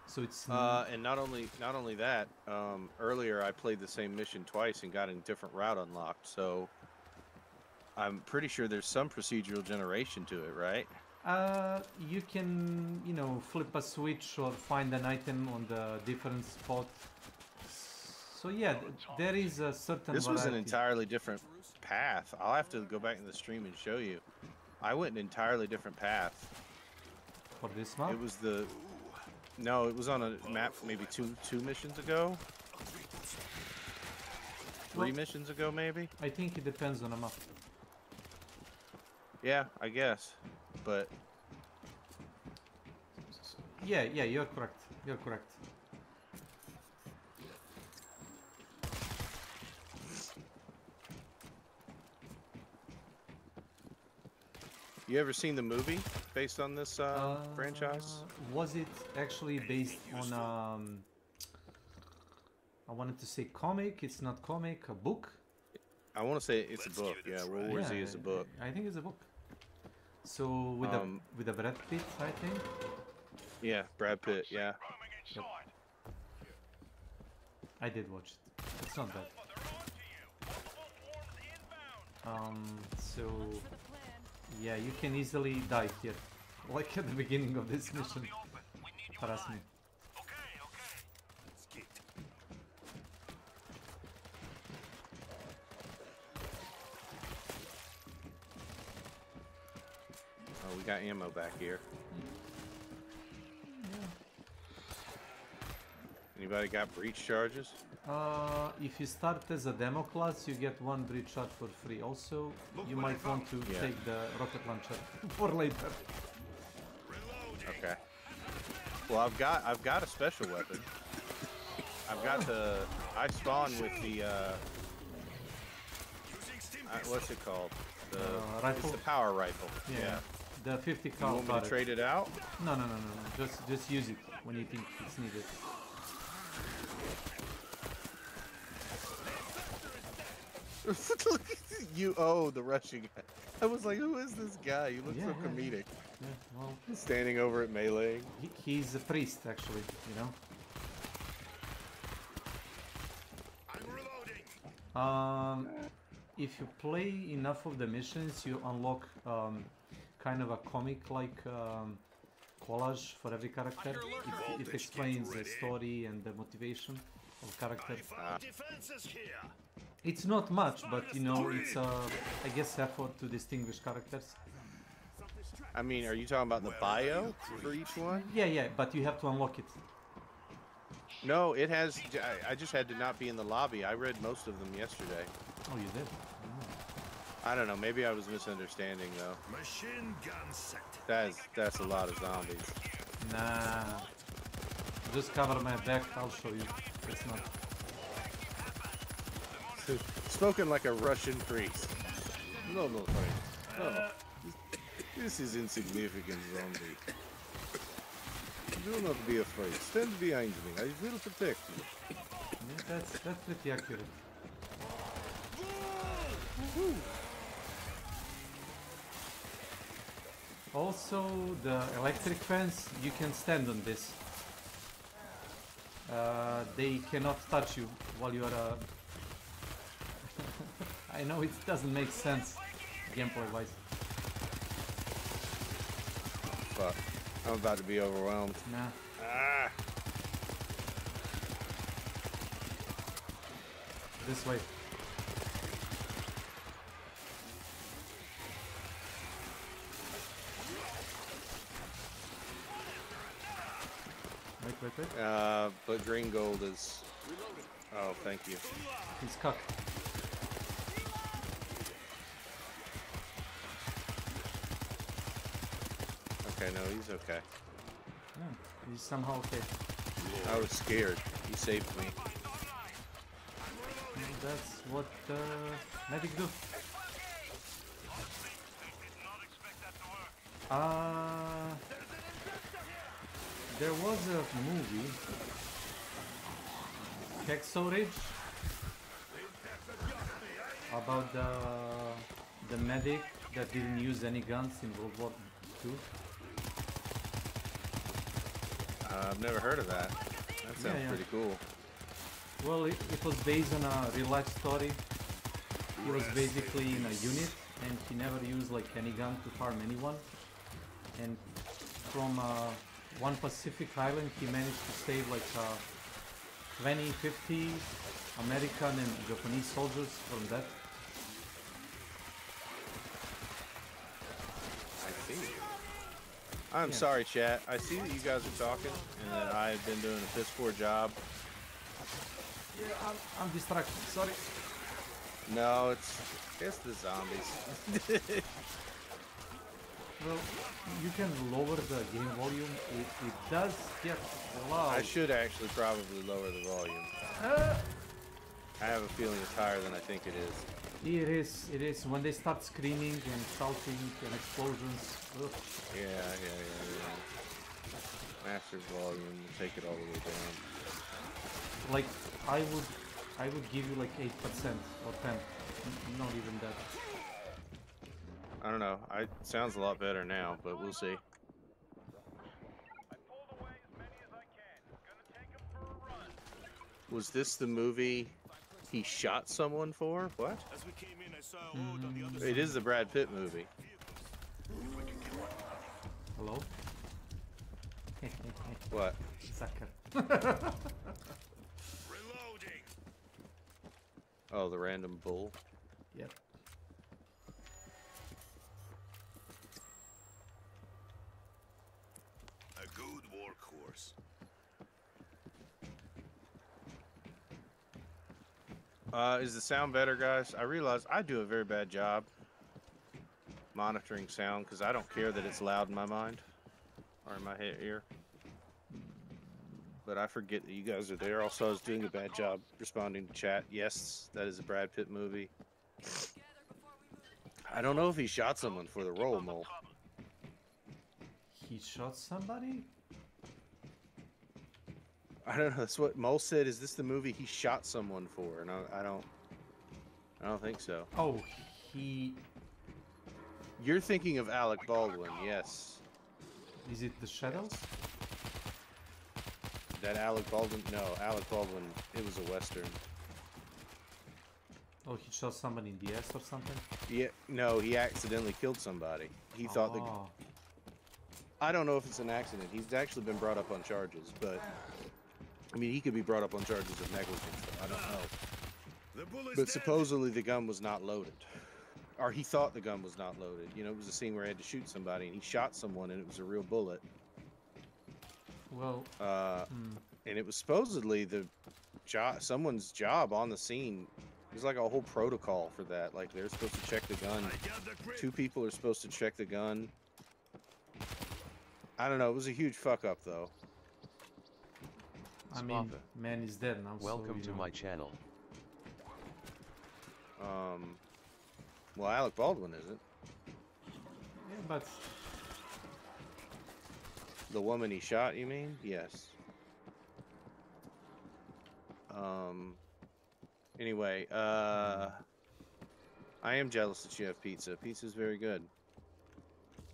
Speaker 2: So it's
Speaker 13: and not only that, earlier I played the same mission twice and got a different route unlocked. So I'm pretty sure there's some procedural generation to it, right?
Speaker 2: You can, you know, flip a switch or find an item on the different spot. So yeah, there is a certain
Speaker 13: This was
Speaker 2: variety.
Speaker 13: an entirely different path. I'll have to go back in the stream and show you. I went an entirely different path.
Speaker 2: For this map?
Speaker 13: It was the... No, it was on a map maybe two missions ago. Three missions ago, maybe?
Speaker 2: I think it depends on a map.
Speaker 13: Yeah, I guess. But...
Speaker 2: Yeah, you're correct. You're correct.
Speaker 13: You ever seen the movie based on this franchise?
Speaker 2: Was it actually based on I wanted to say comic, it's not comic, a book?
Speaker 13: I want to say it's a book. Yeah, World War Z is a book.
Speaker 2: I think it's a book. So with a Brad Pitt, I think?
Speaker 13: Yeah, Brad Pitt, yeah.
Speaker 2: Yep. I did watch it. It's not bad. So yeah, you can easily die here, like at the beginning of this mission. Harass me.
Speaker 13: Oh, we got ammo back here. Anybody got breach charges?
Speaker 2: If you start as a demo class, you get 1 breach shot for free. Also, you might want to take the rocket launcher for later.
Speaker 13: Okay. Well, I've got a special weapon. I spawn with the what's it called? The
Speaker 2: rifle?
Speaker 13: It's the power rifle.
Speaker 2: Yeah. The 50 cal.
Speaker 13: You want me to trade it out?
Speaker 2: No. Just use it when you think it's needed.
Speaker 13: Look at you! Oh, the Russian guy. I was like, who is this guy? You look so comedic.
Speaker 2: Yeah, well,
Speaker 13: standing over at melee.
Speaker 2: He's a priest, actually. You know. If you play enough of the missions, you unlock kind of a comic-like collage for every character. It explains the story and the motivation of character. It's not much, but you know, it's I guess effort to distinguish characters.
Speaker 13: I mean, are you talking about the bio for each one?
Speaker 2: Yeah, but you have to unlock it.
Speaker 13: No, it has. I just had to not be in the lobby. I read most of them yesterday.
Speaker 2: Oh, you did?
Speaker 13: I don't know. Maybe I was misunderstanding though.
Speaker 15: Machine gun set.
Speaker 13: That's a lot of zombies.
Speaker 2: Nah. Just cover my back. I'll show you. It's not.
Speaker 13: Spoken like a Russian priest. No, thanks. No. This is insignificant zombie. Do not be afraid. Stand behind me. I will protect you.
Speaker 2: Yeah, that's pretty accurate. Also, the electric fence, you can stand on this. They cannot touch you while you are... I know it doesn't make sense, gameplay-wise.
Speaker 13: Fuck. I'm about to be overwhelmed.
Speaker 2: Nah.
Speaker 13: Ah!
Speaker 2: This way. Wait.
Speaker 13: But green gold is... Oh, thank you.
Speaker 2: He's cocked.
Speaker 13: Okay, no, he's okay.
Speaker 2: Yeah, he's somehow okay.
Speaker 13: I was scared. He saved me.
Speaker 2: That's what medic do. There was a movie, Hacksaw Ridge, about the medic that didn't use any guns in World War II.
Speaker 13: I've never heard of that. That sounds pretty cool.
Speaker 2: Well, it was based on a real life story. He was basically in a unit and he never used like any gun to harm anyone. And from one Pacific island he managed to save like 20, 50 American and Japanese soldiers from that.
Speaker 13: I see. I'm sorry, chat. I see that you guys are talking and that I've been doing a piss poor job.
Speaker 2: Yeah, I'm distracted, sorry.
Speaker 13: No, it's the zombies.
Speaker 2: Well, you can lower the game volume. It does get loud.
Speaker 13: I should actually probably lower the volume. I have a feeling it's higher than I think it is.
Speaker 2: It is. When they start screaming and shouting and explosions. Ugh.
Speaker 13: Yeah. Master volume, we'll take it all the way down.
Speaker 2: Like, I would give you like 8% or 10. Not even that.
Speaker 13: I don't know. It sounds a lot better now, but we'll see. Was this the movie he shot someone for? What? It is the Brad Pitt movie.
Speaker 2: Hello?
Speaker 13: What?
Speaker 2: Sucker.
Speaker 13: Oh, the random bull?
Speaker 2: Yep.
Speaker 18: workhorse.
Speaker 13: Is the sound better, guys? I realize I do a very bad job monitoring sound because I don't care that it's loud in my mind or in my ear. But I forget that you guys are there. Also, I was doing a bad job responding to chat. Yes, that is a Brad Pitt movie. I don't know if he shot someone for the role, Mole.
Speaker 2: He shot somebody?
Speaker 13: I don't know. That's what Mole said. Is this the movie he shot someone for? And I don't think so.
Speaker 2: Oh, he...
Speaker 13: You're thinking of Alec Baldwin, yes.
Speaker 2: Is it The Shadows?
Speaker 13: That Alec Baldwin? No, Alec Baldwin. It was a Western.
Speaker 2: Oh, he shot somebody in the ass or something?
Speaker 13: Yeah, no, he accidentally killed somebody. He thought that...
Speaker 2: Oh.
Speaker 13: I don't know if it's an accident. He's actually been brought up on charges, but... I mean, he could be brought up on charges of negligence, but I don't know. But supposedly the gun was not loaded. Or he thought the gun was not loaded. You know, it was a scene where he had to shoot somebody, and he shot someone, and it was a real bullet.
Speaker 2: Well...
Speaker 13: And it was supposedly someone's job on the scene. There's like a whole protocol for that. Like, they're supposed to check the gun. 2 people are supposed to check the gun. I don't know. It was a huge fuck up, though.
Speaker 2: I mean, man is dead now.
Speaker 3: Welcome
Speaker 2: so,
Speaker 3: to my channel.
Speaker 13: Well, Alec Baldwin isn't.
Speaker 2: Yeah, but...
Speaker 13: The woman he shot, you mean? Yes. Anyway, I am jealous that you have pizza. Pizza's very good.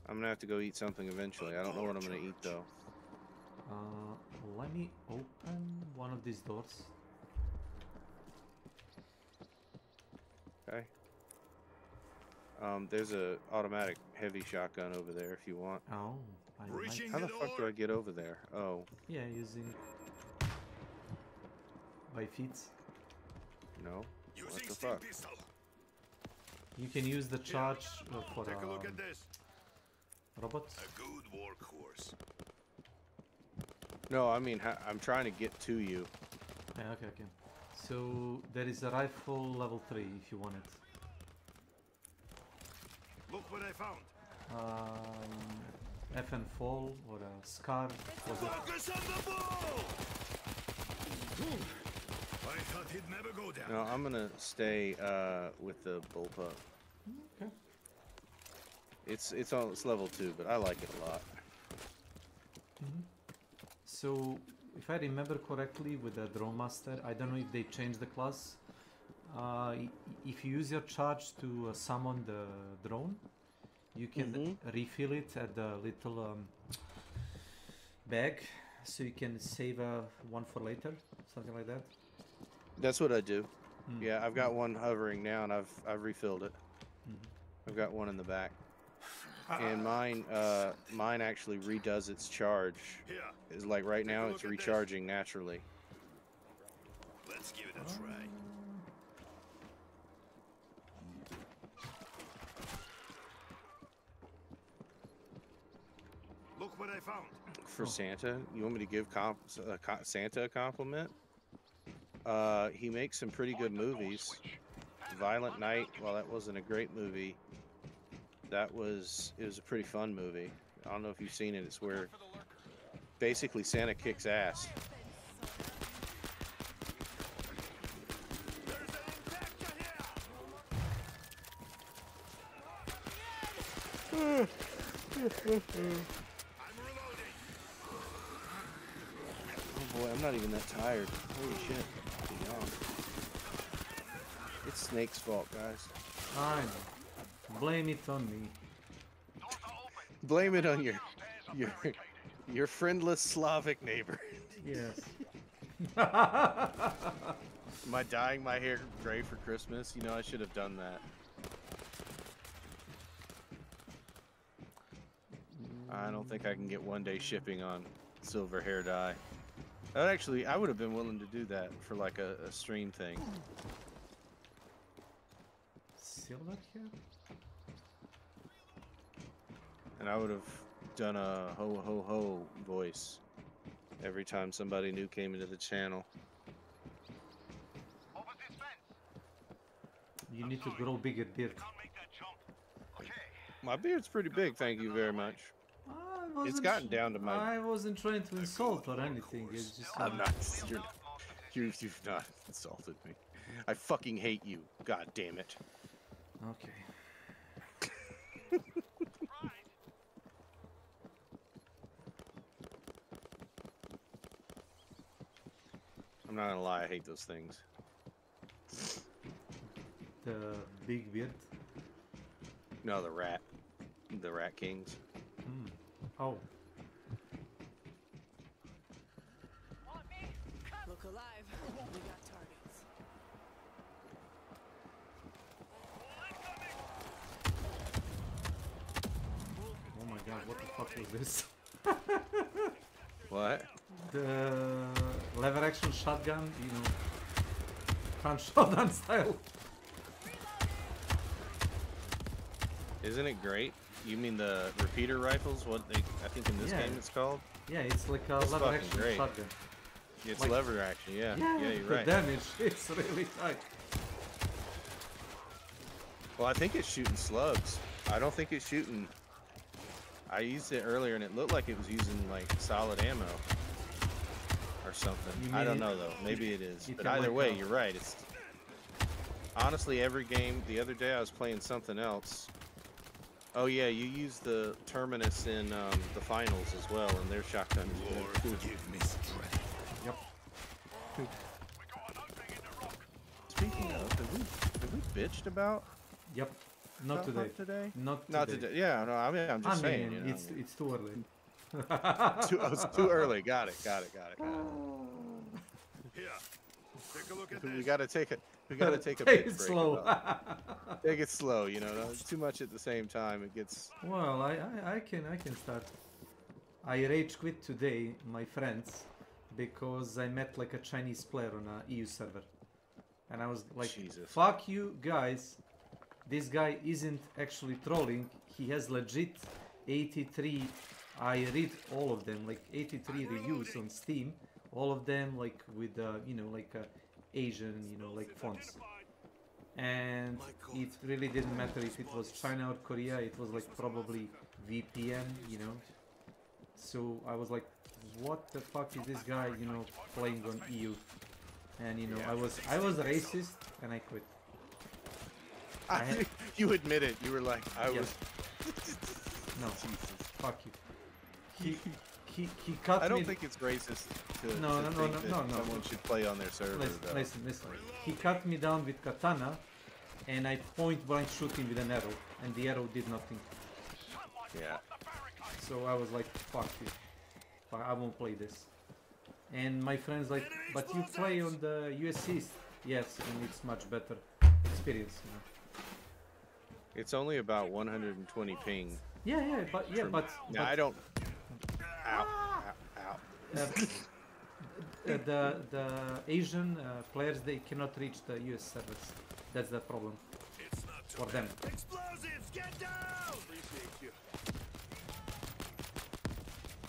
Speaker 13: I'm gonna have to go eat something eventually. I don't know what I'm gonna eat, though.
Speaker 2: Let me open one of these doors.
Speaker 13: Okay. There's a automatic heavy shotgun over there if you want.
Speaker 2: Oh,
Speaker 13: How the fuck do I get over there? Oh.
Speaker 2: Yeah, using... by feet.
Speaker 13: No. What the fuck?
Speaker 2: You can use the charge for
Speaker 18: Take a look at this.
Speaker 2: robots.
Speaker 18: A good workhorse.
Speaker 13: No, I mean, I'm trying to get to you.
Speaker 2: Yeah, okay. So, there is a rifle level 3 if you want it.
Speaker 18: Look what I found.
Speaker 2: FN Fall or a Scar.
Speaker 18: Focus on the ball! I thought he'd never go down.
Speaker 13: No, I'm gonna stay with the bullpup.
Speaker 2: Okay.
Speaker 13: It's level 2, but I like it a lot.
Speaker 2: So, if I remember correctly with the Drone Master, I don't know if they changed the class. If you use your charge to summon the drone, you can refill it at the little bag, so you can save one for later, something like that.
Speaker 13: That's what I do. Yeah, I've got one hovering now, and I've refilled it. I've got one in the back. And mine actually redoes its charge. It's like right now it's recharging naturally.
Speaker 18: Let's give it a try. Look what I found.
Speaker 13: For Santa, you want me to give Santa a compliment? He makes some pretty good movies. Violent Night, well, that wasn't a great movie. It was a pretty fun movie. I don't know if you've seen it. It's where basically Santa kicks ass.
Speaker 18: I'm reloading.
Speaker 13: Oh boy, I'm not even that tired. Holy shit. I'm young. It's Snake's fault, guys.
Speaker 2: I know. Blame it on me.
Speaker 13: Blame it on your friendless Slavic neighbor.
Speaker 2: Yes.
Speaker 13: Am I dyeing my hair gray for Christmas? You know, I should have done that. I don't think I can get 1-day shipping on silver hair dye. Actually, I would have been willing to do that for like a stream thing.
Speaker 2: Silver hair?
Speaker 13: And I would have done a ho ho ho voice. every time somebody new came into the channel.
Speaker 2: You need to grow bigger beard.
Speaker 13: My beard's pretty big, thank you very much. It's gotten down to my...
Speaker 2: I wasn't trying to insult or anything. It's just.
Speaker 13: I'm not. You've not insulted me. I fucking hate you. God damn it.
Speaker 2: Okay.
Speaker 13: I'm not gonna lie, I hate those things.
Speaker 2: The big beard?
Speaker 13: No, the rat. The rat kings.
Speaker 2: Oh.
Speaker 19: Look alive. We got targets.
Speaker 2: Oh my god, what the fuck was this?
Speaker 13: What?
Speaker 2: The lever action shotgun, you know, front shotgun style.
Speaker 13: Isn't it great? You mean the repeater rifles? What they, I think in this game it's called?
Speaker 2: Yeah, it's like a
Speaker 13: It's
Speaker 2: lever
Speaker 13: fucking
Speaker 2: action
Speaker 13: great.
Speaker 2: shotgun.
Speaker 13: It's
Speaker 2: Like-
Speaker 13: lever action, yeah.
Speaker 2: Yeah,
Speaker 13: Yeah, you're
Speaker 2: the
Speaker 13: right.
Speaker 2: damage, it's really tight.
Speaker 13: Well, I think it's shooting slugs. I don't think it's shooting... I used it earlier and it looked like it was using like solid ammo. Or something.
Speaker 2: You
Speaker 13: I don't
Speaker 2: mean
Speaker 13: know though. Maybe it is.
Speaker 2: it
Speaker 13: But
Speaker 2: can,
Speaker 13: either
Speaker 2: like,
Speaker 13: way, you're right. It's... Honestly, every game... The other day I was playing something else. Oh yeah, you use the Terminus in the finals as well, and their shotgun is good too.
Speaker 14: Give me strength.
Speaker 2: Yep.
Speaker 13: Speaking of, have we bitched about?
Speaker 2: Yep. Not
Speaker 13: about
Speaker 2: today.
Speaker 13: Hunt
Speaker 2: Not today.
Speaker 13: Yeah, no, I mean, I'm just saying. You know,
Speaker 2: it's too early.
Speaker 13: it's too early. Got it.
Speaker 18: Here, take a look at this.
Speaker 13: We gotta take it. We gotta take a
Speaker 2: Take
Speaker 13: bit
Speaker 2: it
Speaker 13: break
Speaker 2: slow.
Speaker 13: about- Take it slow. You know, not too much at the same time. It gets.
Speaker 2: Well, I can start. I rage quit today, my friends, because I met like a Chinese player on a EU server, and I was like,
Speaker 13: Jesus.
Speaker 2: "Fuck you guys! This guy isn't actually trolling. He has legit 83. I read all of them, like 83 reviews on Steam. All of them like with you know, like Asian, you know, like fonts." And it really didn't matter if it was China or Korea. It was like probably VPN, you know. So I was like, what the fuck is this guy, you know, playing on EU? And you know, I was racist and I quit.
Speaker 13: You admit it. You were like, I
Speaker 2: Yeah.
Speaker 13: was.
Speaker 2: No, fuck you. He cut me.
Speaker 13: I don't think it's racist to,
Speaker 2: No,
Speaker 13: to
Speaker 2: no,
Speaker 13: think
Speaker 2: no,
Speaker 13: that
Speaker 2: no, no.
Speaker 13: someone should play on their server. though.
Speaker 2: Listen. He cut me down with katana, and I point blank shoot him with an arrow, and the arrow did nothing.
Speaker 13: Yeah.
Speaker 2: So I was like, fuck you. I won't play this. And my friends like, but you play on the US East. Yes, and it's much better experience, you know.
Speaker 13: It's only about 120 ping.
Speaker 2: Yeah, but
Speaker 13: No, I don't. Ow.
Speaker 2: The Asian players, they cannot reach the US servers. That's the problem for them.
Speaker 18: Explosives, get down! Appreciate you.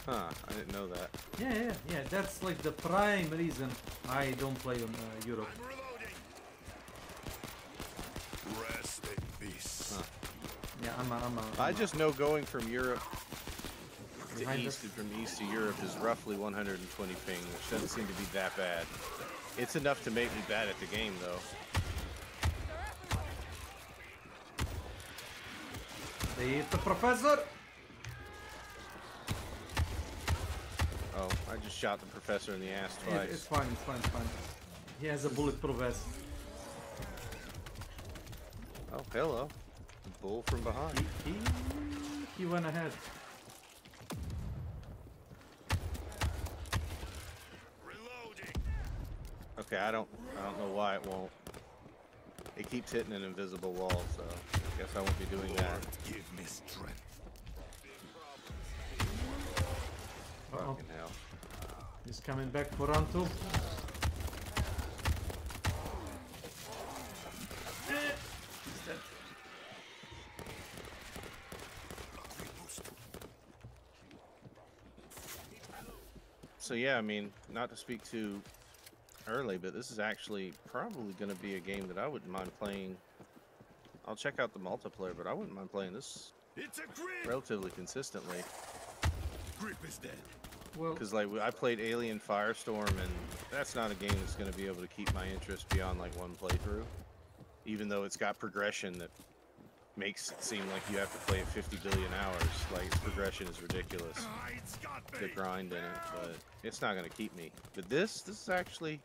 Speaker 13: Huh? I didn't know that.
Speaker 2: Yeah. That's like the prime reason I don't play on Europe.
Speaker 18: Rest in peace.
Speaker 13: Huh.
Speaker 2: Yeah,
Speaker 13: I just know going from Europe to
Speaker 2: Behind
Speaker 13: east
Speaker 2: us.
Speaker 13: and from east to Europe is roughly 120 ping, which doesn't seem to be that bad. It's enough to make me bad at the game, though.
Speaker 2: They hit the professor.
Speaker 13: Oh, I just shot the professor in the ass twice.
Speaker 2: It's fine. He has a bulletproof vest.
Speaker 13: Oh, hello. Bull from behind.
Speaker 2: He went ahead.
Speaker 13: Okay, I don't know why it won't. It keeps hitting an invisible wall, so I guess I won't be doing that.
Speaker 18: Give me strength.
Speaker 13: Fucking hell.
Speaker 2: He's coming back for round 2.
Speaker 13: So yeah, I mean, not to speak too early, but this is actually probably going to be a game that I wouldn't mind playing. I'll check out the multiplayer, but I wouldn't mind playing this relatively consistently.
Speaker 14: Grip is dead.
Speaker 2: Well,
Speaker 13: Because like I played Alien Firestorm, and that's not a game that's going to be able to keep my interest beyond like one playthrough, even though it's got progression that makes it seem like you have to play it 50 billion hours. Like its progression is ridiculous. The grind in it, but it's not going to keep me. But this is actually,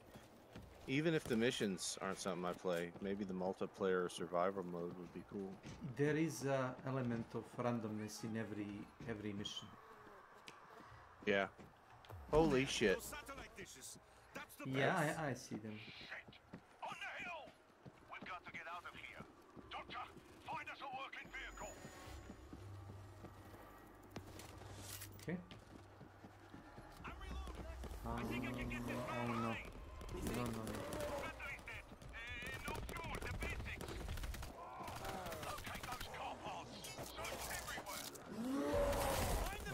Speaker 13: even if the missions aren't something I play, maybe the multiplayer or survival mode would be cool.
Speaker 2: there is an element of randomness in every mission.
Speaker 13: Yeah. Holy shit.
Speaker 2: Yeah, I see them.
Speaker 15: We've got to get out of here. Doctor, find us a working vehicle.
Speaker 2: Okay. Oh no. No.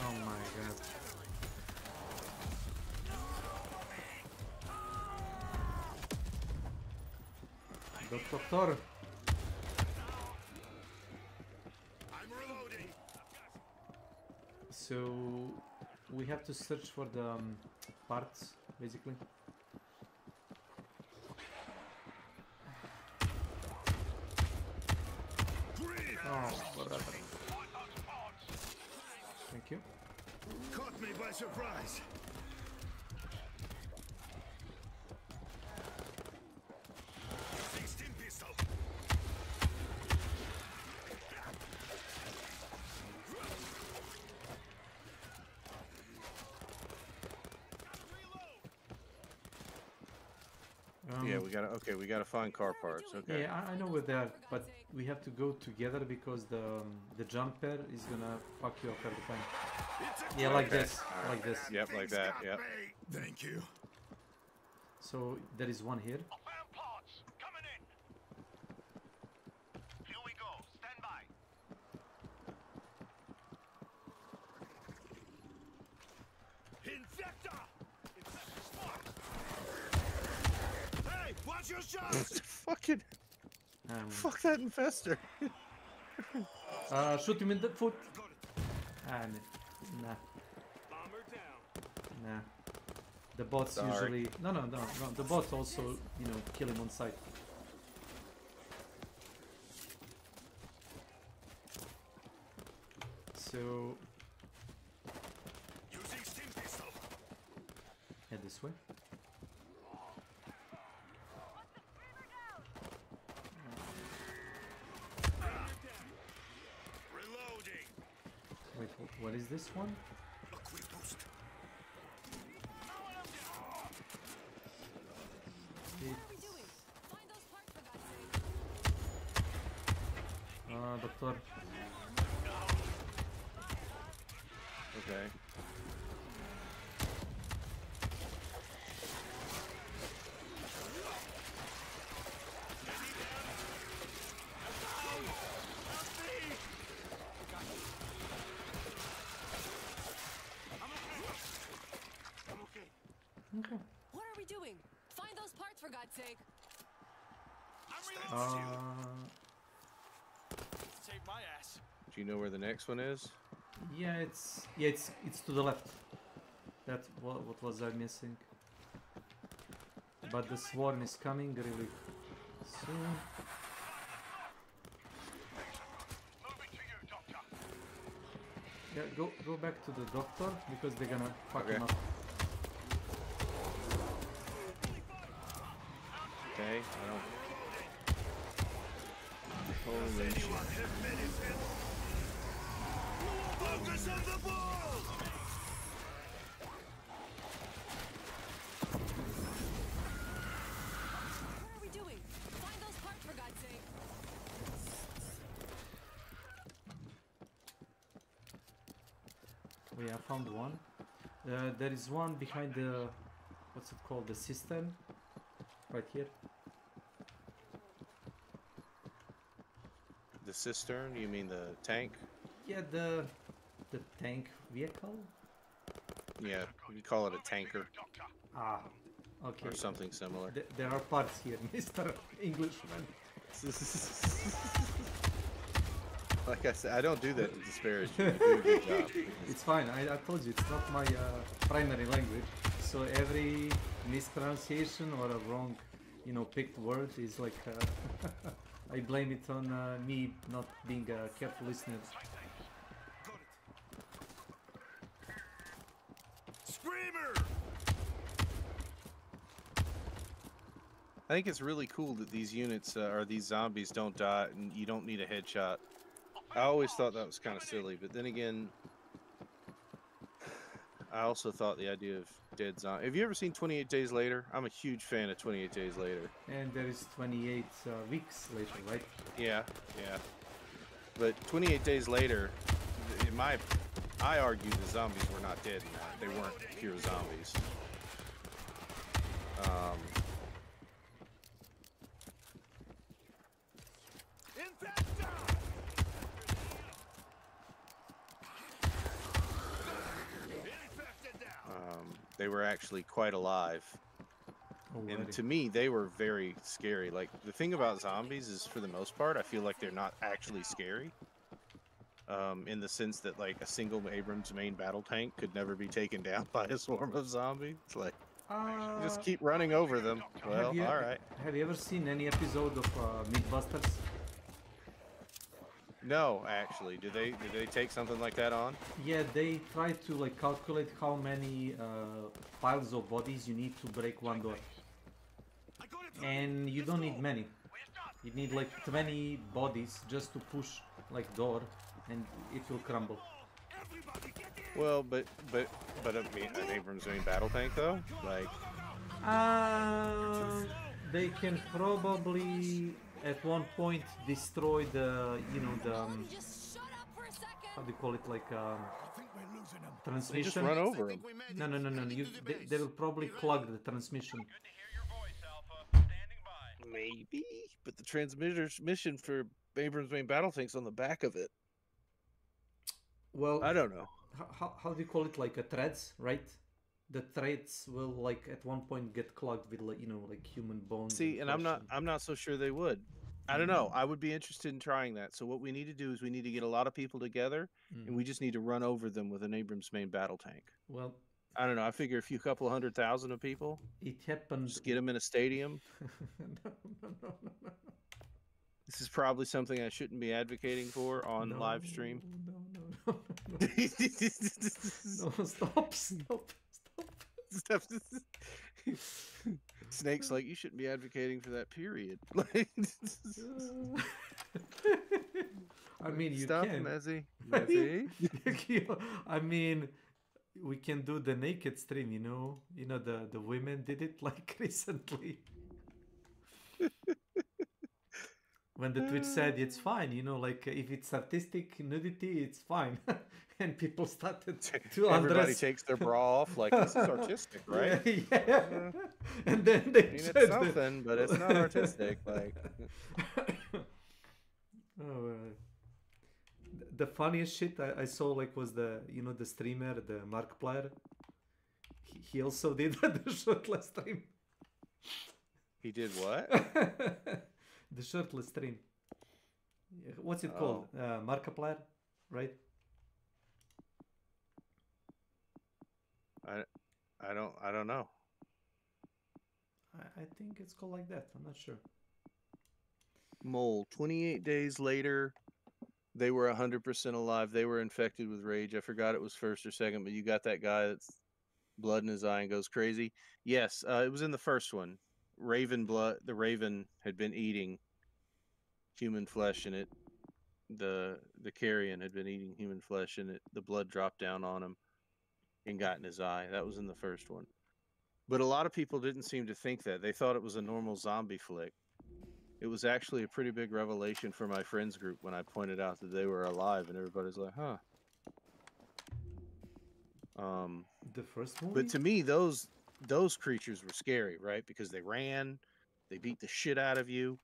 Speaker 2: Oh my god. Doctor. So we have to search for the parts, basically. Oh, whatever. Thank you.
Speaker 14: Caught me by surprise. Using steam pistol.
Speaker 13: Yeah, we gotta find car parts. Okay.
Speaker 2: Yeah, I know we're there, but we have to go together because the jumper is gonna fuck you up every time. Yeah, like this, like this.
Speaker 13: Yep, like that. Yep.
Speaker 14: Thank you.
Speaker 2: So there is one here.
Speaker 15: Here we go. Stand by.
Speaker 14: Infector! Hey, watch your shots!
Speaker 13: Fucking. Fuck that infester.
Speaker 2: Shoot him in the foot. Nah. Nah. The bots
Speaker 13: Sorry.
Speaker 2: usually. No. The bots also, you know, kill him on sight. So.
Speaker 14: Using steam pistol.
Speaker 2: Head this way.
Speaker 14: Reloading.
Speaker 2: Wait, what is this one?
Speaker 14: A quick boost.
Speaker 2: Doctor.
Speaker 13: Okay.
Speaker 2: Okay.
Speaker 19: What are we doing? Find those parts for God's sake.
Speaker 14: Save my ass.
Speaker 13: Do you know where the next one is?
Speaker 2: Yeah, it's to the left. That's what was I missing? But the swarm is coming really soon. Yeah, go back to the doctor because they're gonna fuck him up.
Speaker 13: Okay, I don't. Holy shit.
Speaker 14: Focus on the ball!
Speaker 19: What are we doing? Find those parts for God's sake.
Speaker 2: Oh yeah, I found one. There is one behind the, what's it called, the cistern, right here.
Speaker 13: The cistern? You mean the tank?
Speaker 2: Yeah, the tank vehicle.
Speaker 13: Yeah, we call it a tanker.
Speaker 2: Ah, okay.
Speaker 13: Or something similar.
Speaker 2: There are parts here, Mr. Englishman.
Speaker 13: Like I said, I don't do that to disparage you. You do a good job.
Speaker 2: It's fine. I told you it's not my primary language. So every mispronunciation or a wrong, picked word is like I blame it on me not being a careful listener.
Speaker 18: Screamer!
Speaker 13: I think it's really cool that these units or these zombies don't die and you don't need a headshot. I always thought that was kind of silly, but then again, I also thought the idea of dead zombie. Have you ever seen 28 Days Later? I'm a huge fan of 28 Days Later.
Speaker 2: And there is 28 weeks later, right?
Speaker 13: Yeah, yeah. But 28 Days Later, I argue the zombies were not dead in that. They weren't pure zombies. They were actually quite alive. And to me, they were very scary. Like, the thing about zombies is, for the most part, I feel like they're not actually scary. In the sense that, like, a single Abrams main battle tank could never be taken down by a swarm of zombies. It's like, you just keep running over them. Well, alright.
Speaker 2: Have you ever seen any episode of Mythbusters?
Speaker 13: No, actually. Do they take something like that on?
Speaker 2: Yeah, they try to like calculate how many piles of bodies you need to break one door. And you don't need many. You need like 20 bodies just to push like door, and it will crumble.
Speaker 13: Well, but an Abrams main battle tank though, like.
Speaker 2: They can probably at one point destroy the, how do you call it, like transmission.
Speaker 13: They just run over them.
Speaker 2: No. They will probably clog the transmission.
Speaker 13: Maybe, but the transmission for Abrams main battle tank's on the back of it.
Speaker 2: Well,
Speaker 13: I don't know.
Speaker 2: How do you call it, like a threads, right? The threads will like at one point get clogged with like human bones.
Speaker 13: See, and I'm not so sure they would. I don't know. I would be interested in trying that. So what we need to do is we need to get a lot of people together, and we just need to run over them with an Abrams main battle tank.
Speaker 2: Well,
Speaker 13: I don't know. I figure a couple 100,000 of people.
Speaker 2: It happened.
Speaker 13: Just get them in a stadium.
Speaker 2: No.
Speaker 13: This is probably something I shouldn't be advocating for on live stream.
Speaker 2: No. No, stop.
Speaker 13: Snake's like, you shouldn't be advocating for that, period.
Speaker 2: I mean, you
Speaker 13: Stop,
Speaker 2: can.
Speaker 13: Mezzy.
Speaker 2: I mean, we can do the naked stream, the women did it like recently. When the Twitch said it's fine, like if it's artistic nudity, it's fine. And people started to
Speaker 13: Everybody takes their bra off, like, this is artistic, right?
Speaker 2: Yeah. And then they said
Speaker 13: it's something, but it's not artistic. Like,
Speaker 2: the funniest shit I saw was the the streamer, the Markiplier. He also did the shirtless stream.
Speaker 13: He did what?
Speaker 2: The shirtless stream. What's it called? Markiplier, right?
Speaker 13: I don't know.
Speaker 2: I think it's called like that. I'm not sure.
Speaker 13: Mole. 28 days later, they were 100% alive. They were infected with rage. I forgot it was first or second, but you got that guy that's blood in his eye and goes crazy. Yes, it was in the first one. Raven blood. The Raven had been eating human flesh, and the carrion had been eating human flesh, and the blood dropped down on him and got in his eye. That was in the first one. But a lot of people didn't seem to think that. They thought it was a normal zombie flick. It was actually a pretty big revelation for my friends group when I pointed out that they were alive, and everybody's like, huh.
Speaker 2: The first movie?
Speaker 13: But to me, those creatures were scary, right? Because they ran, they beat the shit out of you.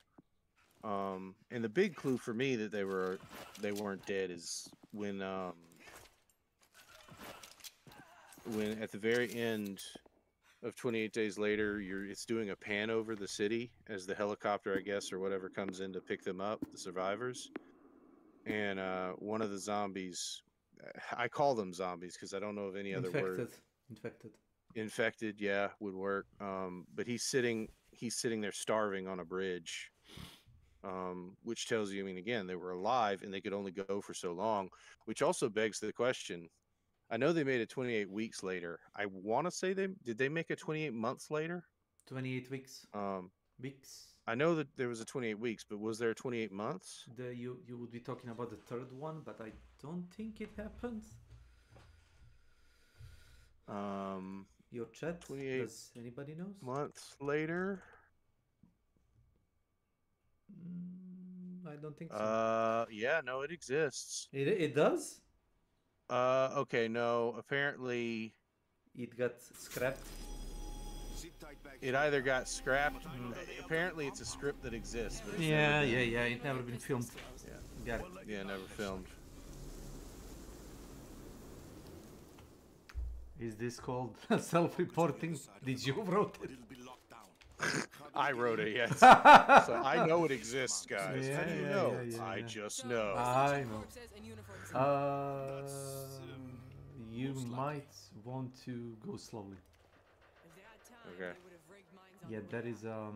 Speaker 13: And the big clue for me that they weren't dead is when when at the very end of 28 Days Later, it's doing a pan over the city as the helicopter, I guess, or whatever comes in to pick them up, the survivors. And one of the zombies, I call them zombies because I don't know of any other word. Infected, yeah, would work. But he's sitting there starving on a bridge, which tells you, I mean, again, they were alive and they could only go for so long, which also begs the question. I know they made it 28 weeks later. I want to say did they make it 28 months later?
Speaker 2: 28 weeks. Weeks.
Speaker 13: I know that there was a 28 weeks, but was there 28 months?
Speaker 2: You would be talking about the third one, but I don't think it happened. Your chat.
Speaker 13: 28
Speaker 2: Does anybody knows?
Speaker 13: Months later.
Speaker 2: I don't think so.
Speaker 13: Yeah, no, it exists.
Speaker 2: It does?
Speaker 13: Okay, no. Apparently,
Speaker 2: it got scrapped.
Speaker 13: It either got scrapped. Apparently, it's a script that exists. But it's
Speaker 2: yeah. It never been filmed. Yeah, got it.
Speaker 13: Yeah, never filmed.
Speaker 2: Is this called self-reporting? Did you wrote it?
Speaker 13: I wrote it, yes. So I know it exists, guys.
Speaker 2: Yeah,
Speaker 13: How do you know? I just know.
Speaker 2: I know. You might want to go slowly.
Speaker 13: Okay.
Speaker 2: Yeah, that is
Speaker 13: I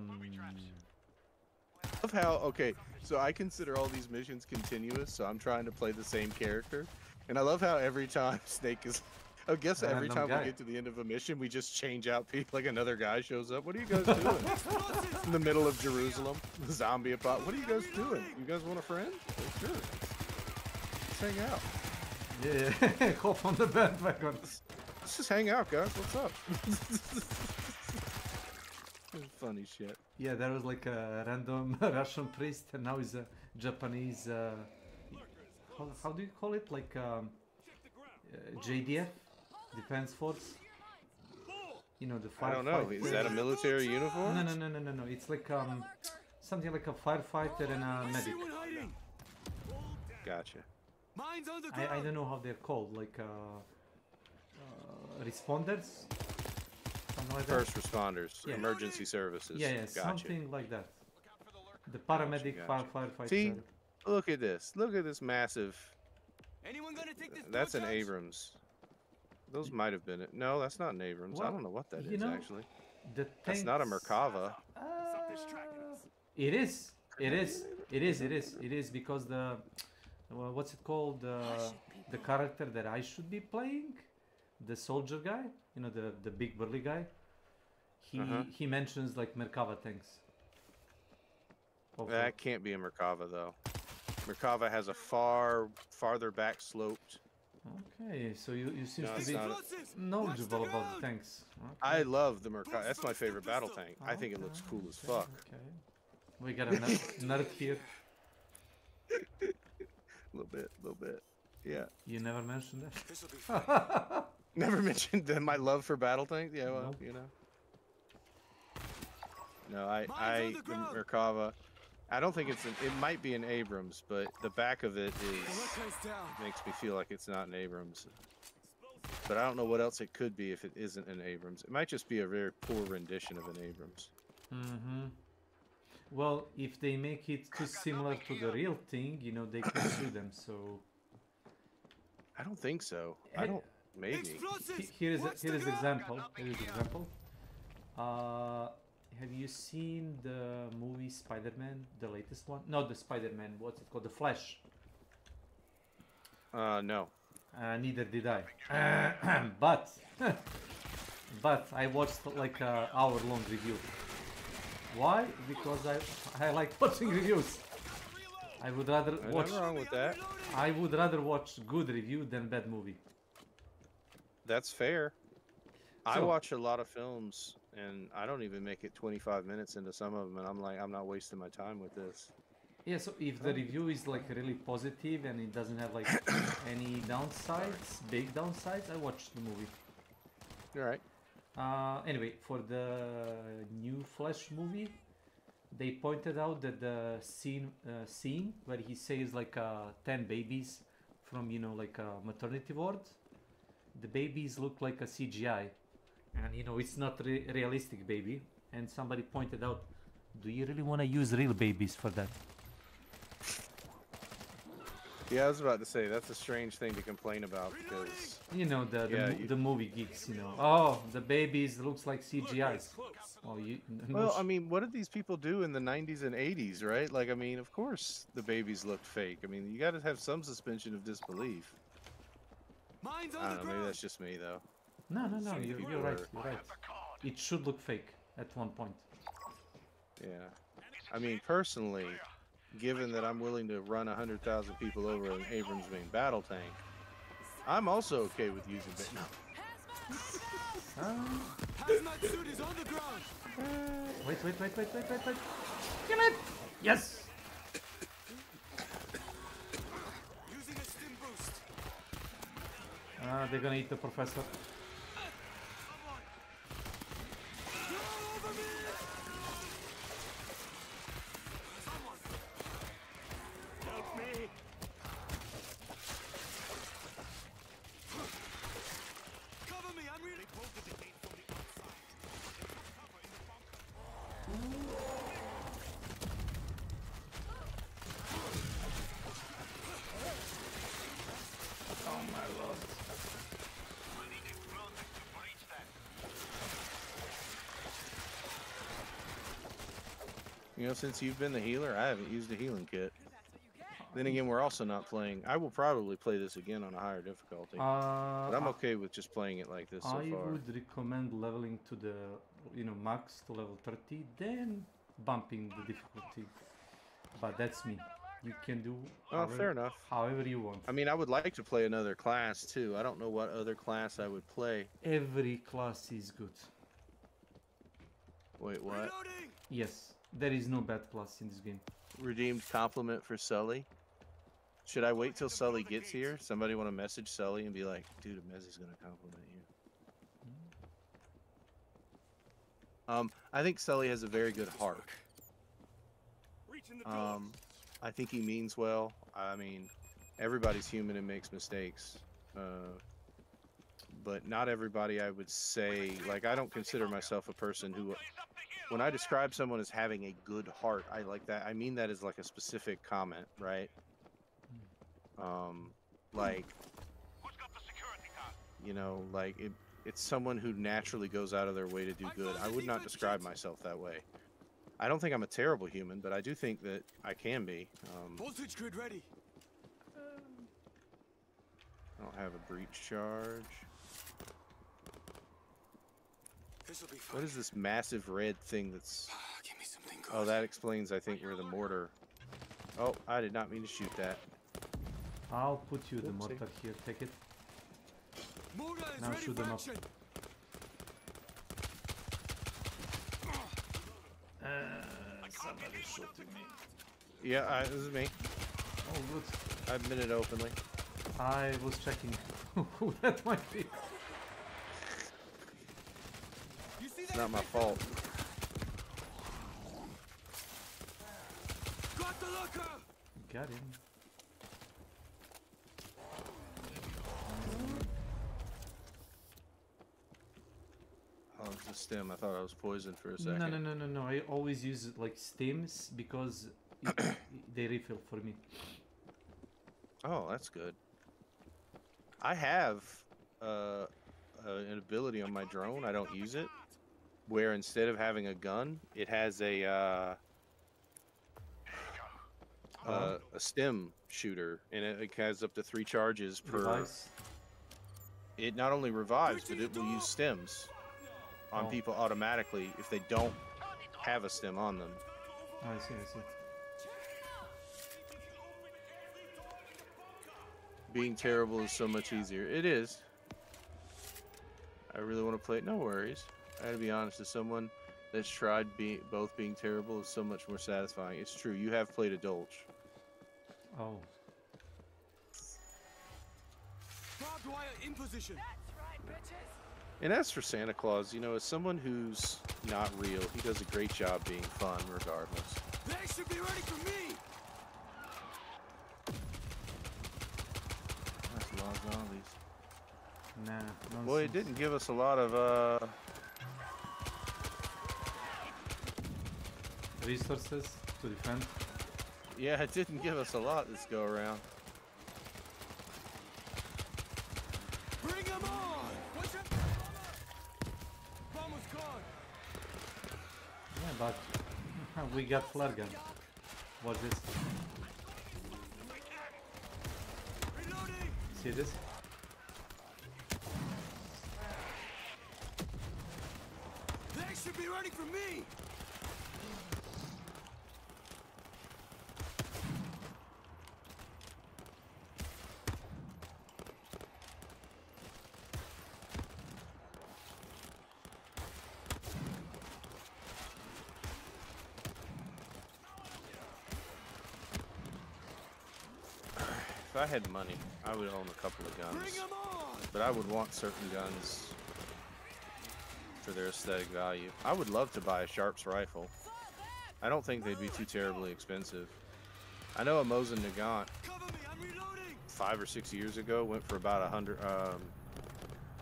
Speaker 13: love how, okay, so I consider all these missions continuous, so I'm trying to play the same character. And I love how every time Snake is, I guess every time we get to the end of a mission, we just change out people, like another guy shows up. What are you guys doing? In the middle of Jerusalem, the zombie apart. What are you guys doing? You guys want a friend? Well, sure. Let's hang out.
Speaker 2: Yeah, hop on the bandwagon.
Speaker 13: Let's just hang out, guys. What's up? Funny shit.
Speaker 2: Yeah, there was like a random Russian priest, and now he's a Japanese. How do you call it? Like JDF, Defense Force. You know the firefighter.
Speaker 13: I don't know. Is that a military uniform?
Speaker 2: No. It's like something like a firefighter and a medic.
Speaker 13: Gotcha.
Speaker 2: I don't know how they're called. Like responders. Like
Speaker 13: First responders, emergency services.
Speaker 2: Yeah,
Speaker 13: gotcha.
Speaker 2: Something like that. The paramedic, firefighter.
Speaker 13: See, look at this. Look at this massive.
Speaker 15: Anyone gonna take this?
Speaker 13: That's an Abrams. Those might have been it. No, that's not an Abrams.
Speaker 2: Well,
Speaker 13: I don't know what that is actually.
Speaker 2: That's
Speaker 13: not a Merkava.
Speaker 2: It is because the what's it called? The character that I should be playing, the soldier guy. You know, the big burly guy. He mentions like Merkava tanks.
Speaker 13: That can't be a Merkava though. Merkava has a farther back sloped.
Speaker 2: Okay, so you seem to be knowledgeable about the tanks. Okay.
Speaker 13: I love the Merkava. That's my favorite battle tank. I think it looks cool as fuck.
Speaker 2: Okay. We got a nerd here.
Speaker 13: Little bit. Yeah.
Speaker 2: You never mentioned that.
Speaker 13: Never mentioned my love for battle tanks. Yeah, well, you know. No, the Merkava. I don't think it's it might be an Abrams, but the back of it makes me feel like it's not an Abrams. But I don't know what else it could be if it isn't an Abrams. It might just be a very poor rendition of an Abrams.
Speaker 2: Well, if they make it too similar to the real thing, you know, they can sue them. So
Speaker 13: I don't think so. I don't. Maybe.
Speaker 2: Here is example. Have you seen the movie Spider-Man, the latest one? No, the Spider-Man. What's it called? The Flash.
Speaker 13: No.
Speaker 2: Neither did I. But I watched like an hour-long review. Why? Because I like watching reviews. I would rather watch.
Speaker 13: Nothing wrong with that.
Speaker 2: I would rather watch good review than bad movie.
Speaker 13: That's fair. I watch a lot of films, and I don't even make it 25 minutes into some of them, and I'm like, I'm not wasting my time with this.
Speaker 2: Yeah, so if the review is like really positive and it doesn't have like any downsides, big downsides, I watch the movie.
Speaker 13: All right.
Speaker 2: Anyway, for the new Flash movie, they pointed out that the scene where he saves like 10 babies from, you know, like a maternity ward, the babies look like a CGI, and you know it's not realistic baby. And somebody pointed out, do you really want to use real babies for that?
Speaker 13: Yeah, I was about to say that's a strange thing to complain about because
Speaker 2: you know the movie geeks, you know. Oh, the babies looks like CGIs. Oh,
Speaker 13: well, I mean, what did these people do in the 90s and 80s, right? Like, I mean, of course the babies looked fake. I mean, you got to have some suspension of disbelief. I don't know, maybe that's just me though.
Speaker 2: No, you're right. You're right. It should look fake at one point.
Speaker 13: Yeah, I mean, personally, given that I'm willing to run 100,000 people over an Abrams main battle tank, I'm also okay with using it. No.
Speaker 14: Hazmat suit is on the ground.
Speaker 2: Wait. Kill it! Yes!
Speaker 14: Using a stim boost.
Speaker 2: They're gonna eat the professor.
Speaker 13: You know, since you've been the healer, I haven't used a healing kit. Then again, we're also not playing. I will probably play this again on a higher difficulty. But I'm okay with just playing it like this so far.
Speaker 2: I would recommend leveling to the, max to level 30, then bumping the difficulty. But that's me. You can do
Speaker 13: fair enough.
Speaker 2: However you want.
Speaker 13: I mean, I would like to play another class too. I don't know what other class I would play.
Speaker 2: Every class is good.
Speaker 13: Wait, what?
Speaker 2: Yes. There is no bad class in this game.
Speaker 13: Redeemed compliment for Sully. Should I wait till Sully gets here? Somebody want to message Sully and be like, dude, Mezzy's going to compliment you. I think Sully has a very good heart. I think he means well. I mean, everybody's human and makes mistakes. But not everybody, I would say, like, I don't consider myself a person who... When I describe someone as having a good heart, I like that. I mean that as like a specific comment, right? Like, you know, like it's someone who naturally goes out of their way to do good. I would not describe myself that way. I don't think I'm a terrible human, but I do think that I can be.
Speaker 14: Voltage grid ready.
Speaker 13: I don't have a breach charge. What is this massive red thing that's...
Speaker 14: Give me something good.
Speaker 13: Oh, that explains, I think, where the mortar... Oh, I did not mean to shoot that.
Speaker 2: I'll put you the mortar here. Take it.
Speaker 14: Mortar is
Speaker 2: now
Speaker 14: ready
Speaker 2: shoot
Speaker 14: for
Speaker 2: them up.
Speaker 14: action.
Speaker 2: Somebody shooting me.
Speaker 13: Yeah, this is me.
Speaker 2: Oh, good.
Speaker 13: I admit it openly.
Speaker 2: I was checking who that might be.
Speaker 13: It's not my fault.
Speaker 14: Got the looker.
Speaker 2: Got him.
Speaker 13: Oh, it's a stem. I thought I was poisoned for a second.
Speaker 2: No. I always use like stems because they refill for me.
Speaker 13: Oh, that's good. I have an ability on my drone. I don't use it. Where instead of having a gun, it has a stem shooter, and it has up to 3 charges per.
Speaker 2: Revives.
Speaker 13: It not only revives, but it will use stems on people automatically if they don't have a stem on them.
Speaker 2: I see.
Speaker 13: Being terrible is so much easier. It is. I really want to play it. No worries. I gotta be honest, as someone that's tried both being terrible is so much more satisfying. It's true, you have played a Dolch.
Speaker 2: Oh.
Speaker 14: Barbed wire in position.
Speaker 13: And as for Santa Claus, you know, as someone who's not real, he does a great job being fun regardless.
Speaker 14: They should be ready for me.
Speaker 13: That's a lot of zombies.
Speaker 2: Nah, nonsense.
Speaker 13: Well, it didn't give us a lot of
Speaker 2: resources to defend.
Speaker 13: Yeah, it didn't give us a lot this go around.
Speaker 14: Bring him on! What's up? Bomb was gone.
Speaker 2: Yeah, but we got flare gun. Watch this. See this?
Speaker 14: They should be ready for me.
Speaker 13: If I had money, I would own a couple of guns. But I would want certain guns for their aesthetic value. I would love to buy a Sharps rifle. I don't think they'd be too terribly expensive. I know a Mosin Nagant 5 or 6 years ago went for about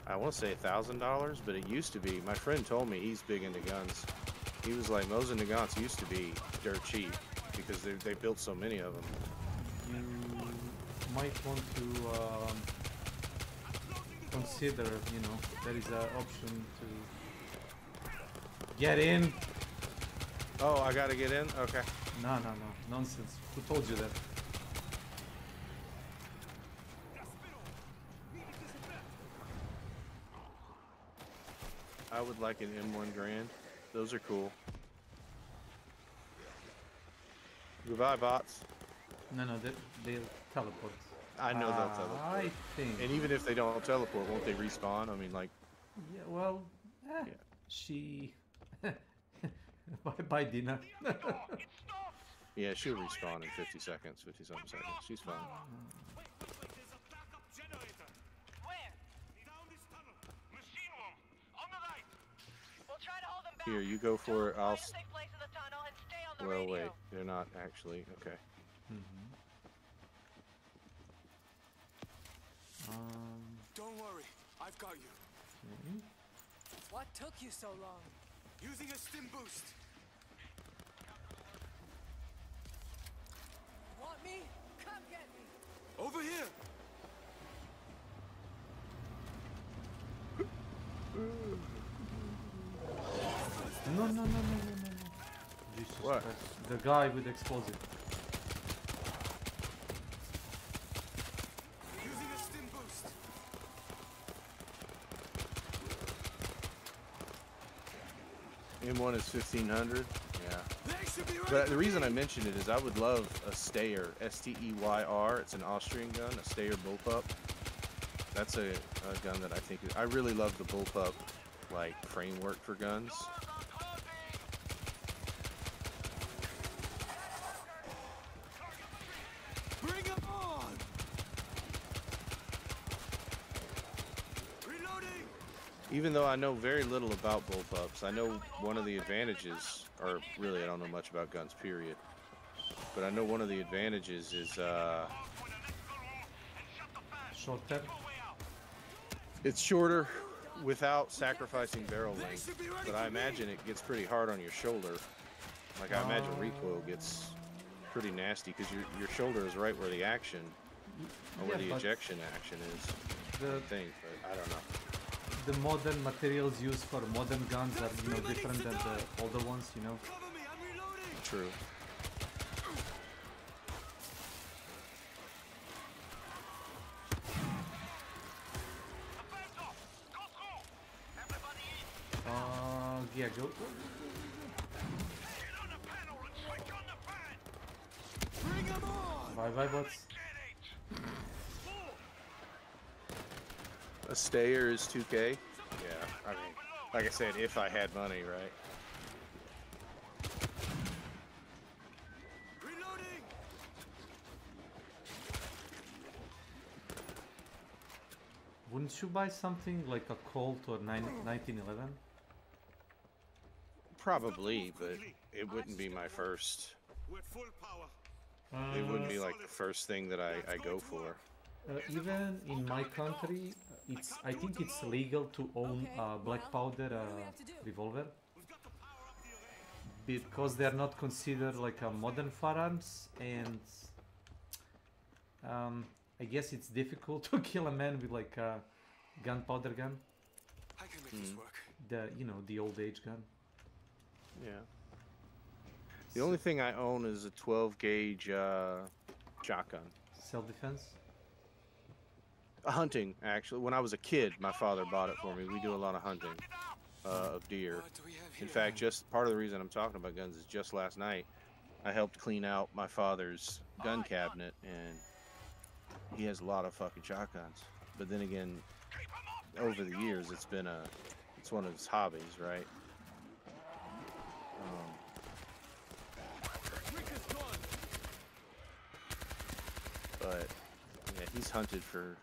Speaker 13: I want to say $1,000, but it used to be. My friend told me, he's big into guns. He was like, Mosin Nagants used to be dirt cheap because they built so many of them.
Speaker 2: You might want to consider, you know, there is an option to get in.
Speaker 13: Oh, I gotta get in? Okay.
Speaker 2: No, nonsense. Who told you that?
Speaker 13: I would like an M1 Grand. Those are cool. Goodbye, bots.
Speaker 2: No, they'll teleport.
Speaker 13: I know they'll teleport.
Speaker 2: I think.
Speaker 13: And even if they don't teleport, won't they respawn? I mean, like...
Speaker 2: Yeah, well...
Speaker 13: Yeah.
Speaker 2: She... Bye, Dina.
Speaker 13: Yeah, she'll respawn in 50 seconds, 50-something seconds. She's fine. Here, you go for it. I'll... Well, wait. They're not actually. Okay.
Speaker 14: Don't worry, I've got you.
Speaker 19: What took you so long?
Speaker 14: Using a stim boost.
Speaker 19: Want me? Come get me.
Speaker 14: Over here.
Speaker 2: No. Jesus
Speaker 13: what?
Speaker 2: Christ. The guy with explosive.
Speaker 14: Using a stim boost.
Speaker 13: M1 is 1500. Yeah. But the reason I mentioned it is I would love a Steyr, S-T-E-Y-R. It's an Austrian gun, a Steyr bullpup. That's a gun that I think I really love the bullpup like framework for guns.
Speaker 14: Bring him on. Reloading.
Speaker 13: Even though I know very little about bullpups, I know one of the advantages, or really I don't know much about guns, period. But I know one of the advantages is
Speaker 2: shorter.
Speaker 13: It's shorter without sacrificing barrel length, but I imagine it gets pretty hard on your shoulder. Like I imagine recoil gets pretty nasty because your shoulder is right where the action, or where the ejection action is. I think, but I don't know.
Speaker 2: The modern materials used for modern guns are, you know, different than the older ones, you know.
Speaker 13: True.
Speaker 2: Yeah, go.
Speaker 14: Bring him on.
Speaker 2: Bye, bots.
Speaker 13: A Steyr is 2K. Yeah, I mean, like I said, if I had money, right?
Speaker 14: Reloading.
Speaker 2: Wouldn't you buy something like a Colt or 1911?
Speaker 13: Probably, but it wouldn't be my first. It wouldn't be like the first thing that I go for.
Speaker 2: Even in my country, I think it's legal to own a black powder revolver because they're not considered like a modern firearms, and I guess it's difficult to kill a man with like a gunpowder gun.
Speaker 14: I can make this work.
Speaker 2: The old age gun.
Speaker 13: Yeah. The only thing I own is a 12 gauge shotgun.
Speaker 2: Self-defense?
Speaker 13: Hunting, actually. When I was a kid, my father bought it for me. We do a lot of hunting of deer. In fact, just part of the reason I'm talking about guns is just last night, I helped clean out my father's gun cabinet, and he has a lot of fucking shotguns. But then again, over the years, it's one of his hobbies, right? But yeah, he's hunted for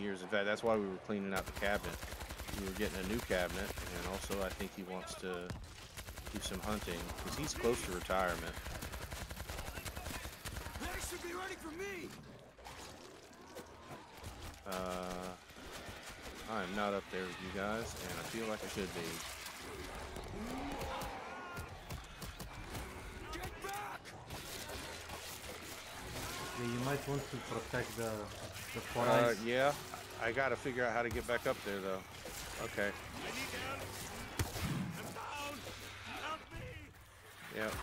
Speaker 13: years. In fact, that's why we were cleaning out the cabinet. We were getting a new cabinet, and also I think he wants to do some hunting because he's close to retirement.
Speaker 14: They should be ready for me.
Speaker 13: I'm not up there with you guys, and I feel like I should be.
Speaker 14: Get back!
Speaker 2: Yeah, you might want to protect the four eyes.
Speaker 13: Yeah, I gotta figure out how to get back up there though. Okay. Yep.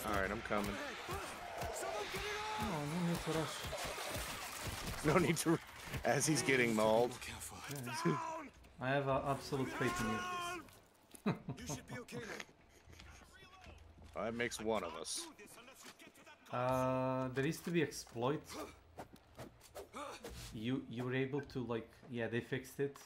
Speaker 13: Alright, I'm coming.
Speaker 2: Oh, no need to rush.
Speaker 13: No need to, as he's getting mauled.
Speaker 2: Yeah, I have absolute faith in you.
Speaker 14: You should be okay now.
Speaker 13: That makes one of us.
Speaker 2: There used to be exploit. You were able to like, yeah, they fixed it.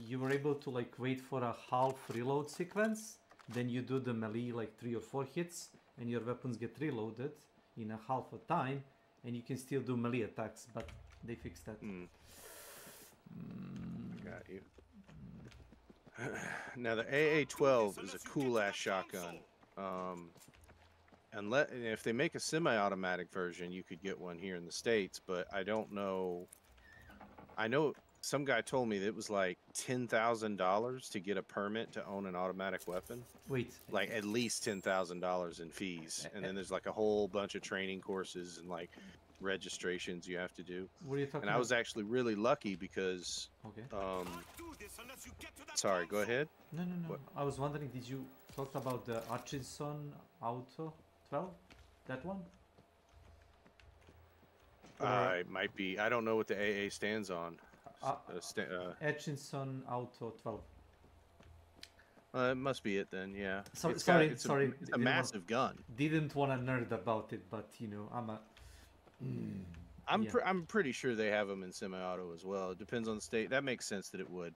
Speaker 2: You were able to like wait for a half reload sequence, then you do the melee like 3 or 4 hits, and your weapons get reloaded in a half a time, and you can still do melee attacks. But they fixed that.
Speaker 13: Got you. Now the AA-12 is a cool ass shotgun. And if they make a semi-automatic version, you could get one here in the States, but I don't know. I know some guy told me that it was like $10,000 to get a permit to own an automatic weapon.
Speaker 2: Wait.
Speaker 13: Like at least $10,000 in fees, and then there's like a whole bunch of training courses and like registrations you have to do.
Speaker 2: What are you talking
Speaker 13: And I was actually really lucky because sorry, go ahead.
Speaker 2: No.
Speaker 13: What?
Speaker 2: I was wondering, did you talk about the Hutchinson Auto 12? That one?
Speaker 13: It might be. I don't know what the AA stands on.
Speaker 2: Hutchinson Auto 12.
Speaker 13: It must be it then, yeah.
Speaker 2: Sorry.
Speaker 13: It's a massive gun.
Speaker 2: Didn't want to nerd about it, but you know,
Speaker 13: I'm pretty sure they have them in semi-auto as well. It depends on the state. That makes sense that it would.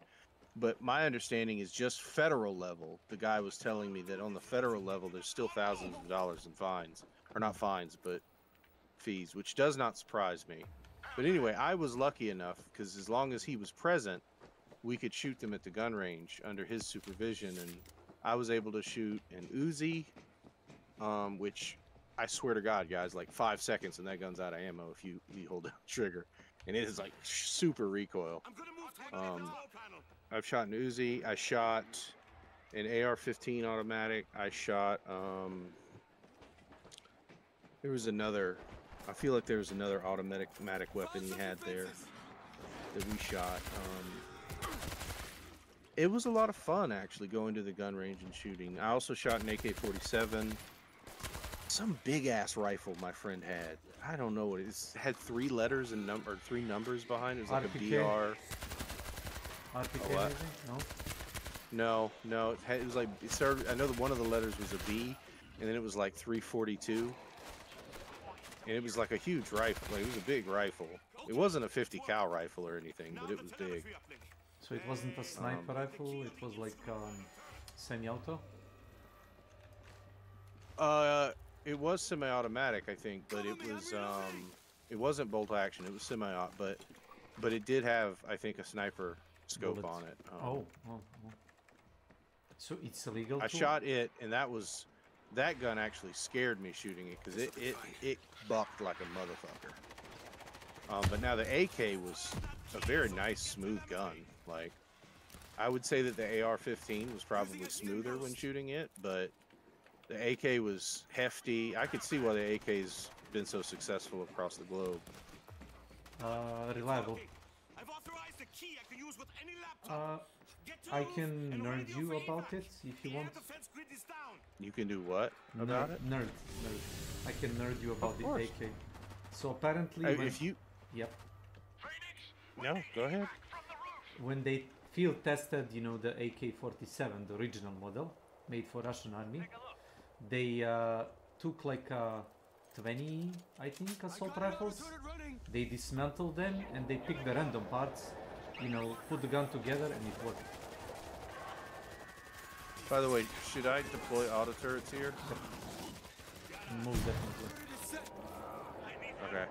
Speaker 13: But my understanding is just federal level. The guy was telling me that on the federal level, there's still thousands of dollars in fines. Or not fines, but fees, which does not surprise me. But anyway, I was lucky enough, because as long as he was present, we could shoot them at the gun range under his supervision. And I was able to shoot an Uzi, which I swear to God, guys, like 5 seconds and that gun's out of ammo if you hold down the trigger. And it is like super recoil. I've shot an Uzi. I shot an AR-15 automatic. I shot, there was another, I feel like there was another automatic weapon he had there that we shot. It was a lot of fun actually going to the gun range and shooting. I also shot an AK-47. Some big ass rifle my friend had. I don't know what it is. It had 3 letters and 3 numbers behind it. It was like
Speaker 2: RPK?
Speaker 13: a BR.
Speaker 2: RPK
Speaker 13: what?
Speaker 2: No?
Speaker 13: No. It was like, it started, I know that one of the letters was a B, and then it was like 342. And it was like a huge rifle. Like, it was a big rifle. It wasn't a 50 cal rifle or anything, but it was big.
Speaker 2: So it wasn't a sniper rifle, it was like semi-auto?
Speaker 13: It was semi-automatic, I think, but it wasn't bolt action. It was semi-auto, but it did have, I think, a sniper scope
Speaker 2: Bullet.
Speaker 13: on it.
Speaker 2: Oh. So it's illegal.
Speaker 13: I shot it, and that gun actually scared me shooting it because it bucked like a motherfucker. But now the AK was a very nice, smooth gun. Like, I would say that the AR-15 was probably smoother when shooting it, but the AK was hefty. I could see why the AK's been so successful across the globe.
Speaker 2: Reliable.
Speaker 15: I've authorized a key I can use with any laptop.
Speaker 2: I can nerd you about it if you want.
Speaker 13: You can do what about it?
Speaker 2: Nerd. I can nerd you about the
Speaker 13: course.
Speaker 2: AK. So apparently,
Speaker 13: If you...
Speaker 2: Yep.
Speaker 13: No, go ahead.
Speaker 2: When they field tested, you know, the AK-47, the original model, made for Russian army, they took like 20, I think, assault rifles. They dismantled them and they picked the random parts, you know, put the gun together and it worked.
Speaker 13: By the way, should I deploy auto turrets here?
Speaker 2: Most definitely.
Speaker 13: Okay.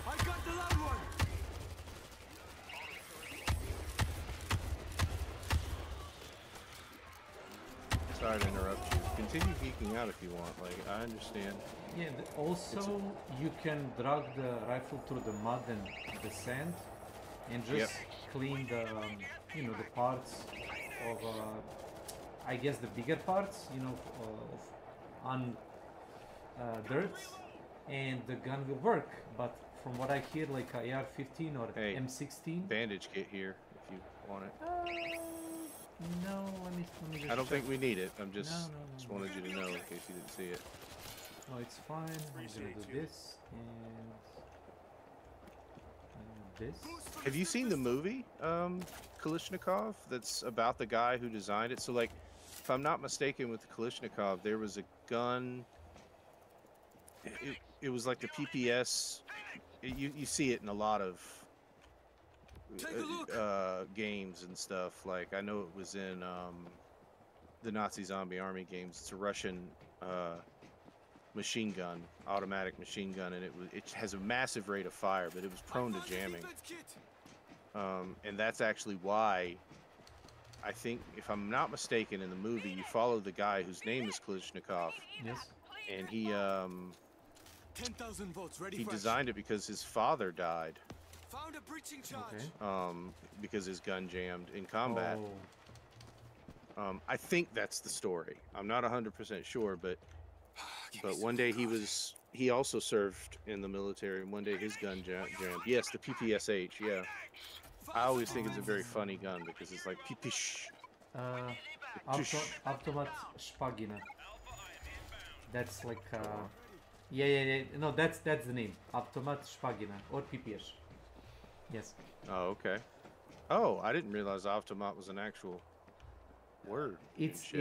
Speaker 15: I got the loud one.
Speaker 13: Sorry to interrupt you. Continue geeking out if you want. Like, I understand.
Speaker 2: Yeah, also you can drag the rifle through the mud and the sand and just clean the, you know, the parts of, I guess the bigger parts, you know, on dirt, and the gun will work. But from what I hear, like AR-15 or M16.
Speaker 13: Bandage kit here if you want it.
Speaker 2: No, let me just
Speaker 13: I don't think
Speaker 2: check.
Speaker 13: we need it. I'm just
Speaker 2: No.
Speaker 13: just wanted you to know in case you didn't see it.
Speaker 2: No, it's fine. I'm gonna do this and this.
Speaker 13: Have you seen the movie Kalishnikov? That's about the guy who designed it. So, like, if I'm not mistaken, with the Kalishnikov, there was a gun. It was like the PPS. You see it in a lot of games and stuff. Like, I know it was in the Nazi Zombie Army games. It's a Russian machine gun, automatic machine gun, and it has a massive rate of fire, but it was prone to jamming. And that's actually why, I think, if I'm not mistaken, in the movie you follow the guy whose name is Kalishnikov.
Speaker 2: Yes.
Speaker 13: And he
Speaker 15: 10,000 votes ready.
Speaker 13: he designed it because his father died.
Speaker 15: Found a breaching charge.
Speaker 13: Because his gun jammed in combat.
Speaker 2: Oh.
Speaker 13: I think that's the story. I'm not 100% sure, but one day he also served in the military, and one day his gun jammed. Yes, the PPSH. Yeah. I always think it's a very funny gun because it's like pipish.
Speaker 2: Automat Shpagina. That's like yeah. No, that's the name. Automat Shpagina or PPS. Yes.
Speaker 13: Oh, okay. Oh, I didn't realize automat was an actual word.
Speaker 2: It's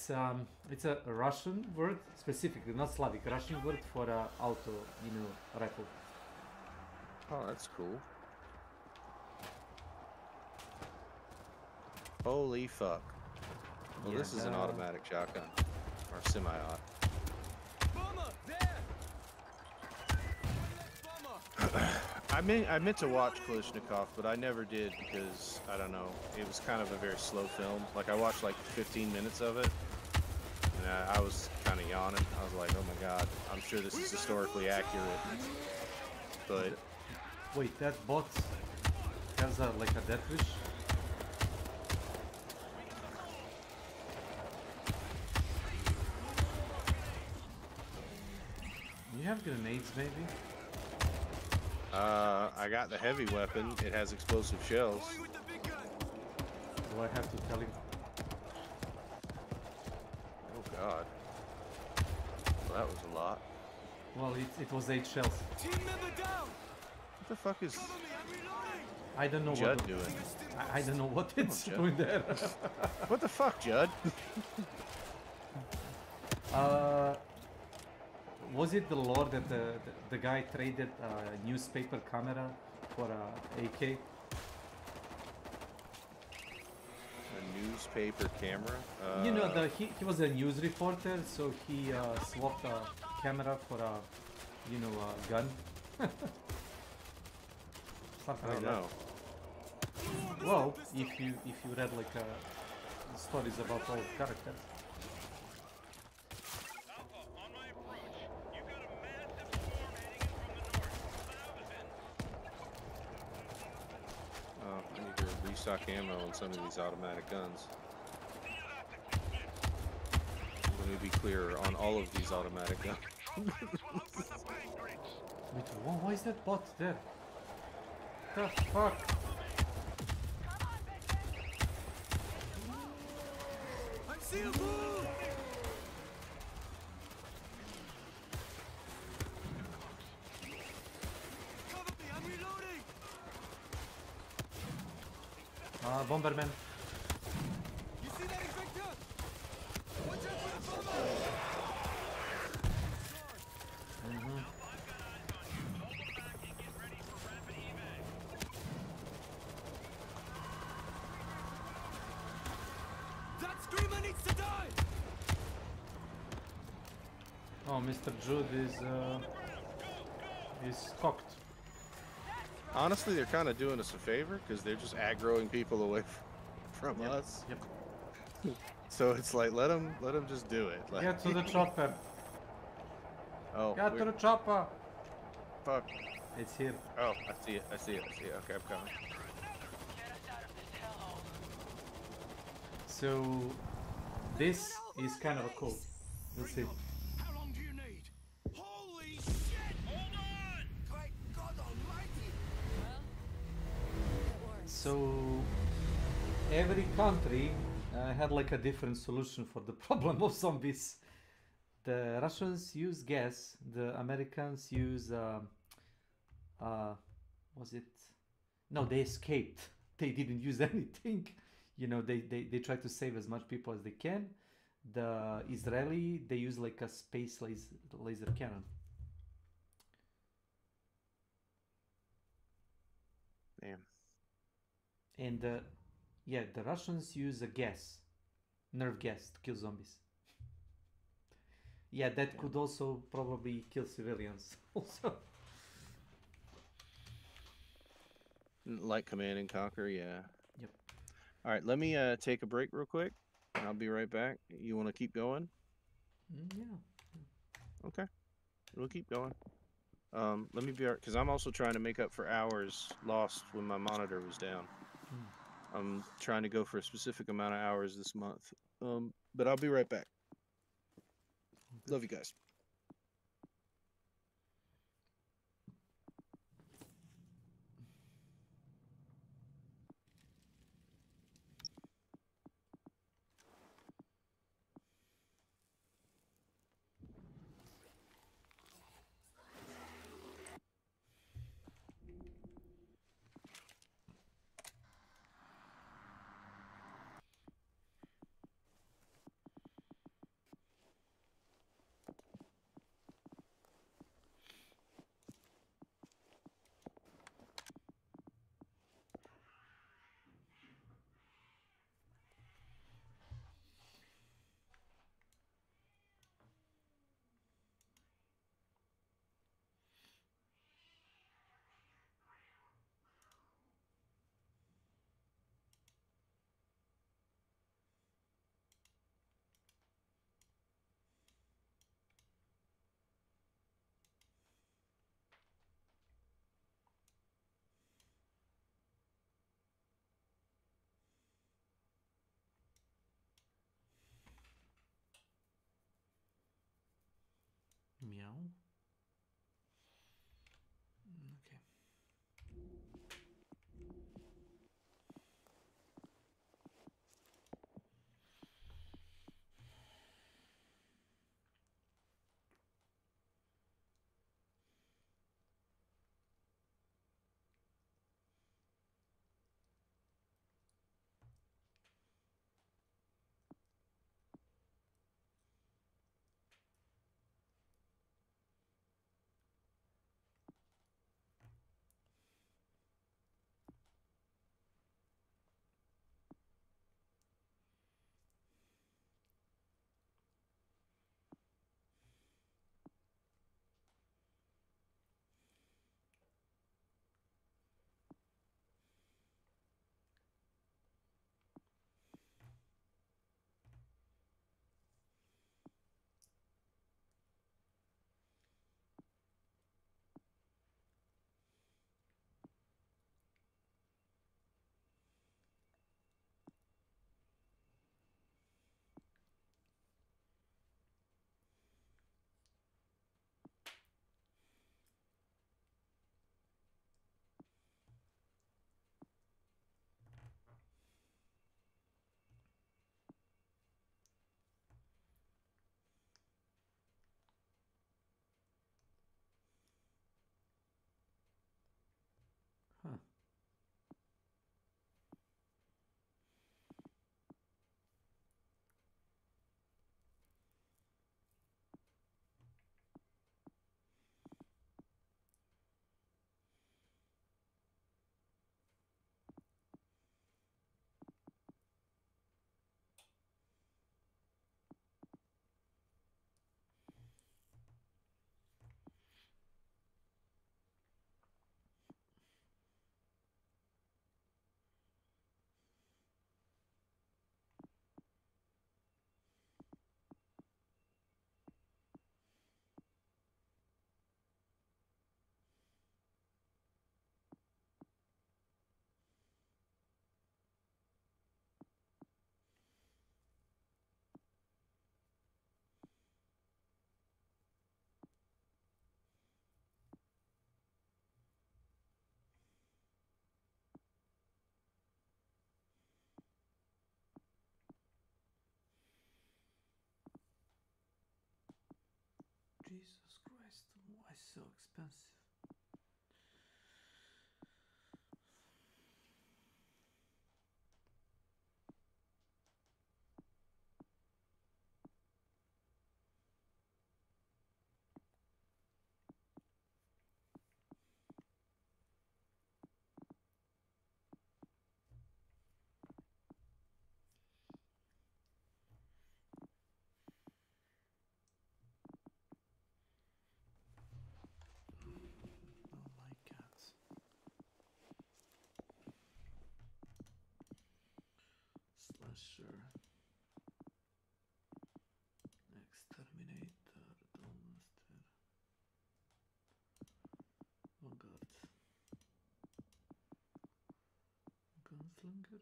Speaker 2: a Russian word, specifically not Slavic, Russian word for auto, you know, rifle.
Speaker 13: Oh, that's cool. Holy fuck. Well,
Speaker 2: Yeah,
Speaker 13: this is an automatic shotgun. Or semi-auto. I meant to watch Kalishnikov, but I never did because, I don't know, it was kind of a very slow film. Like, I watched like 15 minutes of it, and I was kind of yawning. I was like, oh my god, I'm sure this is historically accurate. But...
Speaker 2: Wait, that bot has like a death wish? You have grenades, maybe?
Speaker 13: I got the heavy weapon. It has explosive shells.
Speaker 2: Do I have to tell you?
Speaker 13: Oh god. Well, that was a lot.
Speaker 2: Well, it was 8 shells.
Speaker 13: What the fuck is
Speaker 2: I don't know
Speaker 13: Judd
Speaker 2: what
Speaker 13: doing?
Speaker 2: I don't know what it's
Speaker 13: Judd.
Speaker 2: doing there.
Speaker 13: What the fuck, Judd?
Speaker 2: Was it the lore that the guy traded a newspaper camera for a AK?
Speaker 13: A newspaper camera?
Speaker 2: You know, he was a news reporter, so he swapped a camera for a, you know, a gun. Something
Speaker 13: I
Speaker 2: like
Speaker 13: don't know.
Speaker 2: that. Well, if you read like stories about all characters.
Speaker 13: stock ammo on some of these automatic guns. Let me be clear on all of these automatic guns.
Speaker 2: Wait, why is that bot there? The fuck?
Speaker 15: I see a move! Cover me, I'm reloading!
Speaker 2: Bomberman.
Speaker 15: You see that, Victor? Watch out for the bomber! That screamer needs to die!
Speaker 2: Oh, Mr. Jude is cocked.
Speaker 13: Honestly, they're kind of doing us a favor because they're just aggroing people away from us.
Speaker 2: Yep.
Speaker 13: So it's like let them just do it. Like,
Speaker 2: Get to the chopper.
Speaker 13: Oh,
Speaker 2: Get to the chopper.
Speaker 13: Fuck.
Speaker 2: It's here.
Speaker 13: Oh, I see it. Okay, I'm coming.
Speaker 2: So this is kind of a cool. Let's see.
Speaker 15: How long do you need? Holy shit! Hold on! Great God Almighty!
Speaker 2: So every country had like a different solution for the problem of zombies. The Russians use gas. The Americans use was it? No, they escaped. They didn't use anything. You know, they try to save as much people as they can. The Israeli, they use like a space laser cannon.
Speaker 13: Damn.
Speaker 2: And yeah, the Russians use a gas, nerve gas, to kill zombies. Yeah, that could also probably kill civilians. Also.
Speaker 13: Like Command and Conquer, yeah.
Speaker 2: Yep.
Speaker 13: All right, let me take a break real quick, and I'll be right back. You want to keep going?
Speaker 2: Yeah.
Speaker 13: Okay, we'll keep going. Let me be because I'm also trying to make up for hours lost when my monitor was down. I'm trying to go for a specific amount of hours this month. But I'll be right back. Love you guys.
Speaker 2: Meow. Okay. Jesus Christ, why so expensive? Oh my god. Slasher. Exterminator. Dumpster. Oh god. Gunslinger?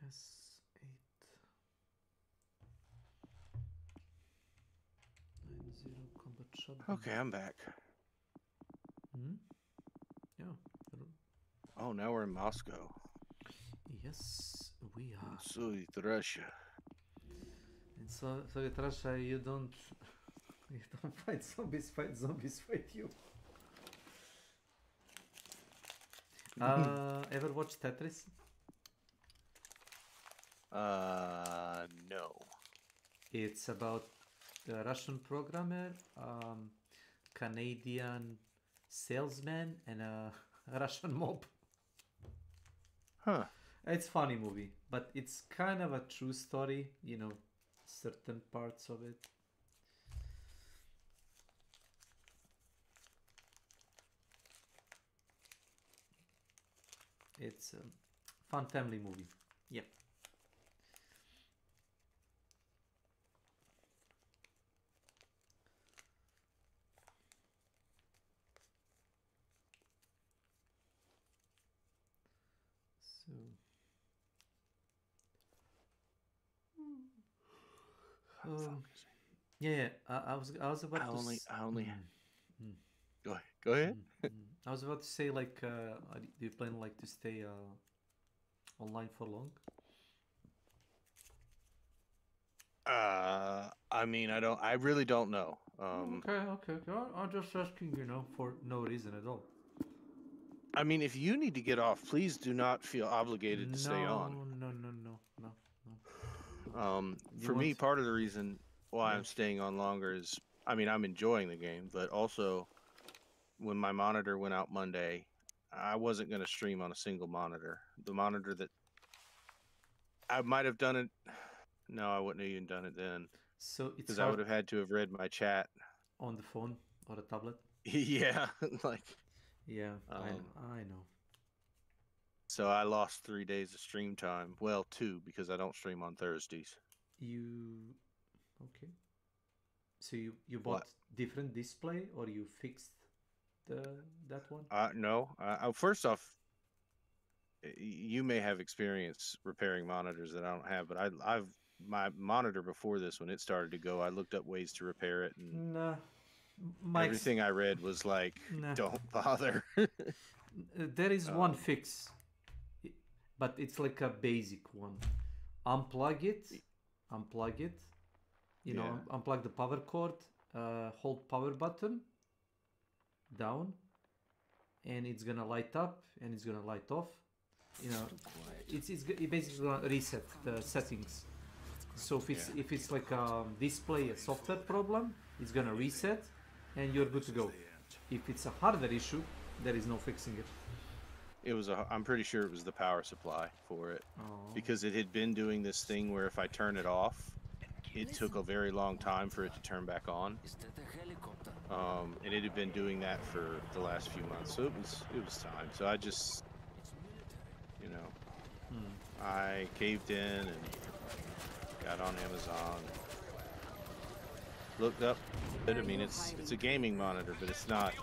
Speaker 2: S8 90 combat shotgun.
Speaker 13: Okay, I'm back.
Speaker 2: Hmm? Yeah.
Speaker 13: Oh, now we're in Moscow.
Speaker 2: Yes, we are.
Speaker 13: Soviet Russia.
Speaker 2: In Soviet Russia, you don't fight zombies. Zombies fight you. Ever watch Tetris?
Speaker 13: No.
Speaker 2: It's about a Russian programmer, Canadian salesman, and a Russian mob.
Speaker 13: Huh.
Speaker 2: It's funny movie, but it's kind of a true story, you know, certain parts of it. It's a fun family movie. Yep. So yeah, I was about to
Speaker 13: I only Go ahead.
Speaker 2: I was about to say, like, do you plan like to stay online for long?
Speaker 13: I mean, I really don't know.
Speaker 2: Okay. I'm just asking, you know, for no reason at all.
Speaker 13: I mean, if you need to get off, please do not feel obligated to stay on.
Speaker 2: No.
Speaker 13: For me, part of the reason why I'm staying on longer is, I mean, I'm enjoying the game, but also when my monitor went out Monday, I wasn't going to stream on a single monitor. The monitor that I might have done it. No, I wouldn't have even done it then.
Speaker 2: So it's
Speaker 13: because I would have had to have read my chat
Speaker 2: on the phone or a tablet.
Speaker 13: Yeah, like.
Speaker 2: Yeah, I know.
Speaker 13: So I lost 3 days of stream time. Well, 2 because I don't stream on Thursdays.
Speaker 2: Okay. So you bought different display or you fixed that one?
Speaker 13: No. First off, you may have experience repairing monitors that I don't have, but I've my monitor before this, when it started to go, I looked up ways to repair it, and everything I read was like, don't bother.
Speaker 2: There is one fix, but it's like a basic one. Unplug it. You know, unplug the power cord. Hold power button down, and it's gonna light up and it's gonna light off. You know, it's basically gonna reset the settings. So if it's like a display, a software problem, it's gonna reset, and you're good to go. If it's a hardware issue, there is no fixing it.
Speaker 13: I'm pretty sure it was the power supply for it, because it had been doing this thing where if I turn it off, it took a very long time for it to turn back on. And it had been doing that for the last few months, so it was time. So I just, you know, I caved in and got on Amazon. Looked up. I mean, it's a gaming monitor, but it's not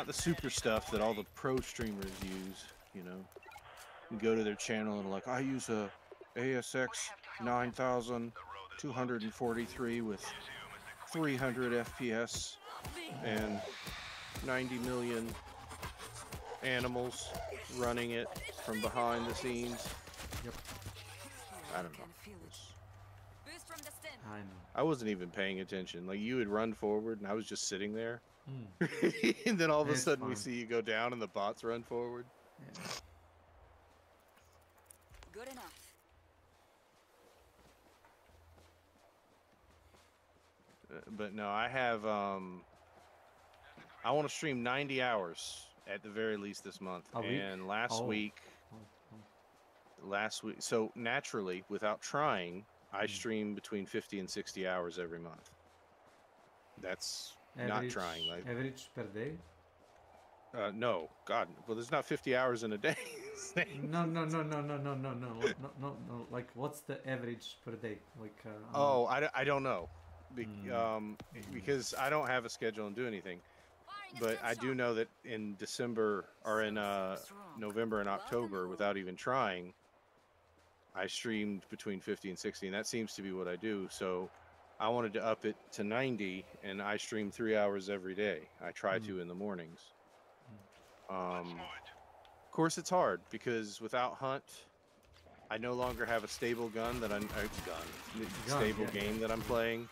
Speaker 13: the super stuff that all the pro streamers use. You know, you go to their channel and like, I use a ASX 9243 with 300 FPS and 90 million animals running it from behind the scenes.
Speaker 2: Yep.
Speaker 13: I don't know.
Speaker 2: I know.
Speaker 13: I wasn't even paying attention. Like, you would run forward and I was just sitting there. And then all of a sudden we see you go down and the bots run forward.
Speaker 2: Yeah.
Speaker 19: Good enough.
Speaker 13: But no, I have I want to stream 90 hours at the very least this month. And last week, so naturally, without trying, I stream between 50 and 60 hours every month. That's not trying. Like,
Speaker 2: average per day?
Speaker 13: No, God. Well, there's not 50 hours in a day.
Speaker 2: No. Like, what's the average per day? Like.
Speaker 13: I don't know, because I don't have a schedule and do anything. But I do know that in December or in November and October, without even trying, I streamed between 50 and 60, and that seems to be what I do. So I wanted to up it to 90, and I stream 3 hours every day. I try to in the mornings. Of course, it's hard because without Hunt, I no longer have a stable gun that game that I'm playing.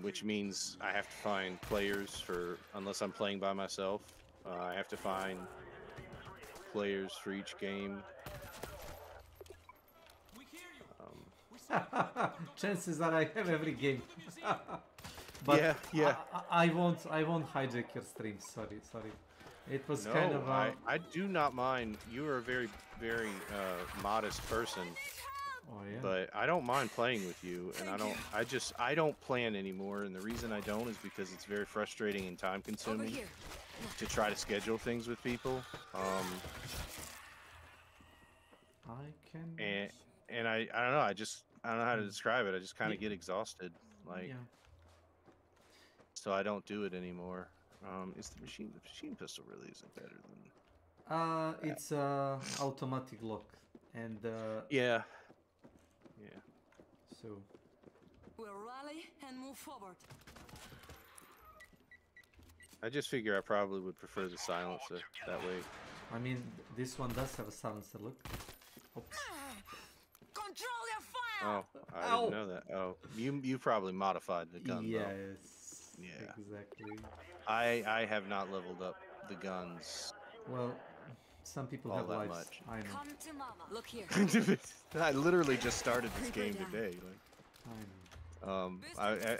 Speaker 13: Which means I have to find players unless I'm playing by myself. I have to find players for each game.
Speaker 2: Chances are I have every game. But
Speaker 13: yeah.
Speaker 2: I won't hijack your stream. Sorry. It was kind of.
Speaker 13: I do not mind. You are a very, very modest person.
Speaker 2: Oh, yeah.
Speaker 13: But I don't mind playing with you, and I don't plan anymore, and the reason I don't is because it's very frustrating and time consuming to try to schedule things with people. And I don't know, I don't know how to describe it. I just kind of get exhausted, like, so I don't do it anymore. Is the machine pistol really isn't better than?
Speaker 2: It's automatic lock, and
Speaker 13: yeah.
Speaker 2: So
Speaker 19: We'll rally and move forward.
Speaker 13: I just figure I probably would prefer the silencer that way.
Speaker 2: I mean, this one does have a silencer. Look. Oops.
Speaker 19: Control your fire.
Speaker 13: Oh, I didn't know that. Oh, you probably modified the gun.
Speaker 2: Yes.
Speaker 13: Though. Yeah.
Speaker 2: Exactly.
Speaker 13: I have not leveled up the guns.
Speaker 2: Well, some people have
Speaker 13: that
Speaker 2: lives.
Speaker 13: much.
Speaker 2: I know.
Speaker 19: Come to mama. Look here.
Speaker 13: I literally just started this game today. Like,
Speaker 2: I know.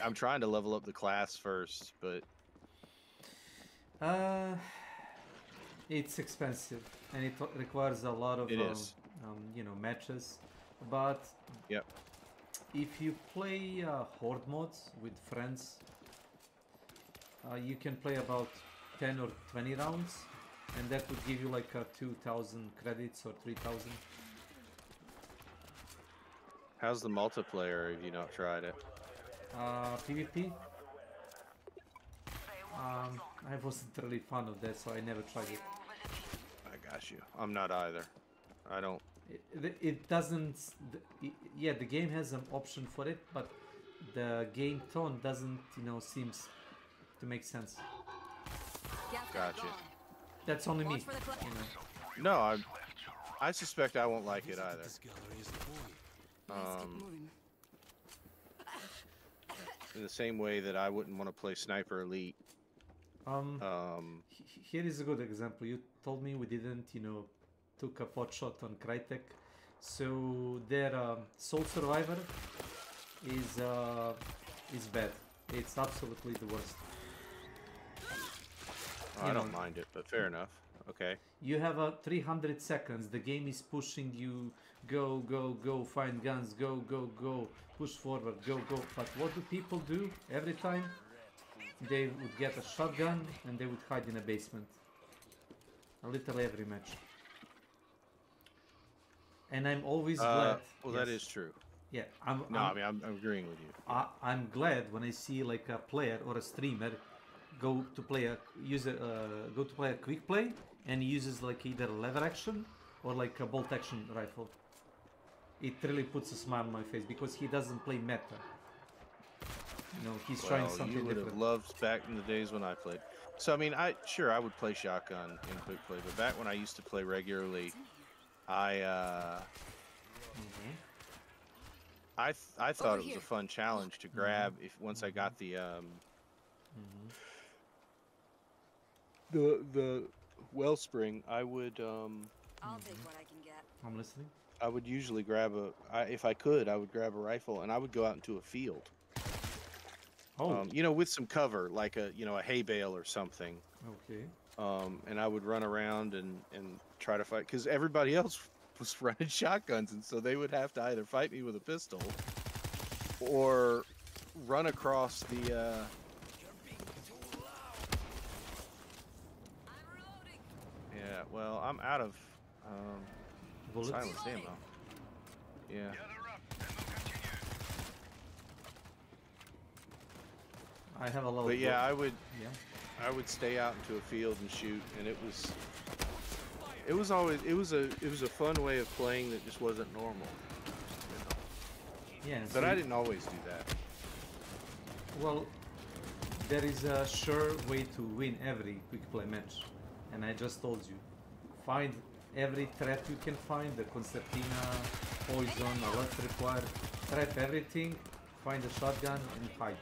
Speaker 13: I'm trying to level up the class first, but
Speaker 2: it's expensive and it requires a lot of matches. But if you play horde modes with friends, you can play about 10 or 20 rounds, and that would give you like 2,000 credits or 3,000.
Speaker 13: How's the multiplayer? Have you not tried it?
Speaker 2: PvP? I wasn't really fan of that, so I never tried it.
Speaker 13: I got you. I'm not either. I don't.
Speaker 2: It doesn't. The game has an option for it, but the game tone doesn't, seems to make sense.
Speaker 13: Gotcha.
Speaker 2: That's only me.
Speaker 13: No, I suspect I won't like it either. In the same way that I wouldn't want to play Sniper Elite.
Speaker 2: Here is a good example. You told me we didn't, took a pot shot on Crytek. So their Soul Survivor is bad. It's absolutely the worst.
Speaker 13: I don't mind it, but fair enough. Okay.
Speaker 2: You have 300 seconds. The game is pushing you. Go, go, go. Find guns. Go, go, go. Push forward. Go, go. But what do people do every time? They would get a shotgun and they would hide in a basement. A little every match. And I'm always glad.
Speaker 13: Well,
Speaker 2: yes.
Speaker 13: that is true.
Speaker 2: Yeah,
Speaker 13: I mean, I'm agreeing with you.
Speaker 2: I'm glad when I see like a player or a streamer go to play a quick play and he uses like either a lever action or like a bolt action rifle. It really puts a smile on my face because he doesn't play meta. You know, he's trying something
Speaker 13: you would
Speaker 2: different.
Speaker 13: have loved back in the days when I played. So I mean, I would play shotgun in quick play, but back when I used to play regularly, I thought it was a fun challenge to grab once I got the the wellspring. I would
Speaker 19: I'll take what I can get.
Speaker 2: I'm listening.
Speaker 13: I would usually grab if I could, I would grab a rifle and I would go out into a field.
Speaker 2: Oh.
Speaker 13: You know, with some cover, like a hay bale or something.
Speaker 2: Okay.
Speaker 13: And I would run around and try to fight because everybody else was running shotguns, and so they would have to either fight me with a pistol or run across the. Yeah, well, I'm out of silence ammo. Yeah.
Speaker 2: I have a lot.
Speaker 13: But yeah, I would.
Speaker 2: Yeah.
Speaker 13: I would stay out into a field and shoot, and it was always it was a fun way of playing that just wasn't normal.
Speaker 2: Yeah.
Speaker 13: But I didn't always do that.
Speaker 2: Well, there is a sure way to win every quick play match, and I just told you, find every threat you can find, the concertina, poison, electric-wire, trap everything, find a shotgun and hide.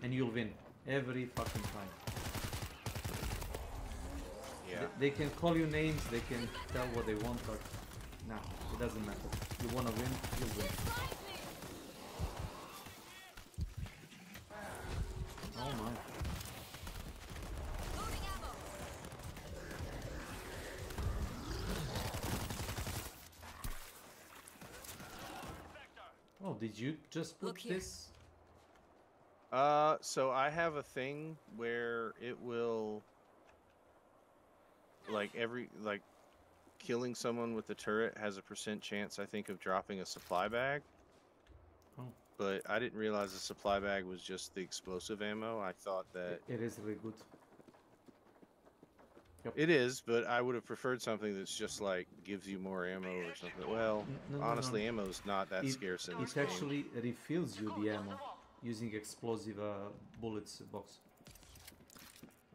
Speaker 2: And you'll win every fucking time.
Speaker 13: Yeah.
Speaker 2: They can call you names, they can tell what they want, but nah, it doesn't matter. You wanna win, you'll win. Oh my. Oh, did you just put this?
Speaker 13: So I have a thing where it will, like killing someone with the turret has a % chance, I think, of dropping a supply bag.
Speaker 2: Oh.
Speaker 13: But I didn't realize the supply bag was just the explosive ammo. I thought that...
Speaker 2: It is really good. Yep.
Speaker 13: It is, but I would have preferred something that's just like gives you more ammo or something. Well, honestly, ammo's not that scarce in this game.
Speaker 2: It actually refills you the ammo using explosive bullets box.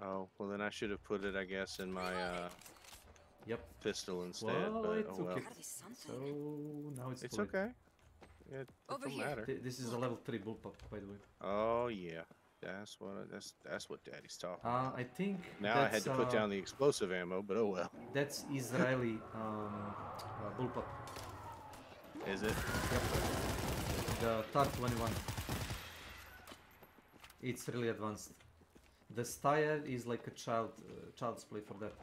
Speaker 13: Oh, well then I should have put it, I guess, in my pistol instead.
Speaker 2: Well,
Speaker 13: but
Speaker 2: it's
Speaker 13: oh well.
Speaker 2: okay. So now it's
Speaker 13: It's okay. It don't matter.
Speaker 2: This is a level 3 bullpup, by the way.
Speaker 13: Oh yeah, that's what Daddy's talking about.
Speaker 2: I think
Speaker 13: now I had to put down the explosive ammo, but oh well.
Speaker 2: That's Israeli bullpup.
Speaker 13: Is it?
Speaker 2: Yep. The TAR-21. It's really advanced. The Steyr is like a child's play for that.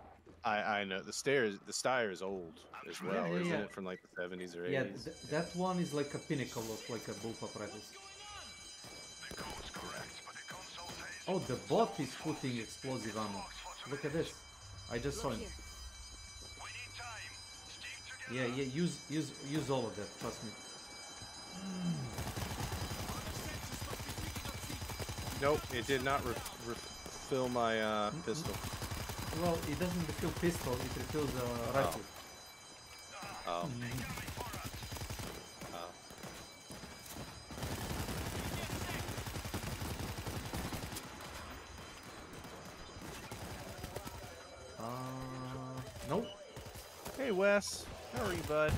Speaker 13: I know the Steyr is old as well, isn't it? From like the 70s or 80s.
Speaker 2: Yeah, that one is like a pinnacle of like a bullpup rifles. Oh, the bot is putting explosive ammo. Look at this. I just saw him. Yeah, use all of that. Trust me.
Speaker 13: Nope, it did not refill my pistol.
Speaker 2: Well, it doesn't refill pistol, it refills rifle.
Speaker 13: Oh.
Speaker 2: Nope.
Speaker 13: Hey Wes, how are you, bud?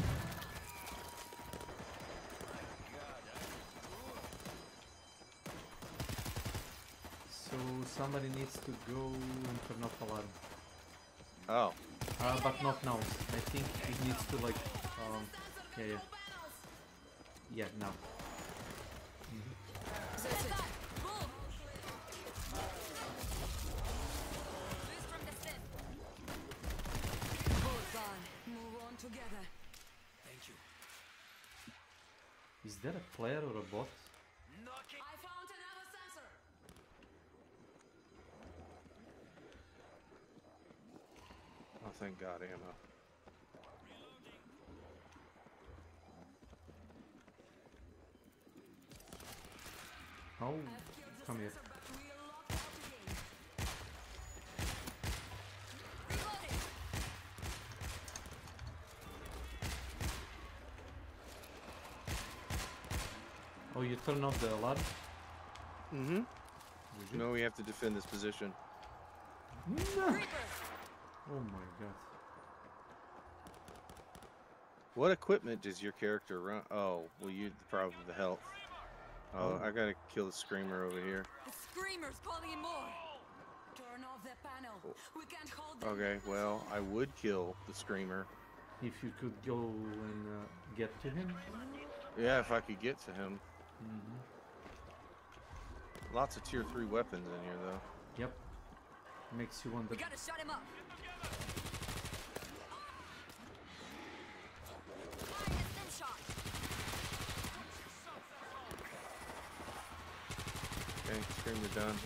Speaker 2: So somebody needs to go and turn off alarm.
Speaker 13: Oh.
Speaker 2: But not now. I think it needs to like, yeah, now. there a player or a bot?
Speaker 19: I found another sensor.
Speaker 13: Oh, thank God, ammo.
Speaker 2: Oh, come here. Oh, you turn off the alarm?
Speaker 13: Mm-hmm. No, we have to defend this position.
Speaker 2: No. Oh my God.
Speaker 13: What equipment does your character run? Oh, well, you probably the health. Oh, I gotta kill the screamer over here.
Speaker 19: The screamer's calling in more. Turn off the panel. We can't hold them.
Speaker 13: Okay, well, I would kill the screamer.
Speaker 2: If you could go and get to him?
Speaker 13: Yeah, if I could get to him.
Speaker 2: Mm-hmm.
Speaker 13: Lots of tier 3 weapons in here, though.
Speaker 2: Yep. Makes you wonder.
Speaker 19: We gotta shut him up.
Speaker 13: Okay, screamer done.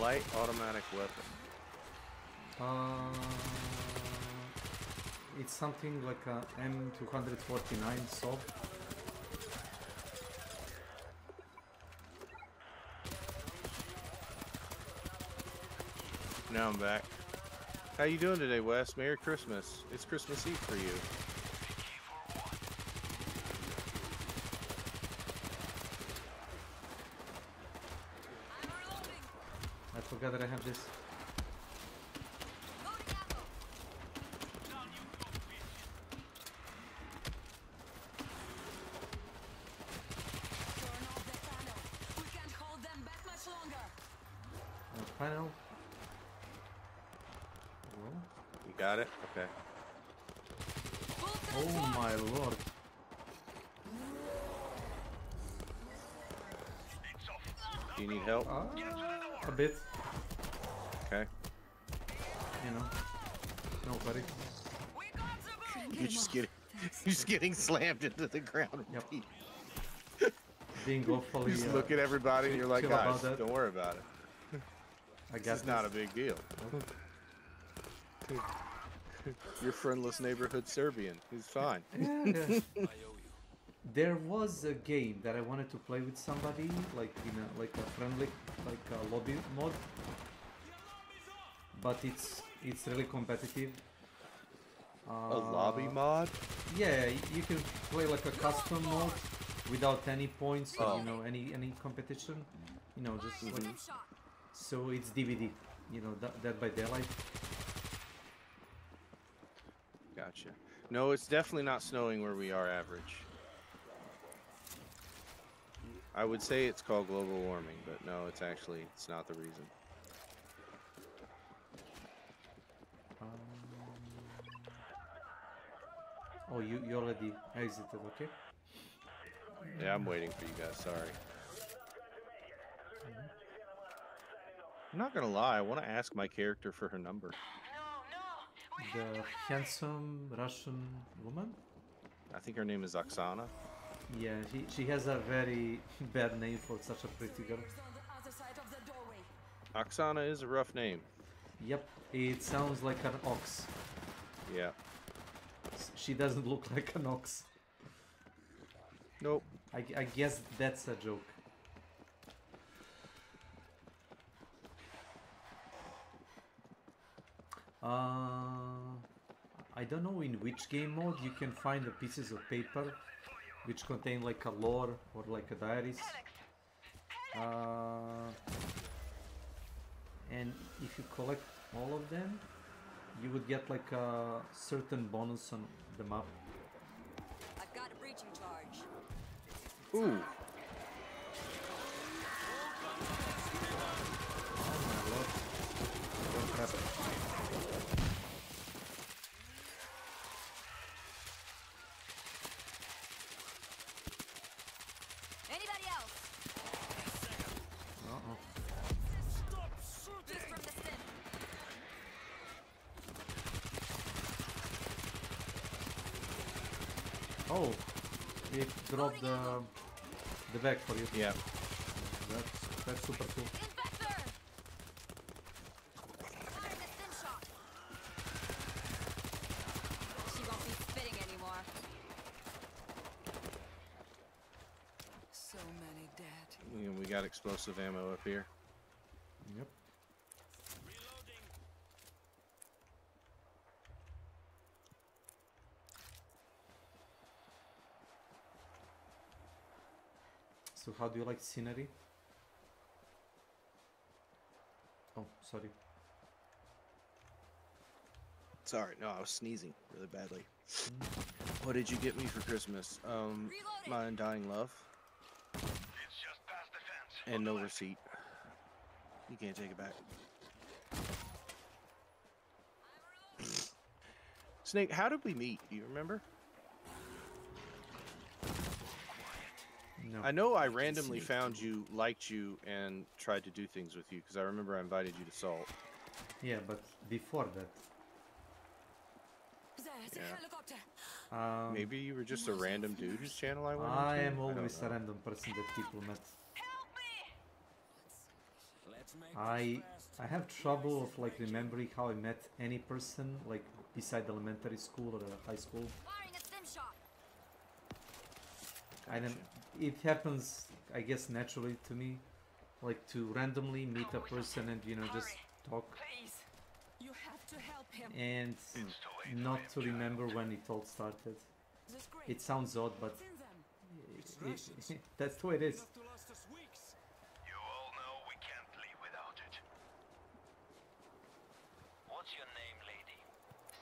Speaker 13: Light automatic weapon.
Speaker 2: It's something like a M249 SOG.
Speaker 13: Now I'm back. How you doing today, Wes? Merry Christmas. It's Christmas Eve for you.
Speaker 2: I forgot that I have this. Panel.
Speaker 13: You got it? Okay.
Speaker 2: Oh my lord.
Speaker 13: Do you need help?
Speaker 2: A bit.
Speaker 13: Okay.
Speaker 2: You know. Nobody.
Speaker 13: You're just getting slammed into the ground.
Speaker 2: Yep. Being awfully.
Speaker 13: You just look at everybody and you're like, guys, don't worry about it.
Speaker 2: I guess
Speaker 13: it's not a big deal. Your friendless neighborhood Serbian. He's fine.
Speaker 2: Yeah. There was a game that I wanted to play with somebody, like in a friendly, like a lobby mode. But it's really competitive.
Speaker 13: A lobby mod?
Speaker 2: Yeah, you can play like a custom mode without any points or you know any competition. You know, just like. So it's DVD, you know, Dead by Daylight.
Speaker 13: Gotcha. No, it's definitely not snowing where we are average. I would say it's called global warming, but no, it's not the reason.
Speaker 2: Oh, you already exited, okay?
Speaker 13: Yeah, I'm waiting for you guys, sorry. I'm not gonna lie, I want to ask my character for her number.
Speaker 2: The handsome Russian woman?
Speaker 13: I think her name is Oksana.
Speaker 2: Yeah, she has a very bad name for such a pretty girl.
Speaker 13: Oksana is a rough name.
Speaker 2: Yep, it sounds like an ox.
Speaker 13: Yeah.
Speaker 2: She doesn't look like an ox.
Speaker 13: Nope.
Speaker 2: I guess that's a joke. I don't know in which game mode you can find the pieces of paper which contain like a lore or like a diaries. And if you collect all of them, you would get like a certain bonus on the map.
Speaker 19: I've got a breaching charge.
Speaker 13: Ooh.
Speaker 2: Oh my lord. Oh crap.
Speaker 19: Anybody else?
Speaker 2: Oh, it dropped the bag for you.
Speaker 13: Yeah.
Speaker 2: That's super cool.
Speaker 19: She won't be spitting anymore. So many dead.
Speaker 13: We got explosive ammo up here.
Speaker 2: Yep. So how do you like scenery? Oh, sorry.
Speaker 13: Sorry, no, I was sneezing really badly. What did you get me for Christmas? My Undying Love. And no receipt. You can't take it back. Snake, how did we meet? Do you remember?
Speaker 2: No.
Speaker 13: I know I randomly found you, liked you, and tried to do things with you, because I remember I invited you to Salt.
Speaker 2: Yeah, but before that.
Speaker 13: Yeah. Maybe you were just a random dude whose channel I went
Speaker 2: I
Speaker 13: into?
Speaker 2: am
Speaker 13: don't
Speaker 2: always a
Speaker 13: know.
Speaker 2: random person that people met. I have trouble of like remembering how I met any person like beside elementary school or high school. I don't. It happens, I guess, naturally to me, like to randomly meet a person and just talk.
Speaker 19: You have to help him.
Speaker 2: And not to remember when it all started. It sounds odd, but that's the way it is.
Speaker 15: You all know we can't leave without it. What's your name, lady?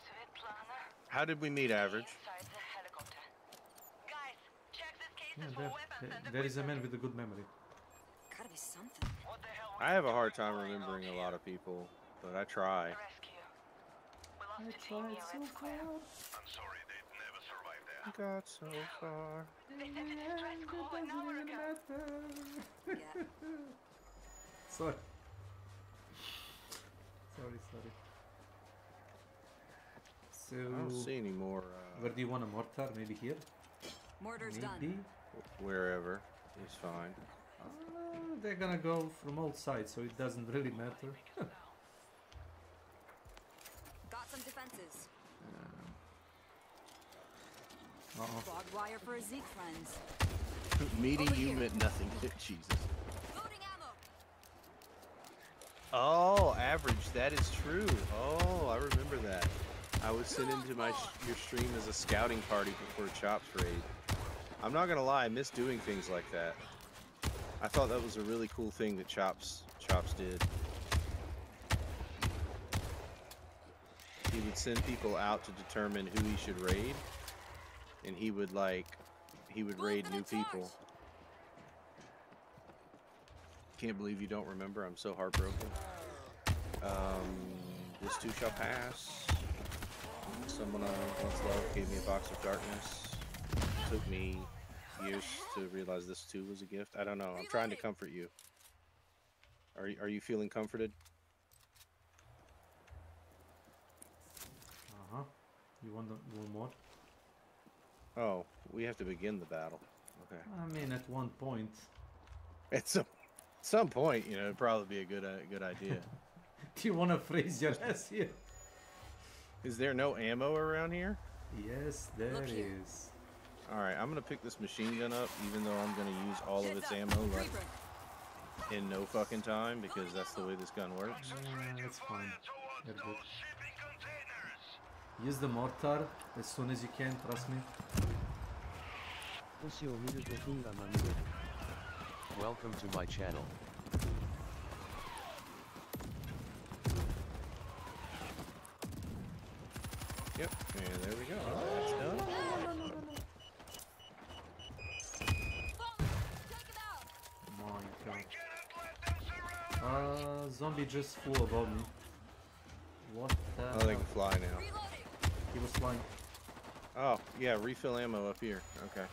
Speaker 15: Svetlana.
Speaker 13: How did we meet, Average?
Speaker 15: Inside the helicopter. Guys, check this case
Speaker 2: Yeah,
Speaker 15: for weapons and
Speaker 2: there is a man with a good memory.
Speaker 19: Gotta be something.
Speaker 15: What the hell?
Speaker 13: I have a hard time remembering a lot of people, but I try.
Speaker 2: I tried so far.
Speaker 15: I'm sorry, they'd never survive there.
Speaker 13: Got so far.
Speaker 2: Sorry. Sorry. So,
Speaker 13: I don't see any more.
Speaker 2: Where do you want a mortar? Maybe here?
Speaker 19: Mortar's
Speaker 2: Maybe?
Speaker 19: done.
Speaker 13: Wherever is fine.
Speaker 2: They're gonna go from all sides, so it doesn't really matter.
Speaker 19: Got some defenses.
Speaker 2: Uh-oh.
Speaker 19: Barbed wire for a Zeke, friends.
Speaker 13: Meeting
Speaker 19: Over
Speaker 13: you
Speaker 19: here.
Speaker 13: meant nothing. Jesus.
Speaker 19: Loading ammo.
Speaker 13: Oh, Average, that is true. Oh, I remember that. I was sent into your stream as a scouting party before Chops raid. I'm not gonna lie, I miss doing things like that. I thought that was a really cool thing that Chops did. He would send people out to determine who he should raid, and he would raid new people. Can't believe you don't remember. I'm so heartbroken. This too shall pass. Someone I once loved gave me a box of darkness. Took me years to realize this too was a gift. I don't know. I'm trying to comfort you. Are you feeling comforted?
Speaker 2: Uh-huh. You want more?
Speaker 13: Oh, we have to begin the battle. Okay.
Speaker 2: I mean, at one point.
Speaker 13: At some point, it'd probably be a good idea.
Speaker 2: Do you want to freeze your ass here?
Speaker 13: Is there no ammo around here?
Speaker 2: Yes, there is.
Speaker 13: Alright, I'm gonna pick this machine gun up, even though I'm gonna use all of its ammo like in no fucking time, because that's the way this gun works.
Speaker 2: That's fine. They're good. Use the mortar as soon as you can, trust me.
Speaker 3: Welcome to my channel.
Speaker 13: Yep, and there we go. That's done.
Speaker 2: My god. Zombie just flew above me. What the
Speaker 13: Oh, they can fly now.
Speaker 2: He was flying.
Speaker 13: Oh, yeah, refill ammo up here. Okay.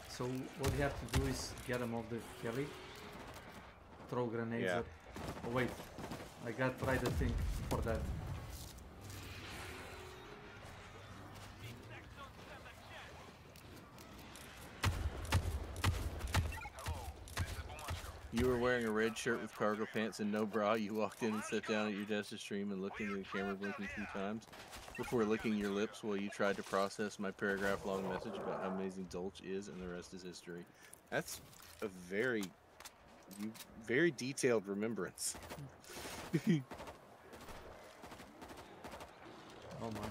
Speaker 2: So what you have to do is get him off the heli. Throw grenades
Speaker 13: Yeah.
Speaker 2: up. Oh wait, I got right the thing. for that.
Speaker 13: You were wearing a red shirt with cargo pants and no bra. You walked in and sat down at your desk to stream and looked into the camera blinking 3 times before licking your lips while you tried to process my paragraph-long message about how amazing Dolch is, and the rest is history. That's a very detailed remembrance.
Speaker 2: Oh my.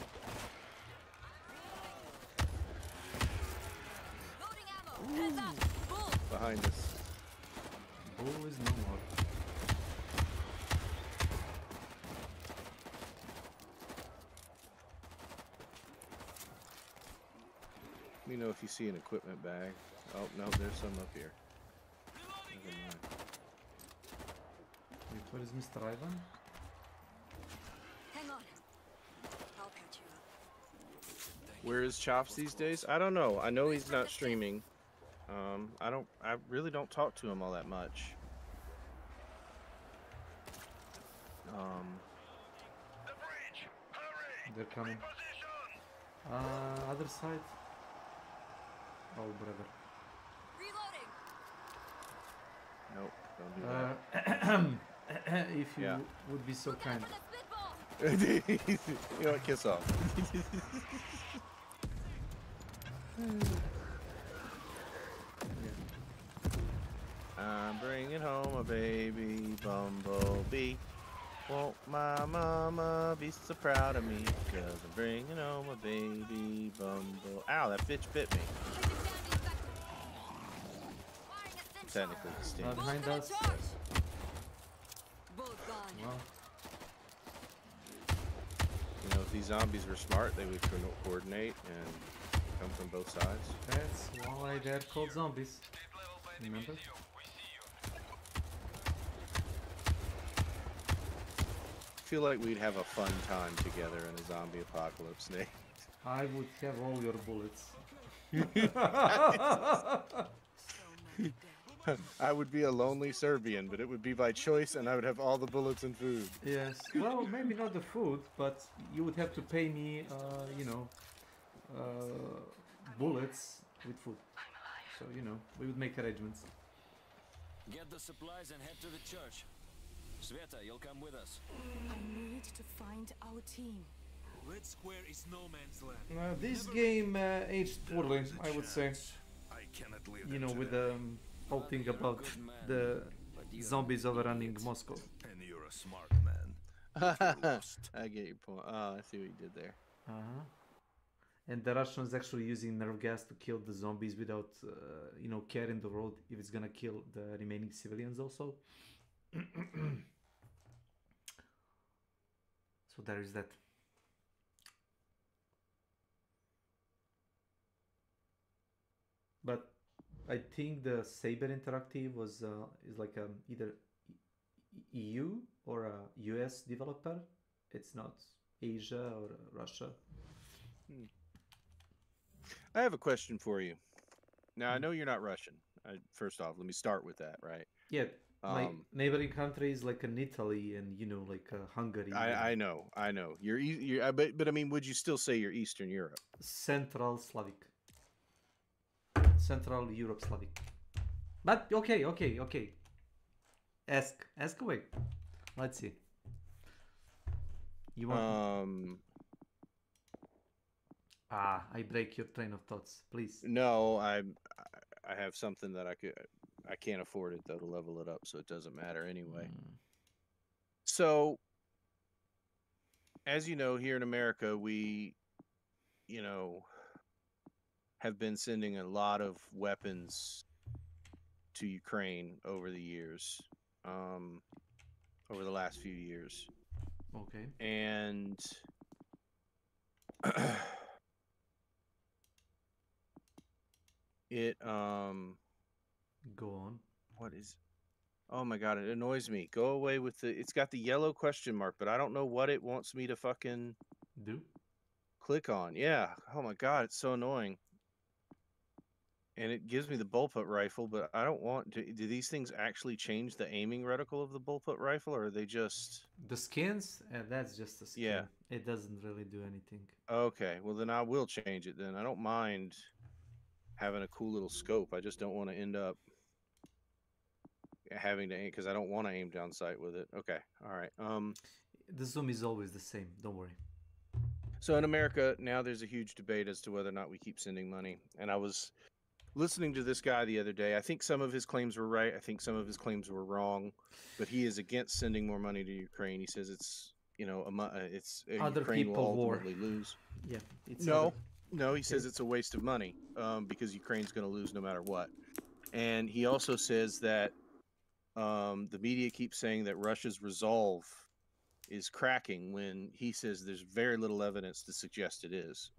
Speaker 13: Behind us.
Speaker 2: Bull is no more.
Speaker 13: Let me know if you see an equipment bag. Oh, no, there's some up here. Never mind.
Speaker 2: Wait, where is Mr. Ivan?
Speaker 19: Hang on. I'll patch you up.
Speaker 13: Where is Chops these days? I don't know. I know he's not streaming. I really don't talk to him all that much.
Speaker 2: They're coming. Other side. Oh, brother.
Speaker 19: Reloading.
Speaker 13: Nope, don't do that.
Speaker 2: If you would be so kind.
Speaker 13: You know what? Kiss off. I'm bringing home a baby bumblebee. Won't my mama be so proud of me? Because I'm bringing home a baby bumble. Ow, that bitch bit me. Technically distinct.
Speaker 2: Behind us. Well.
Speaker 13: You know, if these zombies were smart, they would coordinate and come from both sides.
Speaker 2: That's why they're called zombies. Remember?
Speaker 13: I feel like we'd have a fun time together in a zombie apocalypse, Nate.
Speaker 2: I would have all your bullets.
Speaker 13: I would be a lonely Serbian, but it would be by choice, and I would have all the bullets and food.
Speaker 2: Yes. Well, maybe not the food, but you would have to pay me, you know, bullets with food. So, you know, we would make arrangements.
Speaker 15: Get the supplies and head to the church. Sveta, you'll come with us.
Speaker 19: I need to find our team.
Speaker 15: Red Square is no man's land.
Speaker 2: This game aged poorly, I would say.
Speaker 15: I cannot leave
Speaker 2: You know, with the whole thing about the zombies overrunning Moscow.
Speaker 15: And you're a smart man.
Speaker 13: I get your point. Oh, I see what you did there.
Speaker 2: And the Russians actually using nerve gas to kill the zombies without, you know, caring the world if it's gonna kill the remaining civilians also. So there is that. But I think the Saber Interactive was is like either EU or a US developer. It's not Asia or Russia.
Speaker 13: I have a question for you. Now, I know you're not Russian. First off, let me start with that, right?
Speaker 2: Yeah, my neighboring country is like an Italy and, you know, like Hungary.
Speaker 13: I know. You're but I mean, would you still say you're Eastern Europe?
Speaker 2: Central Slavic. Central Europe Slavic. But okay. Ask away. Let's see. You want? I break your train of thoughts, please.
Speaker 13: No, I have something that I can't afford it though to level it up, so it doesn't matter anyway. So, as you know, here in America, we, you know, have been sending a lot of weapons to Ukraine over the years, over the last few years.
Speaker 2: Okay.
Speaker 13: And it
Speaker 2: go on.
Speaker 13: What is? Oh my god, it annoys me. Go away with the. It's got the yellow question mark, but I don't know what it wants me to fucking
Speaker 2: do.
Speaker 13: Click on. Yeah. Oh my god, it's so annoying. and it gives me the bullpup rifle, but I don't want to. Do these things actually change the aiming reticle of the bullpup rifle, or are they just
Speaker 2: the skins? That's just a skin.
Speaker 13: Yeah.
Speaker 2: It doesn't really do anything.
Speaker 13: Okay? Well, then I will change it. Then I don't mind having a cool little scope. I just don't want to end up having to aim because I don't want to aim down sight with it. Okay. All right.
Speaker 2: The zoom is always the same. Don't worry.
Speaker 13: So in America now, there's a huge debate as to whether or not we keep sending money. And I was listening to this guy the other day. I think some of his claims were right. I think some of his claims were wrong. But he is against sending more money to Ukraine. He says it's
Speaker 2: Other
Speaker 13: Ukraine will
Speaker 2: people war.
Speaker 13: ultimately lose.
Speaker 2: Yeah. It's
Speaker 13: No. He says it's a waste of money because Ukraine's going to lose no matter what. And he also says that the media keeps saying that Russia's resolve is cracking when he says there's very little evidence to suggest it is.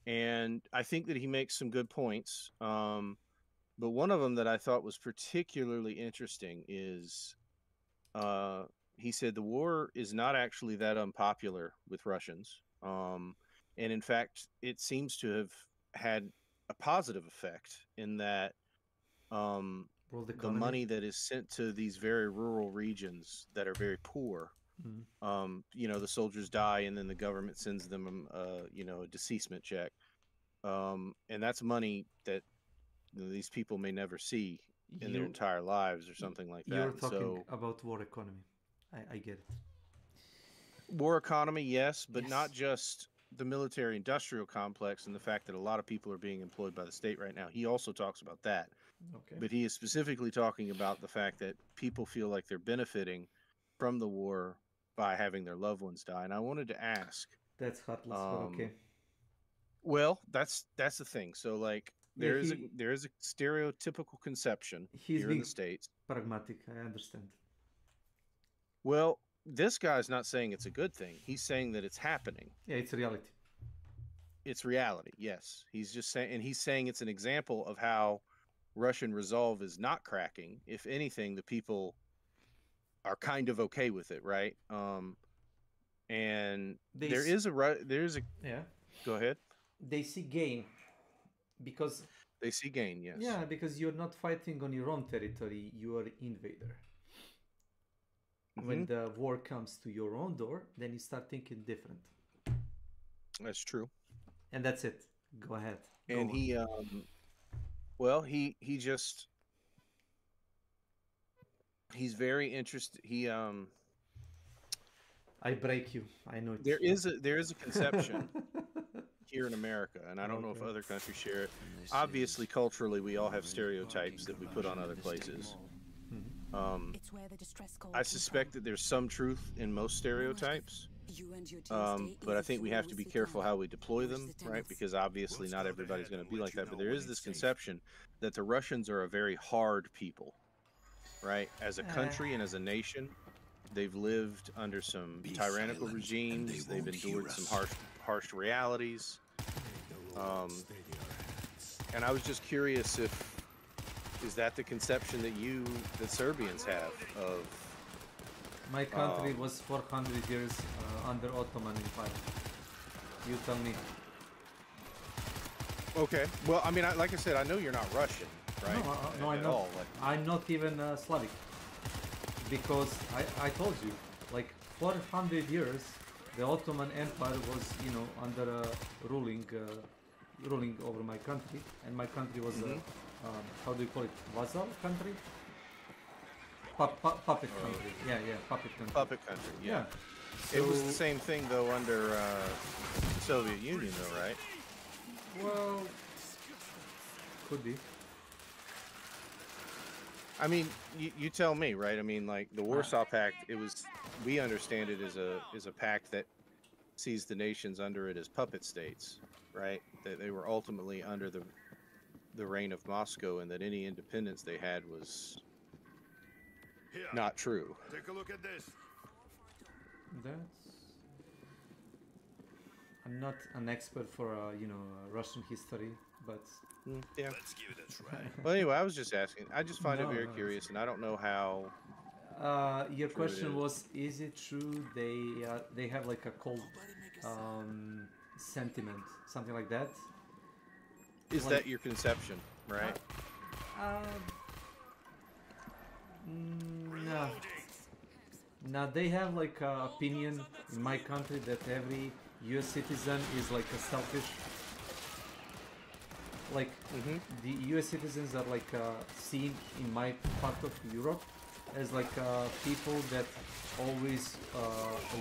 Speaker 13: And I think that he makes some good points. But one of them that I thought was particularly interesting is he said the war is not actually that unpopular with Russians. And in fact, it seems to have had a positive effect in that the money that is sent to these very rural regions that are very poor, the soldiers die and then the government sends them, a deceasement check. And that's money that these people may never see in their entire lives or something like that.
Speaker 2: You're talking about war economy. I get it.
Speaker 13: War economy, yes, but not just the military industrial complex and the fact that a lot of people are being employed by the state right now. He also talks about that.
Speaker 2: Okay.
Speaker 13: But he is specifically talking about the fact that people feel like they're benefiting from the war by having their loved ones die. And I wanted to ask.
Speaker 2: That's heartless, but okay.
Speaker 13: Well, that's the thing. So like there is a stereotypical conception here in the States.
Speaker 2: Pragmatic, I understand.
Speaker 13: Well, this guy's not saying it's a good thing. He's saying that it's happening.
Speaker 2: Yeah, it's reality.
Speaker 13: It's reality, yes. He's just saying, and he's saying it's an example of how Russian resolve is not cracking. If anything, the people are kind of okay with it, right? And there is a
Speaker 2: yeah.
Speaker 13: Go ahead.
Speaker 2: They see gain because
Speaker 13: they see gain, yes.
Speaker 2: Yeah, because you're not fighting on your own territory, you are invader. When the war comes to your own door, then you start thinking different.
Speaker 13: That's true.
Speaker 2: And that's it. Go ahead.
Speaker 13: And he he's very interested.
Speaker 2: I break you. I know.
Speaker 13: There is a conception here in America, and I don't know if other countries share it. Obviously, culturally, we all have stereotypes that we put on other places. I suspect that there's some truth in most stereotypes, but I think we have to be careful how we deploy them, right? Because obviously not everybody's going to be like that. But there is this conception that the Russians are a very hard people, right? As a country and as a nation, they've lived under some tyrannical regimes. They've endured some harsh realities. And I was just curious is that the conception that Serbians have of?
Speaker 2: My country was 400 years under Ottoman Empire. You tell me.
Speaker 13: Okay. Well, I mean, like I said, I know you're not Russian, right?
Speaker 2: No, I'm not. I'm not even Slavic. Because I told you, like 400 years, the Ottoman Empire was, under ruling over my country, and my country was how do you call it? Vassal country? Puppet country. Yeah, puppet country.
Speaker 13: Puppet country. Yeah. It was the same thing though under the Soviet Union, though, right?
Speaker 2: Well, could be.
Speaker 13: I mean, you tell me, right? I mean, like the Warsaw Pact, we understand it as a pact that sees the nations under it as puppet states, right? That they were ultimately under the reign of Moscow, and that any independence they had was not true.
Speaker 15: Take a look at this.
Speaker 2: I'm not an expert for Russian history, but
Speaker 13: yeah.
Speaker 15: Let's give it a try.
Speaker 13: Well, anyway, I was just asking. I just find it very curious, and I don't know how.
Speaker 2: Your question was: is it true they have like a cold sentiment, something like that?
Speaker 13: Is
Speaker 2: like,
Speaker 13: that your conception, right?
Speaker 2: No. Now they have like a opinion in my country that every US citizen is like a selfish. Like the US citizens are like seen in my part of Europe as like people that always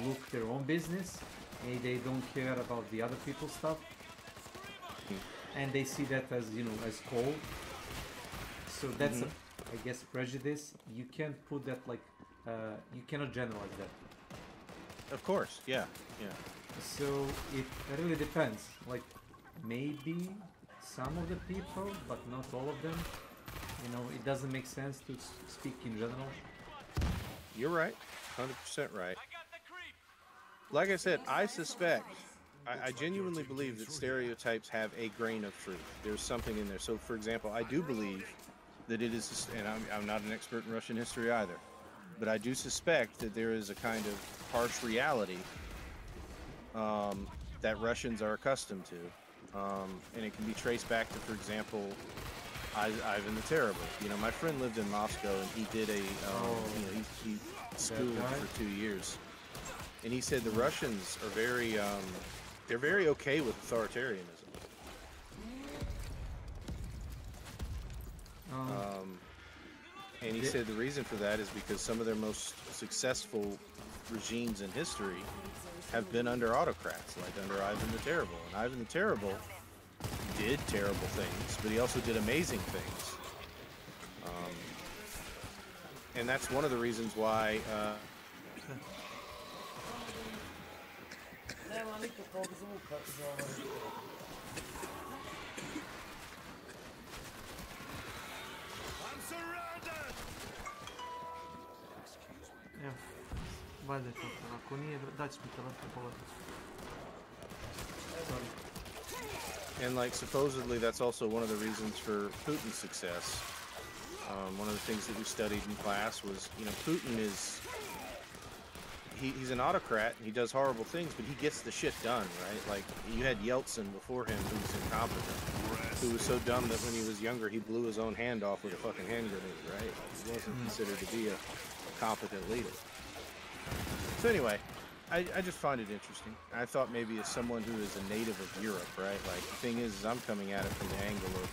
Speaker 2: look their own business and they don't care about the other people's stuff, and they see that as, you know, as cold. So that's I guess prejudice. You can't put that like you cannot generalize that.
Speaker 13: Of course, yeah.
Speaker 2: So it really depends. Like maybe some of the people, but not all of them. You know, it doesn't make sense to speak in general.
Speaker 13: You're right, 100% right. Like I said, I suspect, I genuinely believe that stereotypes have a grain of truth. There's something in there. So, for example, I do believe that it is, and I'm not an expert in Russian history either, but I do suspect that there is a kind of harsh reality that Russians are accustomed to. And it can be traced back to, for example, Ivan the Terrible. You know, my friend lived in Moscow, and he did a, you know, he schooled for 2 years, and he said the Russians are very, they're very okay with authoritarianism. And he said the reason for that is because some of their most successful regimes in history have been under autocrats, like under Ivan the Terrible. And Ivan the Terrible did terrible things, but he also did amazing things. And that's one of the reasons why
Speaker 2: Evo, valjda je to. Ako nije, daći mi telefon pogledati.
Speaker 13: and like supposedly that's also one of the reasons for Putin's success. One of the things that we studied in class was, you know, Putin is, he's an autocrat, and he does horrible things, but he gets the shit done, right? Like, you had Yeltsin before him who was incompetent, who was so dumb that when he was younger he blew his own hand off with a fucking hand grenade, right? He wasn't considered to be a competent leader. So anyway, I just find it interesting. I thought maybe as someone who is a native of Europe, right? Like, the thing is I'm coming at it from the angle of,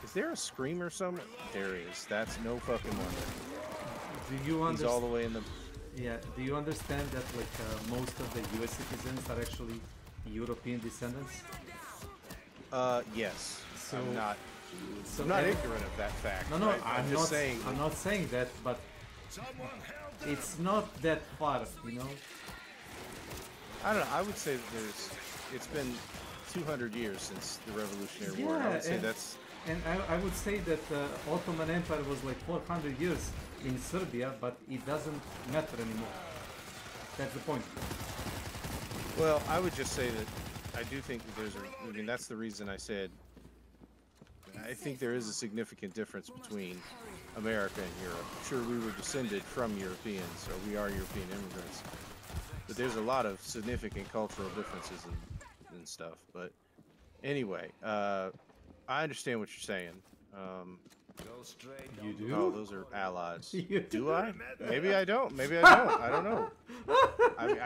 Speaker 13: is there a screamer somewhere? There is. That's no fucking wonder.
Speaker 2: Do you understand?
Speaker 13: He's all the way in the...
Speaker 2: Yeah, do you understand that like most of the US citizens are actually European descendants?
Speaker 13: Yes.
Speaker 2: So,
Speaker 13: I'm not
Speaker 2: every-
Speaker 13: ignorant of that fact.
Speaker 2: No,
Speaker 13: right?
Speaker 2: I'm
Speaker 13: just
Speaker 2: not
Speaker 13: saying.
Speaker 2: I'm not saying that, but it's not that far, you know.
Speaker 13: I don't know. I would say that it's been 200 years since the Revolutionary War. I would say that's...
Speaker 2: And I would say that Ottoman Empire was like 400 years in Serbia, but it doesn't matter anymore. That's the point.
Speaker 13: Well, I would just say that I do think that there's a... I mean, that's the reason I said... I think there is a significant difference between America and Europe. Sure, we were descended from Europeans, or we are European immigrants. But there's a lot of significant cultural differences and stuff. But anyway, I understand what you're saying.
Speaker 2: You do?
Speaker 13: Oh, those are allies.
Speaker 2: You
Speaker 13: do I? Maybe I don't. Maybe I don't. I don't know.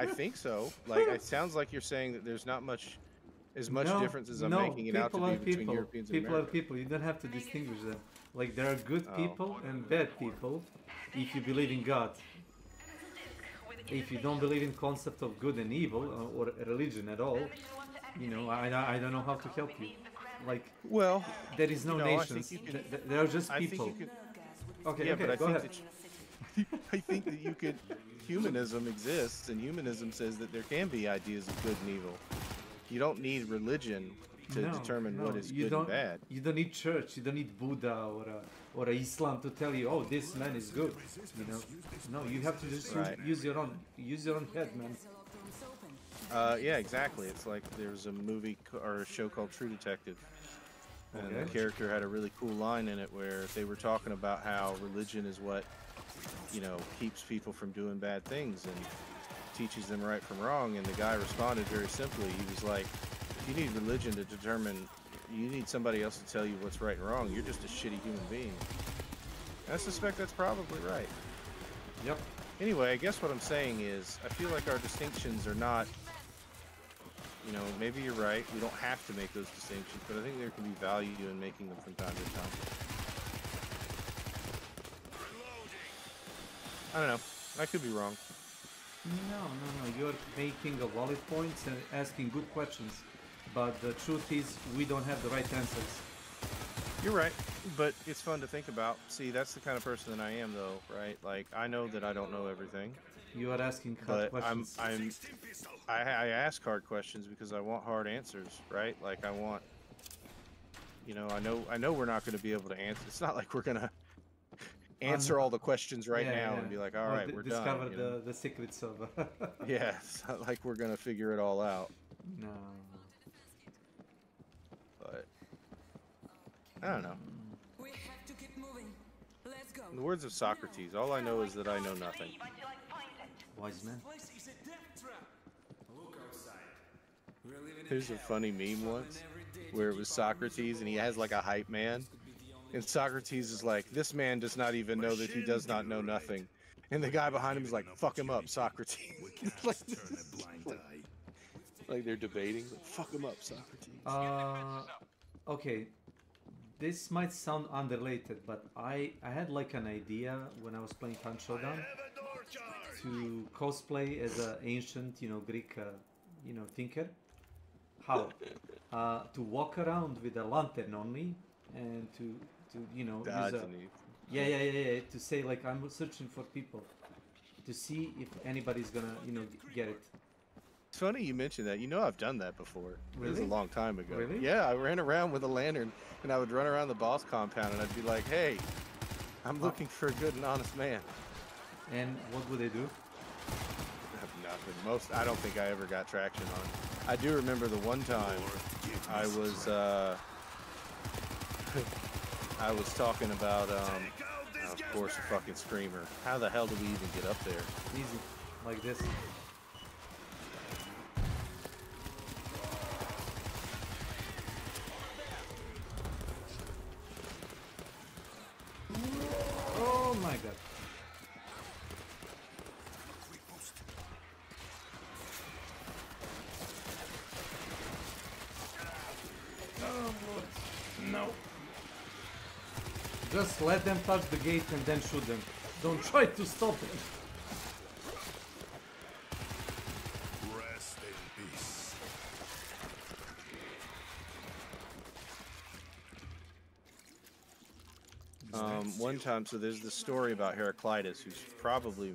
Speaker 13: I think so. Like, it sounds like you're saying that there's not much difference as I'm making it out to be between Europeans and
Speaker 2: people are
Speaker 13: Americans.
Speaker 2: people. You don't have to distinguish them. Like, there are good people and bad people if you believe in God. If you don't believe in concept of good and evil or religion at all, you know, I don't know how to help you. Like,
Speaker 13: well,
Speaker 2: there is no
Speaker 13: you know, I
Speaker 2: nations.
Speaker 13: think you can-
Speaker 2: There are just
Speaker 13: I think
Speaker 2: people.
Speaker 13: you could-
Speaker 2: Okay,
Speaker 13: yeah,
Speaker 2: okay,
Speaker 13: but I
Speaker 2: go
Speaker 13: think
Speaker 2: ahead.
Speaker 13: that I think that you could. Humanism exists, and humanism says that there can be ideas of good and evil. You don't need religion to determine what is good and bad.
Speaker 2: You don't need church. You don't need Buddha or a Islam to tell you, oh, this man is good. You know, no, you have to just
Speaker 13: Right.
Speaker 2: use your own head, man.
Speaker 13: Yeah, exactly. It's like there's a movie or a show called True Detective, and the
Speaker 2: Okay.
Speaker 13: character had a really cool line in it where they were talking about how religion is what, you know, keeps people from doing bad things and teaches them right from wrong. And the guy responded very simply. He was like, if you need religion to determine You need somebody else to tell you what's right and wrong. You're just a shitty human being. I suspect that's probably right.
Speaker 2: Yep.
Speaker 13: Anyway, I guess what I'm saying is, I feel like our distinctions are not, you know, maybe you're right, we don't have to make those distinctions, but I think there can be value in making them from time to time. I don't know, I could be wrong.
Speaker 2: No, you're making a valid points and asking good questions, but the truth is, we don't have the right answers.
Speaker 13: You're right, but it's fun to think about. See, that's the kind of person that I am, though, right? Like, I know that I don't know everything.
Speaker 2: You are asking hard questions.
Speaker 13: I ask hard questions because I want hard answers, right? Like, I want, you know, I know we're not going to be able to answer. It's not like we're going to answer all the questions right now and be like, all right, we're
Speaker 2: discover
Speaker 13: done. Discover
Speaker 2: the secrets of.
Speaker 13: Yeah, it's not like we're going to figure it all out.
Speaker 2: No.
Speaker 13: But I don't know.
Speaker 19: We have to keep moving. Let's go.
Speaker 13: In the words of Socrates, all I know is that I know nothing.
Speaker 2: Wise man.
Speaker 13: There's a funny meme once where it was Socrates and he has like a hype man. And Socrates is like, this man does not even know that he does not know nothing. And the guy behind him is like, fuck him up, Socrates. like they're debating. Like, fuck him up, Socrates.
Speaker 2: Okay. This might sound unrelated, but I had like an idea when I was playing Punch Showdown to cosplay as an ancient, you know, Greek, you know, thinker. How? To walk around with a lantern only and to you know, use a, yeah, to say like I'm searching for people to see if anybody's gonna, you know, get it.
Speaker 13: It's funny you mentioned that. You know, I've done that before.
Speaker 2: Really?
Speaker 13: It was a long time ago.
Speaker 2: Really?
Speaker 13: Yeah, I ran around with a lantern and I would run around the boss compound and I'd be like, hey, I'm looking for a good and honest man.
Speaker 2: And what would they do?
Speaker 13: Nothing. I don't think I ever got traction on it. I do remember the one time I was I was talking about of course a fucking screamer. How the hell do we even get up there?
Speaker 2: Easy. Like this. Oh my god. Oh, no. Just let them touch the gate and then shoot them. Don't try to stop them.
Speaker 18: Rest in peace.
Speaker 13: One time, so there's this story about Heraclitus, who's probably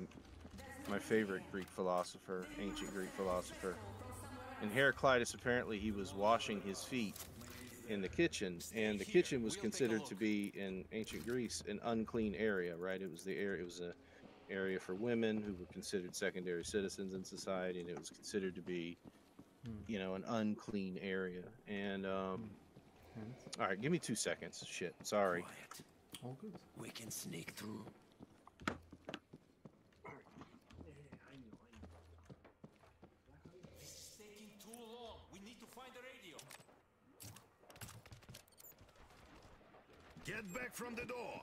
Speaker 13: my favorite Greek philosopher, ancient Greek philosopher. And Heraclitus, apparently he was washing his feet in the kitchen, and the kitchen was considered to be, in ancient Greece, an unclean area, right? It was an area for women who were considered secondary citizens in society, and it was considered to be, you know, an unclean area. And all right, give me 2 seconds. Shit, sorry.
Speaker 2: All good.
Speaker 15: We can sneak through. This is taking too long. We need to find the radio.
Speaker 18: Get back from the door.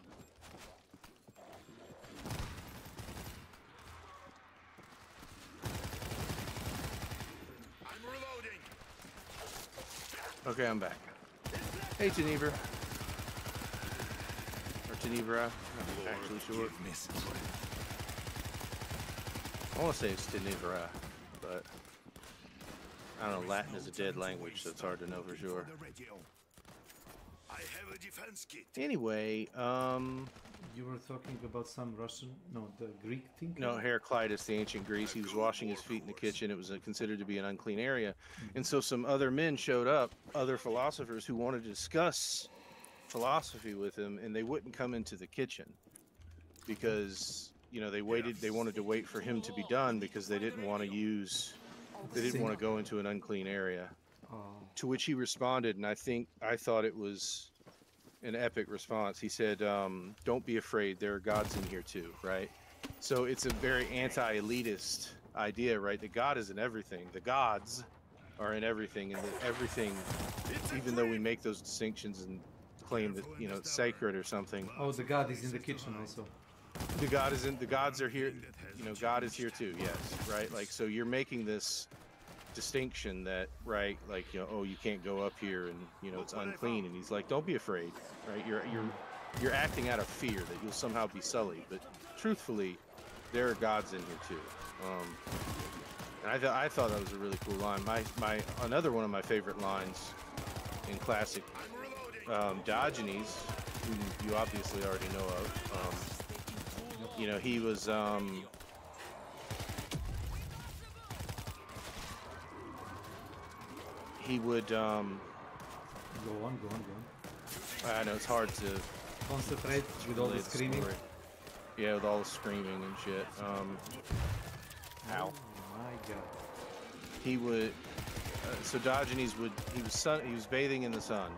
Speaker 18: I'm reloading.
Speaker 13: Okay, I'm back. Hey, Geneva. Or Geneva, I'm not actually sure. I want to say it's Geneva, but I don't know, Latin is a dead language, so it's hard to know for sure.
Speaker 18: I have a defense kit.
Speaker 13: Anyway,
Speaker 2: you were talking about some Russian, no, the Greek thing?
Speaker 13: No, Heraclitus, the ancient Greece, he was washing his feet in the kitchen. It was considered to be an unclean area. And so some other men showed up, other philosophers who wanted to discuss philosophy with him, and they wouldn't come into the kitchen because, you know, they wanted to wait for him to be done because they didn't want to go into an unclean area. To which he responded, and I thought it was an epic response. He said, don't be afraid, there are gods in here too, right? So it's a very anti-elitist idea, right? That God is in everything. The gods are in everything, and that everything, even though we make those distinctions and claim that it's sacred or something.
Speaker 2: Oh, the god is in the kitchen also.
Speaker 13: The gods are here. God is here too. Yes, right. Like, so you're making this distinction that, right? Like, oh, you can't go up here, and it's unclean. And he's like, don't be afraid, right? You're acting out of fear that you'll somehow be sullied, but truthfully, there are gods in here too. And I thought that was a really cool line. Another one of my favorite lines in classic Diogenes, who you obviously already know of. He was he would
Speaker 2: Go on.
Speaker 13: I know it's hard to
Speaker 2: concentrate with all the screaming.
Speaker 13: Yeah, with all the screaming and shit. Ow.
Speaker 2: Oh my god.
Speaker 13: He would. So Diogenes he was bathing in the sun,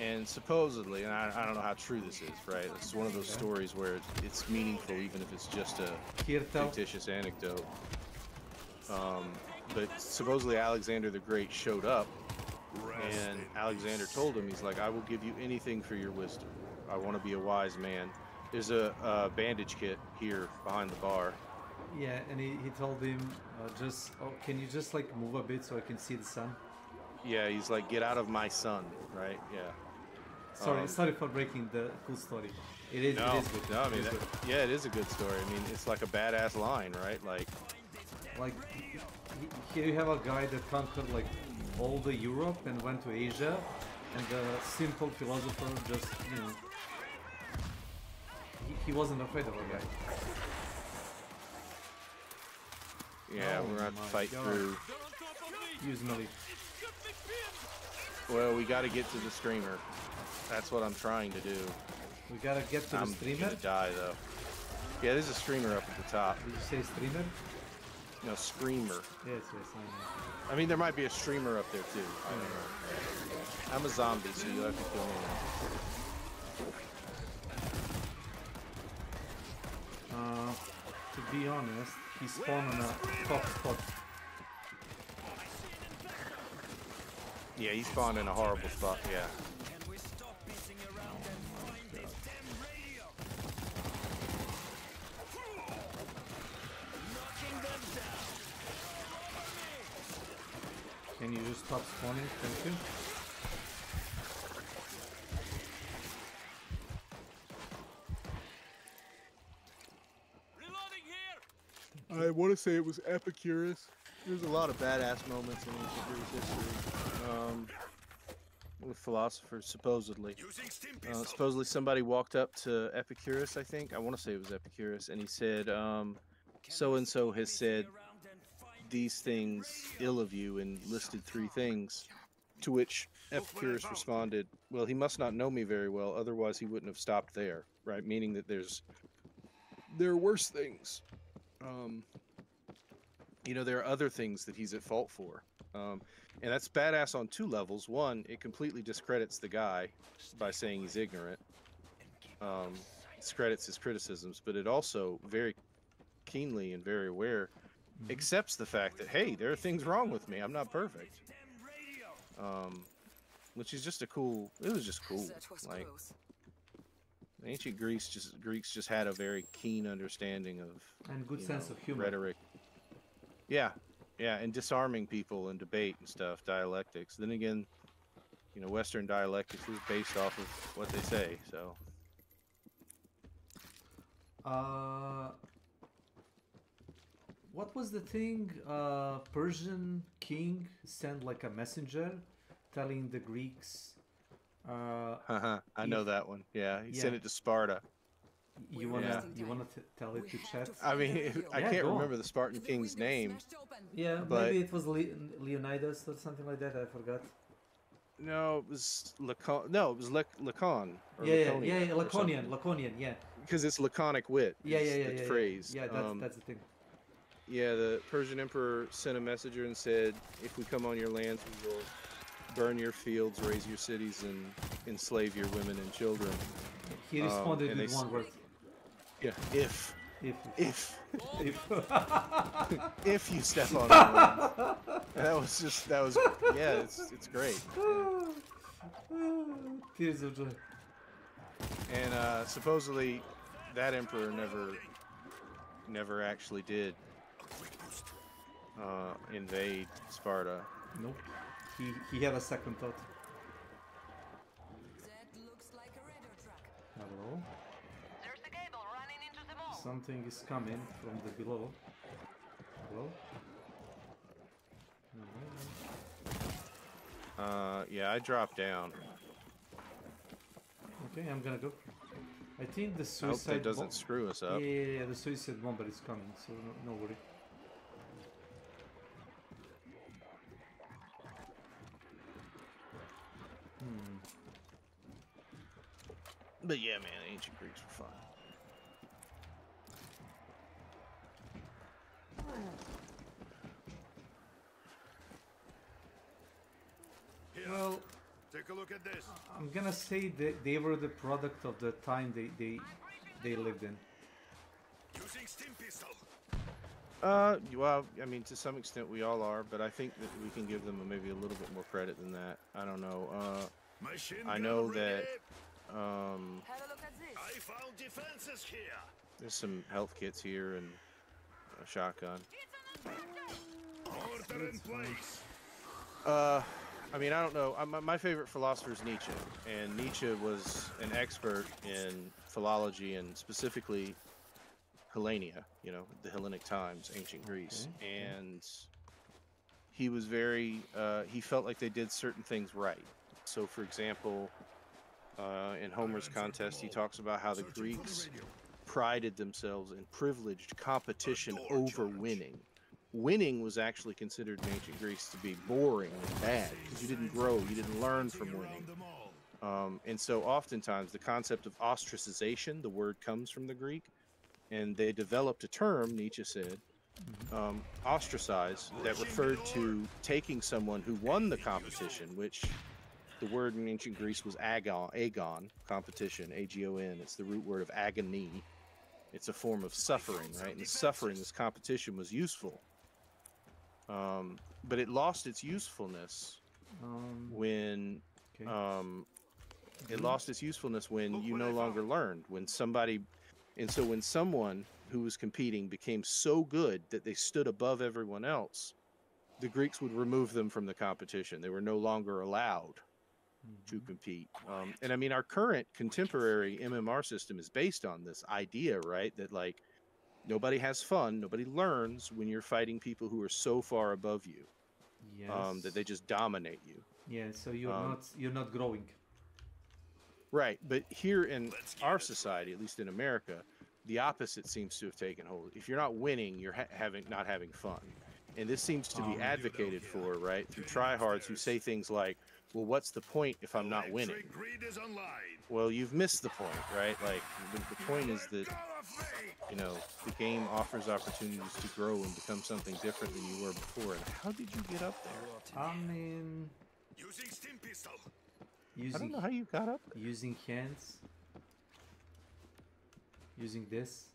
Speaker 13: and supposedly, and I don't know how true this is, right? It's one of those stories where it's meaningful, even if it's just a fictitious anecdote. But supposedly Alexander the Great showed up, and Alexander told him, he's like, I will give you anything for your wisdom. I want to be a wise man. There's a bandage kit here behind the bar.
Speaker 2: Yeah, and he told him, can you just like move a bit so I can see the sun?
Speaker 13: Yeah, he's like, get out of my sun, right? Yeah.
Speaker 2: Sorry for breaking the cool story. It is good.
Speaker 13: No, I mean, it is a good story. I mean, it's like a badass line, right? Like here you have a guy that conquered like all the Europe and went to Asia, and the simple philosopher just, he wasn't afraid of a guy. Yeah, we're gonna have to fight through.
Speaker 2: Use melee.
Speaker 13: Well, we gotta get to the streamer. That's what I'm trying to do.
Speaker 2: We gotta get to the streamer?
Speaker 13: I'm gonna die, though. Yeah, there's a streamer up at the top.
Speaker 2: Did you say streamer?
Speaker 13: No, screamer.
Speaker 2: Yes, I know.
Speaker 13: I mean, there might be a streamer up there, too. I don't know. I'm a zombie, so you have to kill me.
Speaker 2: To be honest, he spawned on a top spot.
Speaker 13: Yeah, he spawned in a horrible spot, yeah.
Speaker 2: Can you just stop spawning? Thank you.
Speaker 13: I want to say it was Epicurus. There's a lot of badass moments in ancient Greek history. With philosophers, supposedly. Supposedly somebody walked up to Epicurus, I think. I want to say it was Epicurus, and he said, so-and-so has said these things ill of you, and listed 3 things. To which Epicurus responded, well, he must not know me very well, otherwise he wouldn't have stopped there, right? Meaning that there are worse things. There are other things that he's at fault for. And that's badass on 2 levels. One, it completely discredits the guy by saying he's ignorant. Discredits his criticisms, but it also very keenly and very aware accepts the fact that, hey, there are things wrong with me. I'm not perfect. Which is just it was just cool. Like, ancient Greeks just had a very keen understanding of
Speaker 2: and good sense of humor.
Speaker 13: Rhetoric. Yeah, and disarming people in debate and stuff, dialectics. Then again, Western dialectics is based off of what they say. So.
Speaker 2: What was the thing? Persian king sent like a messenger, telling the Greeks.
Speaker 13: I know that one. Yeah, he sent it to Sparta.
Speaker 2: You wanna tell it to chat?
Speaker 13: I mean, I can't remember the Spartan king's name.
Speaker 2: Yeah,
Speaker 13: but
Speaker 2: maybe it was Leonidas or something like that. I forgot.
Speaker 13: No, it was Lacon. No, it was Lacon.
Speaker 2: Laconian. Yeah.
Speaker 13: Because it's laconic wit.
Speaker 2: Yeah.
Speaker 13: Phrase.
Speaker 2: Yeah, that's the thing.
Speaker 13: Yeah, the Persian emperor sent a messenger and said, if we come on your lands, we will burn your fields, raise your cities, and enslave your women and children.
Speaker 2: He responded with one word.
Speaker 13: Yeah, if. If
Speaker 2: If.
Speaker 13: if you step on the ones. That was yeah, it's great.
Speaker 2: Tears of joy.
Speaker 13: And supposedly that emperor never actually did invade Sparta.
Speaker 2: Nope. He had a second thought. Hello? Something is coming from the below. Hello?
Speaker 13: Yeah, I dropped down.
Speaker 2: Okay, I'm gonna go. I think the
Speaker 13: I hope
Speaker 2: suicide
Speaker 13: that doesn't screw us up.
Speaker 2: Yeah, the suicide bomber is coming, so no worry.
Speaker 13: But yeah, man, ancient Greeks were fun.
Speaker 2: Well,
Speaker 18: take a look at this.
Speaker 2: I'm gonna say that they were the product of the time they lived in.
Speaker 18: Using steam pistol.
Speaker 13: Well, I mean, to some extent we all are, but I think that we can give them maybe a little bit more credit than that. I don't know. I know that
Speaker 18: I found defenses here.
Speaker 13: there's some health kits here and a shotgun.
Speaker 18: Order in place.
Speaker 13: I mean, I don't know. My favorite philosopher is Nietzsche, and Nietzsche was an expert in philology and specifically Hellenia, you know, the Hellenic times, ancient Greece. And he was very, he felt like they did certain things right. So, for example, in Homer's contest, he talks about how the Greeks prided themselves in privileged competition over winning. Winning was actually considered in ancient Greece to be boring and bad because you didn't grow, you didn't learn from winning. And so oftentimes the concept of ostracization, the word comes from the Greek, and they developed a term, Nietzsche said, ostracize, that referred to taking someone who won the competition, which the word in ancient Greece was agon, competition, A-G-O-N. It's the root word of agony. It's a form of suffering, right? And suffering, this competition was useful. But it lost its usefulness when you no longer learned. When someone who was competing became so good that they stood above everyone else, the Greeks would remove them from the competition. They were no longer allowed to compete. And I mean, our current contemporary MMR system is based on this idea, right? That like nobody has fun, nobody learns when you're fighting people who are so far above you, that they just dominate you.
Speaker 2: Yeah, so you're not growing.
Speaker 13: Right, but here in our society, at least in America, the opposite seems to have taken hold. If you're not winning, you're not having fun. And this seems to be advocated for, right, through tryhards who say things like, well, what's the point if I'm not winning? Well, you've missed the point, right? Like, the point is that, you know, the game offers opportunities to grow and become something different than you were before. And how did you get up there?
Speaker 2: I mean...
Speaker 18: Using steam pistol.
Speaker 13: I don't know how you got up there.
Speaker 2: Using hands. Using this.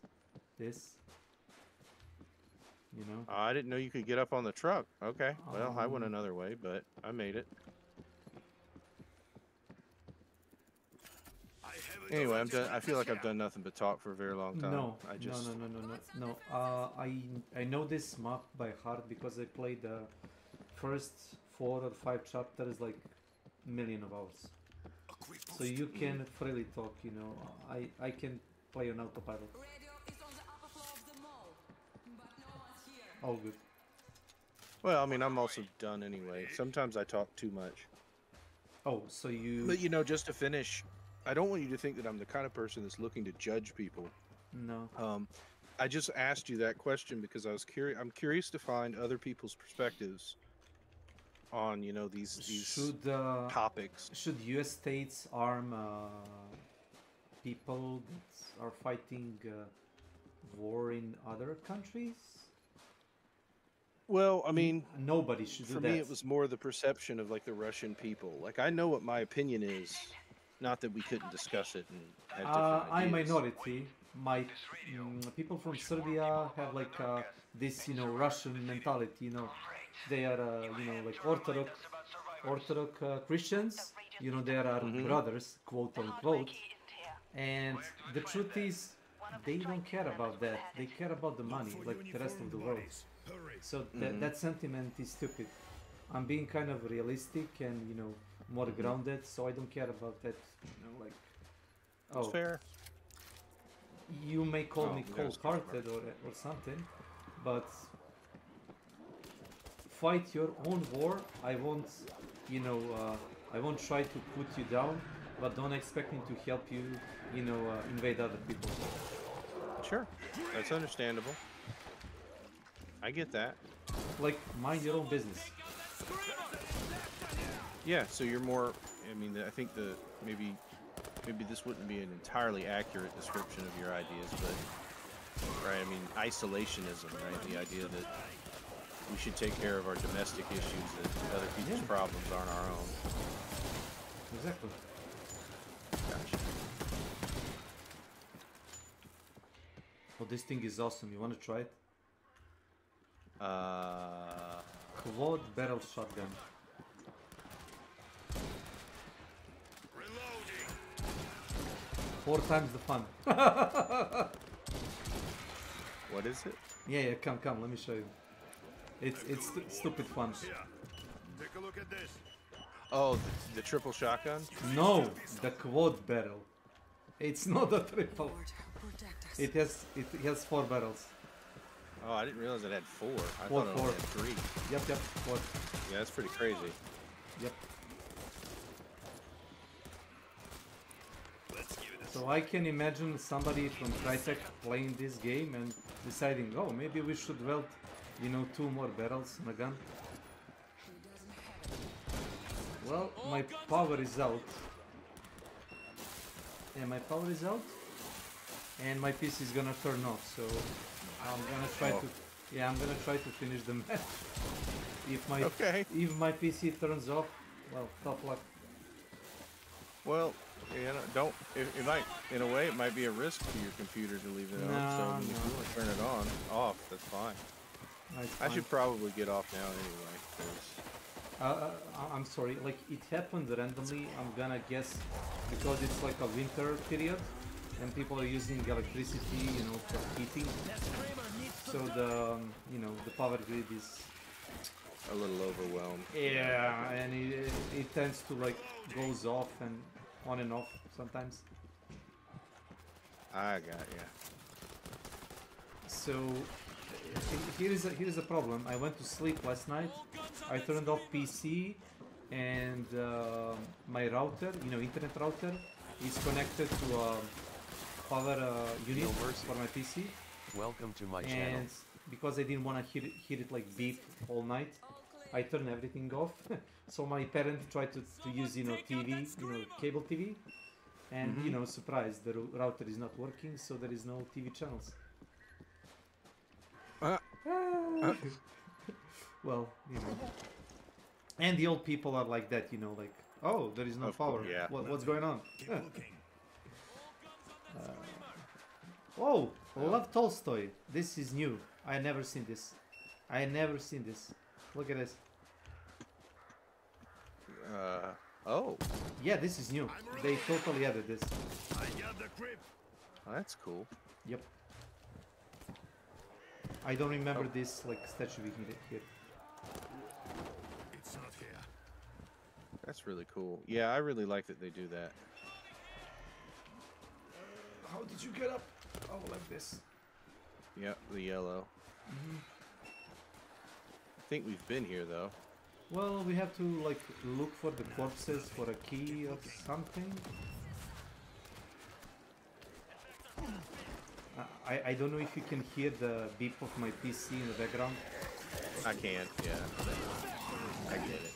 Speaker 2: You know?
Speaker 13: I didn't know you could get up on the truck. Okay, well, I went another way, but I made it. Anyway, I'm done. I feel like I've done nothing but talk for a very long time.
Speaker 2: No, no. I know this map by heart because I played the first 4 or 5 chapters like million of hours. So you can freely talk, you know. I can play on autopilot. All good.
Speaker 13: Well, I mean, I'm also done anyway. Sometimes I talk too much.
Speaker 2: Oh, so you...
Speaker 13: But, you know, just to finish, I don't want you to think that I'm the kind of person that's looking to judge people.
Speaker 2: No.
Speaker 13: I just asked you that question because I was curious. I'm curious to find other people's perspectives on, you know, these topics.
Speaker 2: Should U.S. states arm people that are fighting war in other countries?
Speaker 13: Well, I mean,
Speaker 2: nobody should do that.
Speaker 13: For me, it was more the perception of like the Russian people. Like, I know what my opinion is. Not that we couldn't discuss it and have different
Speaker 2: I'm
Speaker 13: ideas.
Speaker 2: minority. my people from Serbia have like this, you know, Russian mentality. You know, they are you know, like Orthodox Christians. You know, they are our brothers, quote unquote. And the truth is, they don't care about that. They care about the money, like the rest of the world. So that sentiment is stupid. I'm being kind of realistic and, you know, more grounded, so I don't care about that. You know, like,
Speaker 13: That's fair.
Speaker 2: You may call me cold-hearted or something, but fight your own war. I won't, you know, I won't try to put you down, but don't expect me to help you, you know, invade other people.
Speaker 13: Sure, that's understandable. I get that.
Speaker 2: Like, mind your own business.
Speaker 13: Yeah, so you're more. I mean, I think maybe this wouldn't be an entirely accurate description of your ideas, but right. I mean, isolationism, right? The idea that we should take care of our domestic issues, that other people's problems aren't our own.
Speaker 2: Exactly.
Speaker 13: Gotcha.
Speaker 2: Oh, this thing is awesome. You want to try it? Quad barrel shotgun.
Speaker 15: Reloading.
Speaker 2: 4 times the fun.
Speaker 13: What is it?
Speaker 2: Yeah, come, let me show you. It's stupid fun.
Speaker 15: Take a look at this.
Speaker 13: Oh, the triple shotgun?
Speaker 2: No, the quad barrel. It's not a triple. It has 4 barrels.
Speaker 13: Oh, I didn't realize it had 4. I
Speaker 2: Four,
Speaker 13: thought it only had 3.
Speaker 2: Yep, 4.
Speaker 13: Yeah, that's pretty crazy.
Speaker 2: Yep. So I can imagine somebody from Crytek playing this game and deciding, oh, maybe we should weld, you know, 2 more barrels in a gun. Well, my power is out. Yeah, my power is out. And my PC is gonna turn off, so I'm gonna try to... Yeah, I'm gonna try to finish the match. If my PC turns off, well, tough luck.
Speaker 13: Well, you know, don't. It might, in a way, it might be a risk to your computer to leave it on. So if you want to turn it off, that's fine. I should probably get off now anyway.
Speaker 2: I'm sorry, like it happened randomly. I'm gonna guess because it's like a winter period and people are using electricity, you know, for heating. So the, you know, the power grid is
Speaker 13: a little overwhelmed.
Speaker 2: Yeah, and it tends to like goes off and on and off sometimes.
Speaker 13: I got ya.
Speaker 2: So here is a problem. I went to sleep last night. I turned off PC, and my router, you know, internet router, is connected to a power unit for my PC.
Speaker 3: Welcome to my channel.
Speaker 2: And because I didn't want to hear it like beep all night, I turned everything off. So my parent tried to use, you know, TV, you know, cable TV, and you know, surprise, the router is not working, so there is no TV channels. Well, you know, and the old people are like that, you know, like, oh, there is no power.
Speaker 13: Yeah.
Speaker 2: What's going on? Oh, Love Tolstoy. This is new. I never seen this. I never seen this. Look at this.
Speaker 13: Oh.
Speaker 2: Yeah, this is new. They totally added this.
Speaker 13: Oh, that's cool.
Speaker 2: Yep. I don't remember this like statue we can get here.
Speaker 15: It's not here.
Speaker 13: That's really cool. Yeah, I really like that they do that.
Speaker 2: How did you get up? Oh, like this.
Speaker 13: Yep, the yellow. I think we've been here though.
Speaker 2: Well, we have to like look for the corpses for a key or something. I don't know if you can hear the beep of my PC in the background.
Speaker 13: I can't, yeah. I get it.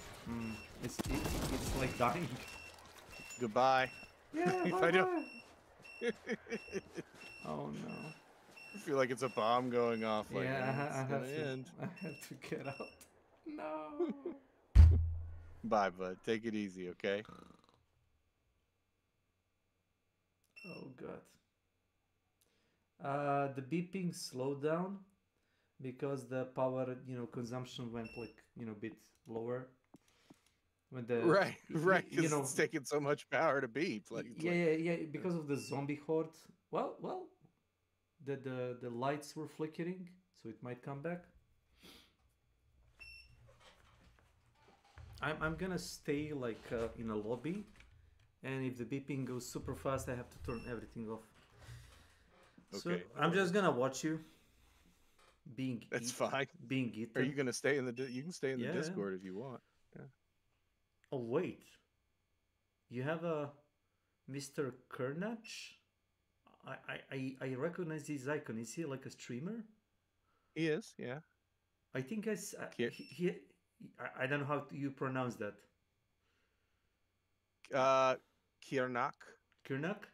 Speaker 2: It's like dying.
Speaker 13: Goodbye.
Speaker 2: Yeah,
Speaker 13: If
Speaker 2: bye
Speaker 13: I don't...
Speaker 2: Oh no.
Speaker 13: I feel like it's a bomb going off. Like,
Speaker 2: Yeah, I have
Speaker 13: end.
Speaker 2: to get out. No.
Speaker 13: Bye, bud. Take it easy, okay?
Speaker 2: Oh god. The beeping slowed down because the power, consumption went like, a bit lower. When the
Speaker 13: Right, right,
Speaker 2: you
Speaker 13: because
Speaker 2: know,
Speaker 13: it's taking so much power to beep. Like, it's
Speaker 2: yeah, because of the zombie horde. Well, the lights were flickering, so it might come back. I'm gonna stay like in a lobby, and if the beeping goes super fast, I have to turn everything off. So
Speaker 13: Okay.
Speaker 2: I'm just gonna watch you.
Speaker 13: That's fine.
Speaker 2: Being eaten.
Speaker 13: Are you gonna stay in the? You can stay in the
Speaker 2: Yeah.
Speaker 13: Discord if you want. Yeah.
Speaker 2: Oh wait, you have a Mr. Kernach? I recognize his icon. Is he like a streamer?
Speaker 13: He is, yeah.
Speaker 2: I think I don't know how you pronounce that.
Speaker 13: Kiernak.
Speaker 2: Kiernak?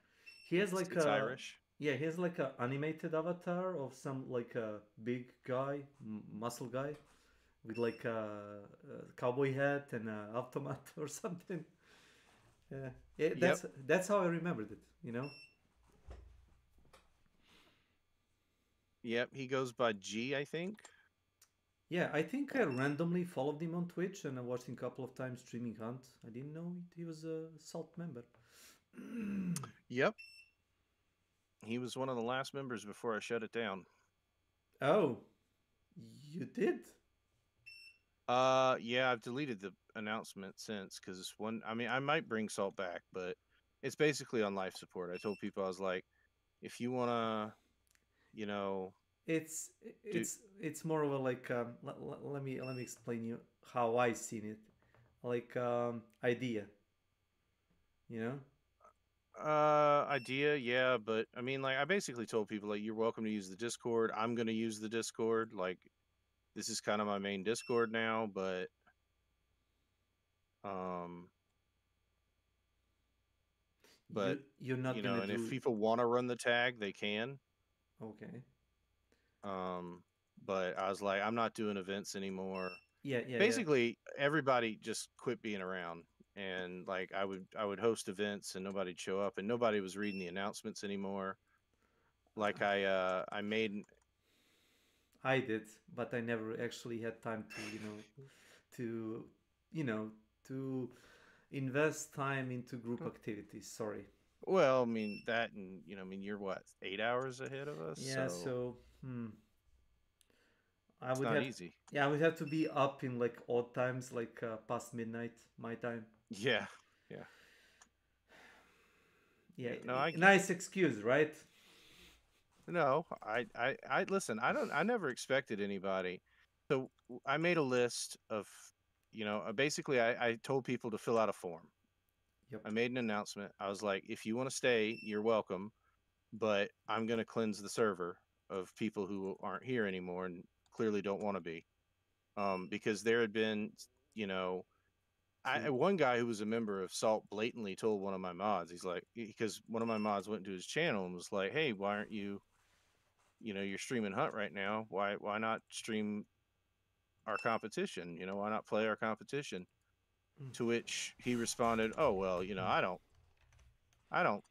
Speaker 2: He has like
Speaker 13: it's Irish.
Speaker 2: Yeah, he has like a animated avatar of some like a big guy, muscle guy, with like a cowboy hat and a automat or something. Yeah, that's how I remembered it.
Speaker 13: Yep, he goes by G, I think.
Speaker 2: Yeah, I think I randomly followed him on Twitch and I watched him a couple of times streaming Hunt. I didn't know he was a Salt member.
Speaker 13: Yep. He was one of the last members before I shut it down.
Speaker 2: Oh, you did?
Speaker 13: Yeah, I've deleted the announcement since because I might bring Salt back, but it's basically on life support. I told people I was like, if you wanna,
Speaker 2: it's more of a like let me explain you how I seen it, like idea,
Speaker 13: idea, yeah, but I mean, like, I basically told people like, you're welcome to use the Discord. I'm gonna use the Discord. Like, this is kind of my main Discord now, but
Speaker 2: you're not gonna
Speaker 13: and if people want to run the tag, they can.
Speaker 2: Okay.
Speaker 13: But I was like, I'm not doing events anymore.
Speaker 2: Yeah.
Speaker 13: Basically, everybody just quit being around, and like I would host events, and nobody'd show up, and nobody was reading the announcements anymore. Like I
Speaker 2: did, but I never actually had time to to invest time into group activities. Sorry.
Speaker 13: Well, I mean that, and you're what, 8 hours ahead of us.
Speaker 2: Yeah, so I would
Speaker 13: not
Speaker 2: have
Speaker 13: easy.
Speaker 2: Yeah, I would have to be up in like odd times, like past midnight my time.
Speaker 13: Yeah.
Speaker 2: Yeah.
Speaker 13: No,
Speaker 2: nice excuse, right?
Speaker 13: No, I listen. I never expected anybody. So I made a list of, basically I told people to fill out a form.
Speaker 2: Yep.
Speaker 13: I made an announcement. I was like, if you want to stay, you're welcome, but I'm going to cleanse the server of people who aren't here anymore and clearly don't want to be. Because there had been, one guy who was a member of Salt blatantly told one of my mods, he's like, because one of my mods went to his channel and was like, hey, why aren't you, you're streaming Hunt right now. Why not stream our competition? Why not play our competition? To which he responded, oh, well, I don't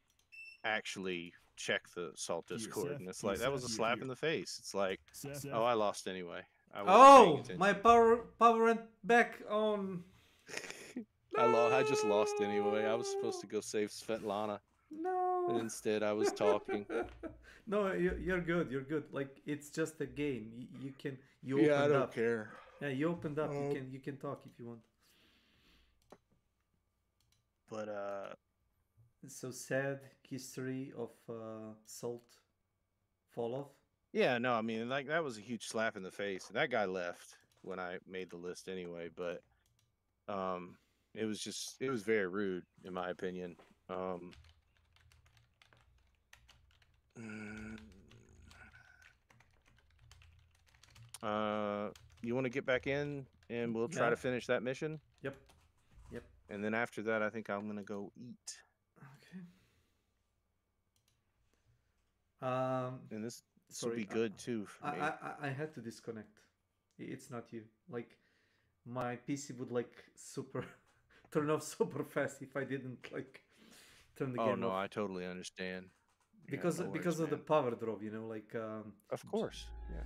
Speaker 13: actually check the Salt Discord. And it's like, that was a slap in the face. It's like, oh, I lost anyway.
Speaker 2: My power went back on.
Speaker 13: I just lost anyway. I was supposed to go save Svetlana.
Speaker 2: No.
Speaker 13: And instead I was talking.
Speaker 2: No, you're good. You're good. Like, it's just a game. You
Speaker 13: opened
Speaker 2: up.
Speaker 13: I don't care.
Speaker 2: Yeah, you opened up. You can talk if you want.
Speaker 13: But
Speaker 2: so sad history of Salt fall off.
Speaker 13: Yeah, no, I mean, like, that was a huge slap in the face. And that guy left when I made the list anyway, but it was very rude in my opinion. You want to get back in and we'll try to finish that mission?
Speaker 2: Yep.
Speaker 13: And then after that, I think I'm going to go eat.
Speaker 2: Okay.
Speaker 13: And this will be good too for me.
Speaker 2: I had to disconnect. It's not you. Like, my PC would like turn off super fast if I didn't like turn the game off.
Speaker 13: Oh no, I totally understand.
Speaker 2: because
Speaker 13: no
Speaker 2: because
Speaker 13: worries,
Speaker 2: of the
Speaker 13: man.
Speaker 2: power drop, you know, like
Speaker 13: Of course, yeah.